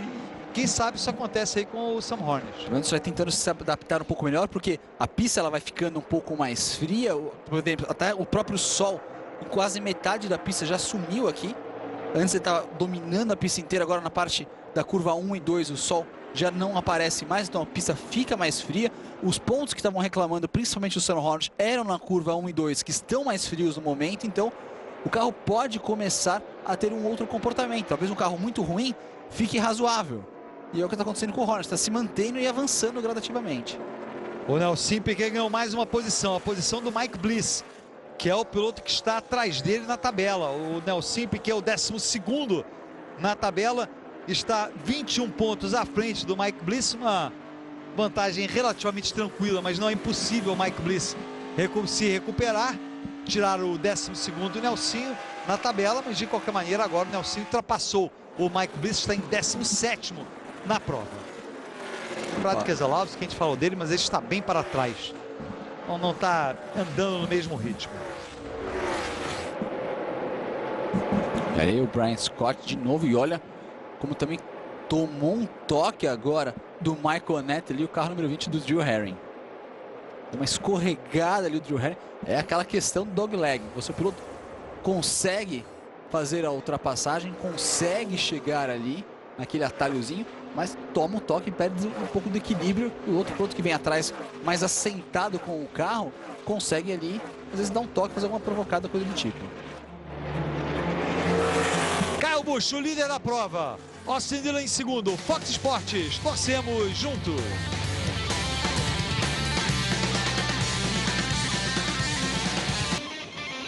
A: quem sabe isso acontece aí com o Sam Horn.
B: Isso vai tentando se adaptar um pouco melhor, porque a pista ela vai ficando um pouco mais fria. Por exemplo, até o próprio sol, quase metade da pista já sumiu aqui. Antes ele estava dominando a pista inteira, agora na parte da curva 1 e 2 o sol já não aparece mais, então a pista fica mais fria. Os pontos que estavam reclamando, principalmente o Sam Horn, eram na curva 1 e 2, que estão mais frios no momento, então o carro pode começar a ter um outro comportamento. Talvez um carro muito ruim fique razoável. E é o que está acontecendo com o Horner, está se mantendo e avançando gradativamente.
A: O Nelson Piquet ganhou mais uma posição, a posição do Mike Bliss, que é o piloto que está atrás dele na tabela. O Nelson Piquet é o 12º na tabela, está 21 pontos à frente do Mike Bliss, uma vantagem relativamente tranquila, mas não é impossível o Mike Bliss se recuperar, tirar o 12º Nelson na tabela, mas de qualquer maneira agora o Nelson ultrapassou o Mike Bliss, está em 17º na prova. O Brad Keselowski, que a gente falou dele, mas ele está bem para trás, não está andando no mesmo ritmo.
B: E aí o Brian Scott de novo, e olha como também tomou um toque agora do Michael Annett ali, o carro número 20 do Drew Herring. Deu uma escorregada ali o Drew Herring. É aquela questão do dogleg. O piloto consegue fazer a ultrapassagem, consegue chegar ali naquele atalhozinho, mas toma um toque e perde um pouco do equilíbrio. E o outro piloto que vem atrás, mais assentado com o carro, consegue ali, às vezes dar um toque, fazer alguma provocada, coisa do tipo.
A: Kyle Busch, o líder da prova. Austin Dillon em segundo. Fox Sports, torcemos juntos.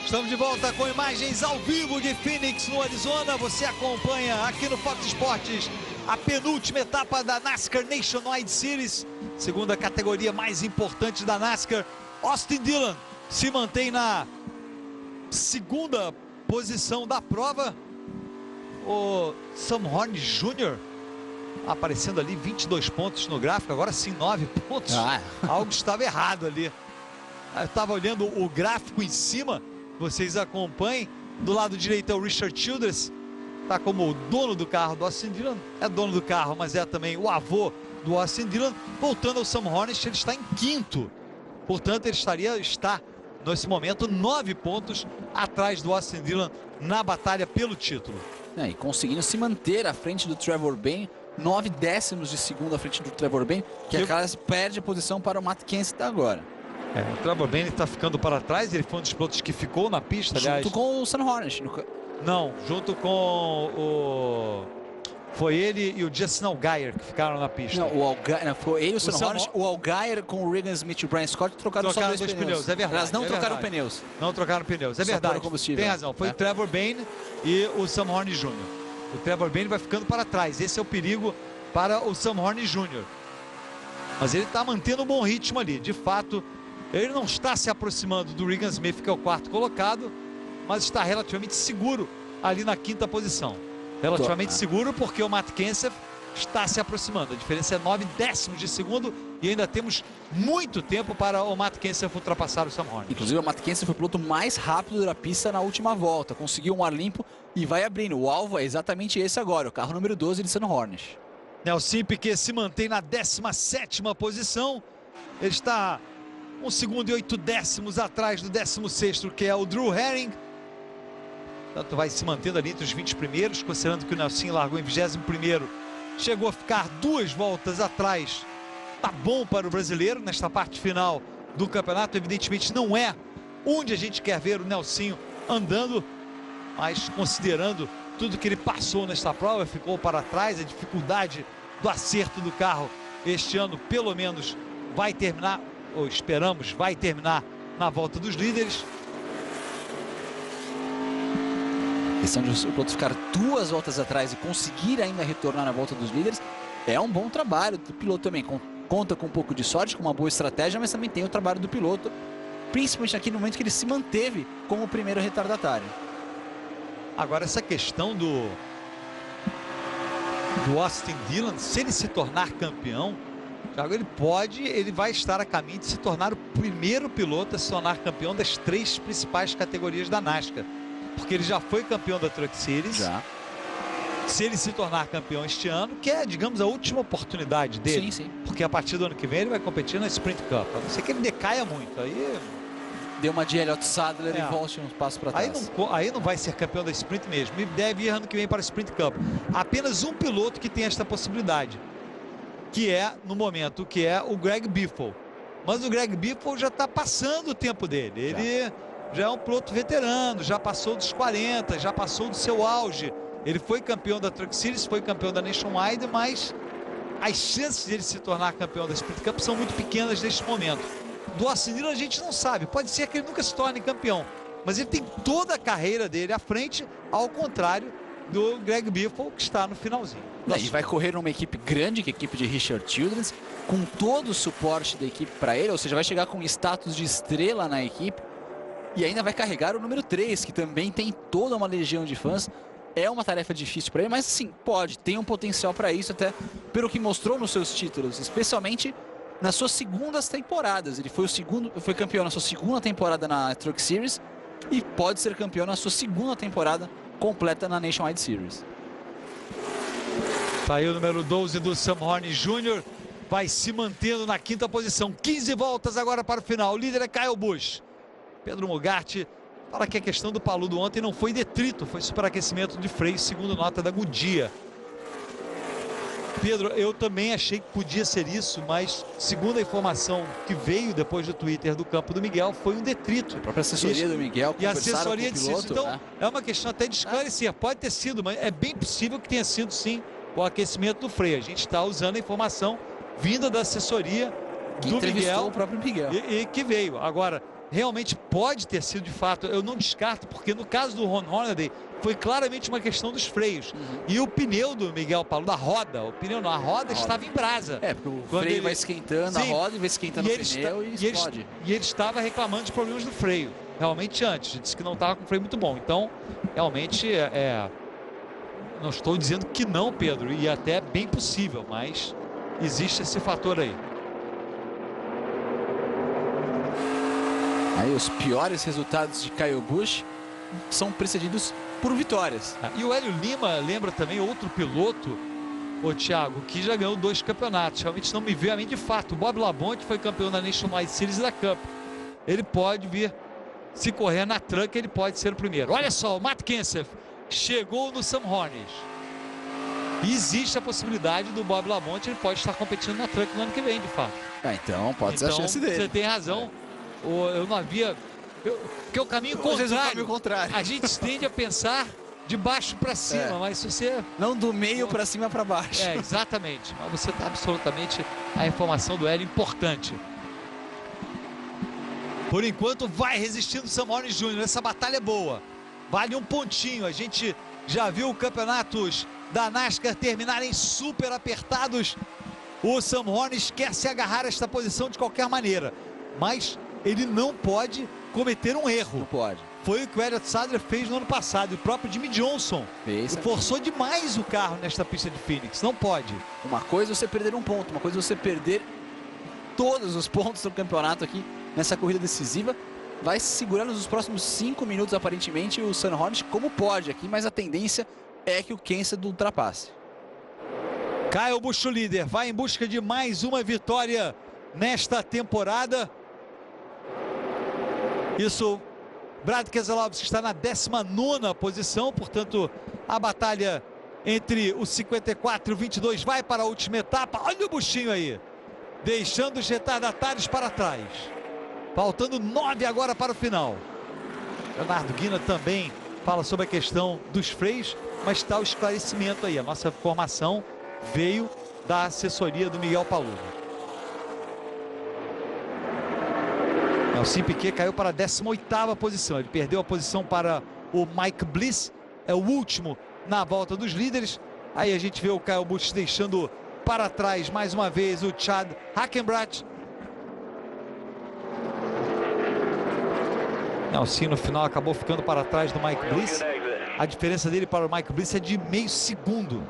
A: Estamos de volta com imagens ao vivo de Phoenix, no Arizona. Você acompanha aqui no Fox Sports a penúltima etapa da NASCAR Nationwide Series, segunda categoria mais importante da NASCAR. Austin Dillon se mantém na segunda posição da prova. O Sam Horn Jr. aparecendo ali 22 pontos no gráfico, agora sim 9 pontos. Algo estava errado ali. Eu estava olhando o gráfico em cima, vocês acompanhem. Do lado direito é o Richard Childress, está como o dono do carro do Austin Dillon. É dono do carro, mas é também o avô do Austin Dillon. Voltando ao Sam Hornish, ele está em quinto. Portanto, ele está nesse momento 9 pontos atrás do Austin Dillon na batalha pelo título.
B: E conseguindo se manter à frente do Trevor Bayne, 9 décimos de segundo à frente do Trevor Bayne, que perde a posição para o Matt Kenseth agora.
A: O Trevor Bayne está ficando para trás, ele foi um dos pilotos que ficou na pista, aliás.
B: Junto com o Sam Hornish.
A: Não, junto com o... Foi ele e o Justin Allgaier que ficaram na pista.
B: Não, foi ele e o Sam Hornish. O Allgaier com o Regan Smith e o Brian Scott trocaram só dois pneus.
A: É verdade.
B: Elas não trocaram pneus.
A: Não trocaram pneus, é verdade. Tem razão, foi o Trevor Bayne e o Sam Hornish Jr. O Trevor Bayne vai ficando para trás. Esse é o perigo para o Sam Hornish Jr. Mas ele está mantendo um bom ritmo ali. De fato, ele não está se aproximando do Regan Smith, que é o quarto colocado, mas está relativamente seguro ali na quinta posição. Relativamente seguro porque o Matt Kenseth está se aproximando. A diferença é 9 décimos de segundo e ainda temos muito tempo para o Matt Kenseth ultrapassar o Sam Hornish.
B: Inclusive o Matt Kenseth foi o piloto mais rápido da pista na última volta. Conseguiu um ar limpo e vai abrindo. O alvo é exatamente esse agora, o carro número 12 de Sam Hornish.
A: Nelson Piquet se mantém na 17ª posição. Ele está 1 segundo e 8 décimos atrás do 16º, que é o Drew Herring. Portanto, vai se mantendo ali entre os 20 primeiros, considerando que o Nelson largou em 21º. Chegou a ficar 2 voltas atrás. Tá bom para o brasileiro nesta parte final do campeonato. Evidentemente não é onde a gente quer ver o Nelson andando, mas considerando tudo que ele passou nesta prova, ficou para trás, a dificuldade do acerto do carro este ano, pelo menos, vai terminar, ou esperamos, vai terminar na volta dos líderes.
B: A questão de o piloto ficar 2 voltas atrás e conseguir ainda retornar na volta dos líderes é um bom trabalho do piloto também. Conta com um pouco de sorte, com uma boa estratégia, mas também tem o trabalho do piloto, principalmente aqui no momento que ele se manteve como o primeiro retardatário.
A: Agora, essa questão do Austin Dillon, se ele se tornar campeão, ele vai estar a caminho de se tornar o primeiro piloto a se tornar campeão das 3 principais categorias da NASCAR. Porque ele já foi campeão da Truck Series. Se ele se tornar campeão este ano, que é, digamos, a última oportunidade dele.
B: Sim.
A: Porque a partir do ano que vem ele vai competir na Sprint Cup. A não ser que ele decaia muito. Aí
B: deu uma de Elliott Sadler e volte um passo para trás.
A: Aí não vai ser campeão da Sprint mesmo. E deve ir ano que vem para a Sprint Cup. Apenas um piloto que tem esta possibilidade, que é, no momento, que é o Greg Biffle. Mas o Greg Biffle já está passando o tempo dele. Ele já é um piloto veterano, já passou dos 40, já passou do seu auge. Ele foi campeão da Truck Series, foi campeão da Nationwide, mas as chances de ele se tornar campeão da Sprint Cup são muito pequenas neste momento. Do Austin Dillon a gente não sabe, pode ser que ele nunca se torne campeão, mas ele tem toda a carreira dele à frente, ao contrário do Greg Biffle, que está no finalzinho.
B: E vai correr numa equipe grande, que é a equipe de Richard Childress, com todo o suporte da equipe para ele, ou seja, vai chegar com status de estrela na equipe e ainda vai carregar o número 3, que também tem toda uma legião de fãs. É uma tarefa difícil para ele, mas sim, tem um potencial para isso, até pelo que mostrou nos seus títulos, especialmente nas suas segundas temporadas. Ele foi campeão na sua segunda temporada na Truck Series e pode ser campeão na sua segunda temporada completa na Nationwide Series.
A: Tá aí o número 12 do Sam Hornish Jr. Vai se mantendo na 5ª posição. 15 voltas agora para o final. O líder é Kyle Busch. Pedro Mugarte fala que a questão do paludo ontem não foi detrito, foi superaquecimento de freio, segundo nota da Goodyear. Pedro, eu também achei que podia ser isso, mas segundo a informação que veio depois do Twitter do campo do Miguel, foi um detrito.
B: A própria assessoria do Miguel
A: e a assessoria disse isso. Então,
B: né?
A: É uma questão até de esclarecer. Pode ter sido, mas é bem possível que tenha sido, sim, o aquecimento do freio. A gente está usando a informação vinda da assessoria do Miguel.
B: O próprio Miguel.
A: E que veio. Agora, realmente pode ter sido de fato, eu não descarto, porque no caso do Ron Hornaday foi claramente uma questão dos freios. E o pneu do Miguel Paludo, a roda estava em brasa.
B: Porque o freio vai esquentando, a roda vai esquentando o pneu e explode.
A: E ele estava reclamando de problemas do freio, realmente antes. Ele disse que não estava com freio muito bom. Então, realmente Não estou dizendo que não, Pedro, e até é bem possível, mas existe esse fator aí.
B: Aí os piores resultados de Kyle Busch são precedidos por vitórias.
A: E o Hélio Lima lembra também outro piloto, ô Thiago, que já ganhou 2 campeonatos. Realmente não me veio a mim de fato. O Bob Labonte foi campeão da Nationwide Series e da Cup. Ele pode vir, se correr na Truck, ele pode ser o primeiro. Olha só, o Matt Kenseth chegou no Sam Hornish. E existe a possibilidade do Bob Labonte, ele pode estar competindo na Truck no ano que vem, de fato.
B: Então pode ser a chance dele.
A: Você tem razão. Eu não havia... Porque é o caminho contrário. A gente tende a pensar de baixo para cima, mas se você...
B: Não do meio para cima para baixo.
A: Exatamente. Mas você está absolutamente... A informação do Hélio importante. Por enquanto vai resistindo o Sam Hornish Jr. Essa batalha é boa. Vale um pontinho. A gente já viu campeonatos da NASCAR terminarem super apertados. O Sam Hornish quer se agarrar a esta posição de qualquer maneira. Mas ele não pode cometer um erro.
B: Não pode.
A: Foi o que o Elliott Sadler fez no ano passado. O próprio Jimmy Johnson forçou demais o carro nesta pista de Phoenix. Não pode.
B: Uma coisa é você perder um ponto, uma coisa é você perder todos os pontos do campeonato aqui nessa corrida decisiva. Vai se segurar nos próximos 5 minutos, aparentemente, o Sam Hornish como pode aqui, mas a tendência é que o Kenseth ultrapasse.
A: Kyle Busch, o líder, vai em busca de mais uma vitória nesta temporada. Isso, Brad Keselowski está na 19ª posição, portanto, a batalha entre os 54 e o 22 vai para a última etapa. Olha o buchinho aí, deixando os retardatários para trás. Faltando 9 agora para o final. Leonardo Guina também fala sobre a questão dos freios, mas está o esclarecimento aí. A nossa informação veio da assessoria do Miguel Paludo. Nelson Piquet caiu para a 18ª posição. Ele perdeu a posição para o Mike Bliss. É o último na volta dos líderes. Aí a gente vê o Kyle Busch deixando para trás mais uma vez o Chad Hackenbracht. Nelson no final acabou ficando para trás do Mike Bliss. A diferença dele para o Mike Bliss é de meio segundo.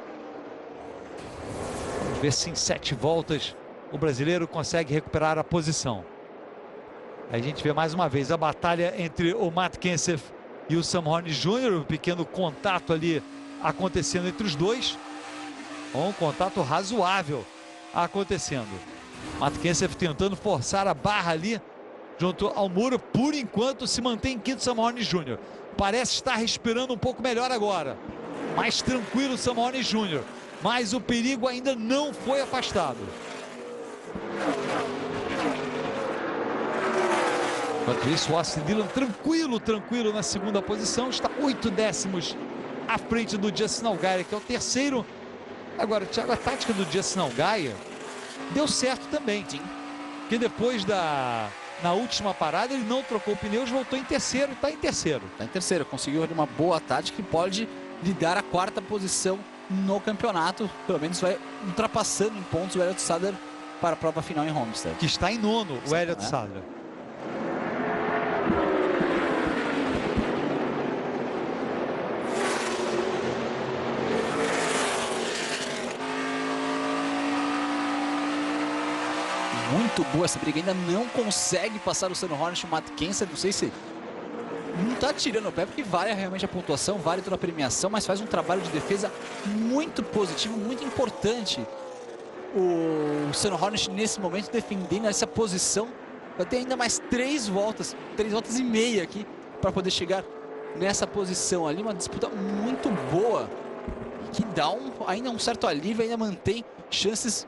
A: Vamos ver se em 7 voltas o brasileiro consegue recuperar a posição. A gente vê mais uma vez a batalha entre o Matt Kenseth e o Sam Hornish Jr. Um pequeno contato ali acontecendo entre os dois. Um contato razoável acontecendo. Matt Kenseth tentando forçar a barra ali junto ao muro. Por enquanto se mantém em quinto Sam Hornish Jr. Parece estar respirando um pouco melhor agora. Mais tranquilo o Sam Hornish Jr. Mas o perigo ainda não foi afastado. Enquanto isso, o Austin Dillon tranquilo na segunda posição. Está 8 décimos à frente do Justin Allgaier, que é o terceiro. Agora, Thiago, a tática do Justin Allgaier deu certo também. Sim. Porque depois na última parada, ele não trocou pneus, voltou em terceiro e está em terceiro. Está em terceiro, conseguiu uma boa tática que pode lhe dar a 4ª posição no campeonato. Pelo menos vai ultrapassando em pontos o Elliott Sadler para a prova final em Homestead. Que está em 9º, o Elliott Sadler. Muito boa essa briga, ainda não consegue passar o Sam Hornish e o Matt Kenseth. Não sei se não está tirando o pé, porque vale realmente a pontuação, vale toda a premiação, mas faz um trabalho de defesa muito positivo, muito importante. O Sam Hornish nesse momento defendendo essa posição. Vai ter ainda mais 3 voltas e meia aqui para poder chegar nessa posição ali. Uma disputa muito boa que dá ainda um certo alívio, ainda mantém chances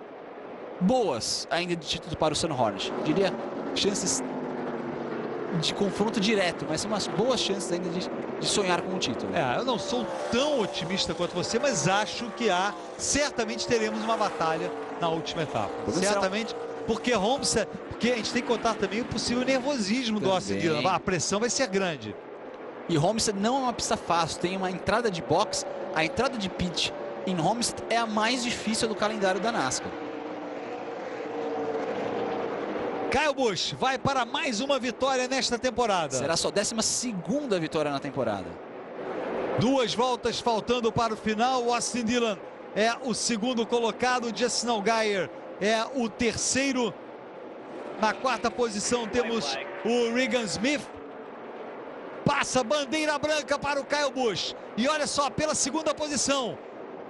A: boas ainda de título para o Sam Hornish. Diria chances de confronto direto, mas são umas boas chances ainda de sonhar com o título. Eu não sou tão otimista quanto você, mas acho que certamente teremos uma batalha na última etapa. Certamente, porque Homestead, porque a gente tem que contar também o possível nervosismo do Austin Dillon. A pressão vai ser grande. E Homestead não é uma pista fácil, tem uma entrada de box, a entrada de pit em Homestead é a mais difícil do calendário da NASCAR. Kyle Busch vai para mais uma vitória nesta temporada. Será sua 12ª vitória na temporada. 2 voltas faltando para o final. O Austin Dillon é o segundo colocado. Justin Allgaier é o terceiro. Na 4ª posição temos o Regan Smith. Passa bandeira branca para o Kyle Busch. E olha só, pela 2ª posição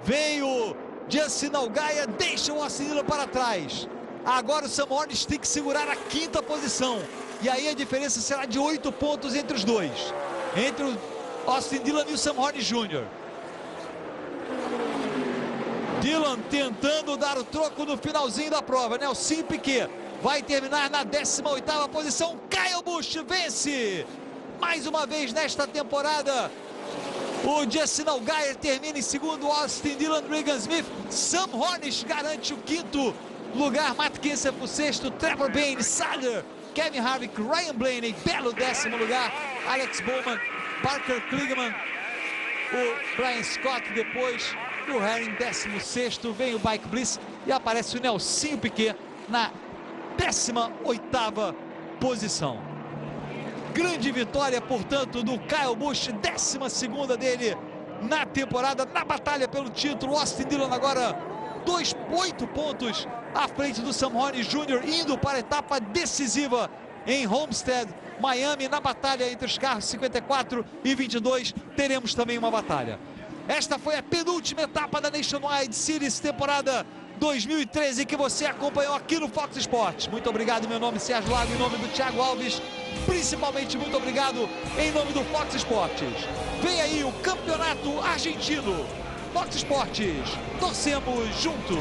A: vem o Justin Allgaier, deixa o Austin Dillon para trás. Agora o Sam Hornish tem que segurar a 5ª posição. E aí a diferença será de 8 pontos entre os dois. Entre o Austin Dillon e o Sam Hornish Jr. Dillon tentando dar o troco no finalzinho da prova. Nelson Piquet vai terminar na 18ª posição. Kyle Busch vence mais uma vez nesta temporada. O Justin Allgaier termina em segundo. Austin Dillon, Regan Smith. Sam Hornish garante o 5º lugar. Matt Kenseth o 6º. Trevor Bayne, Sadler, Kevin Harvick, Ryan Blaney, belo 10º lugar. Alex Bowman, Parker Kligerman, o Brian Scott depois. E o Herring 16º. Vem o Mike Bliss e aparece o Nelson Piquet na 18ª posição. Grande vitória, portanto, do Kyle Busch, 12ª dele na temporada, na batalha pelo título. Austin Dillon agora 8 pontos à frente do Sam Hornish Jr., indo para a etapa decisiva em Homestead, Miami, na batalha entre os carros 54 e 22. Teremos também uma batalha. Esta foi a penúltima etapa da Nationwide Series temporada 2013 que você acompanhou aqui no Fox Sports. Muito obrigado, meu nome é Sérgio Lago, em nome do Thiago Alves. Principalmente muito obrigado em nome do Fox Sports. Vem aí o campeonato argentino. Fox Sports, torcemos juntos.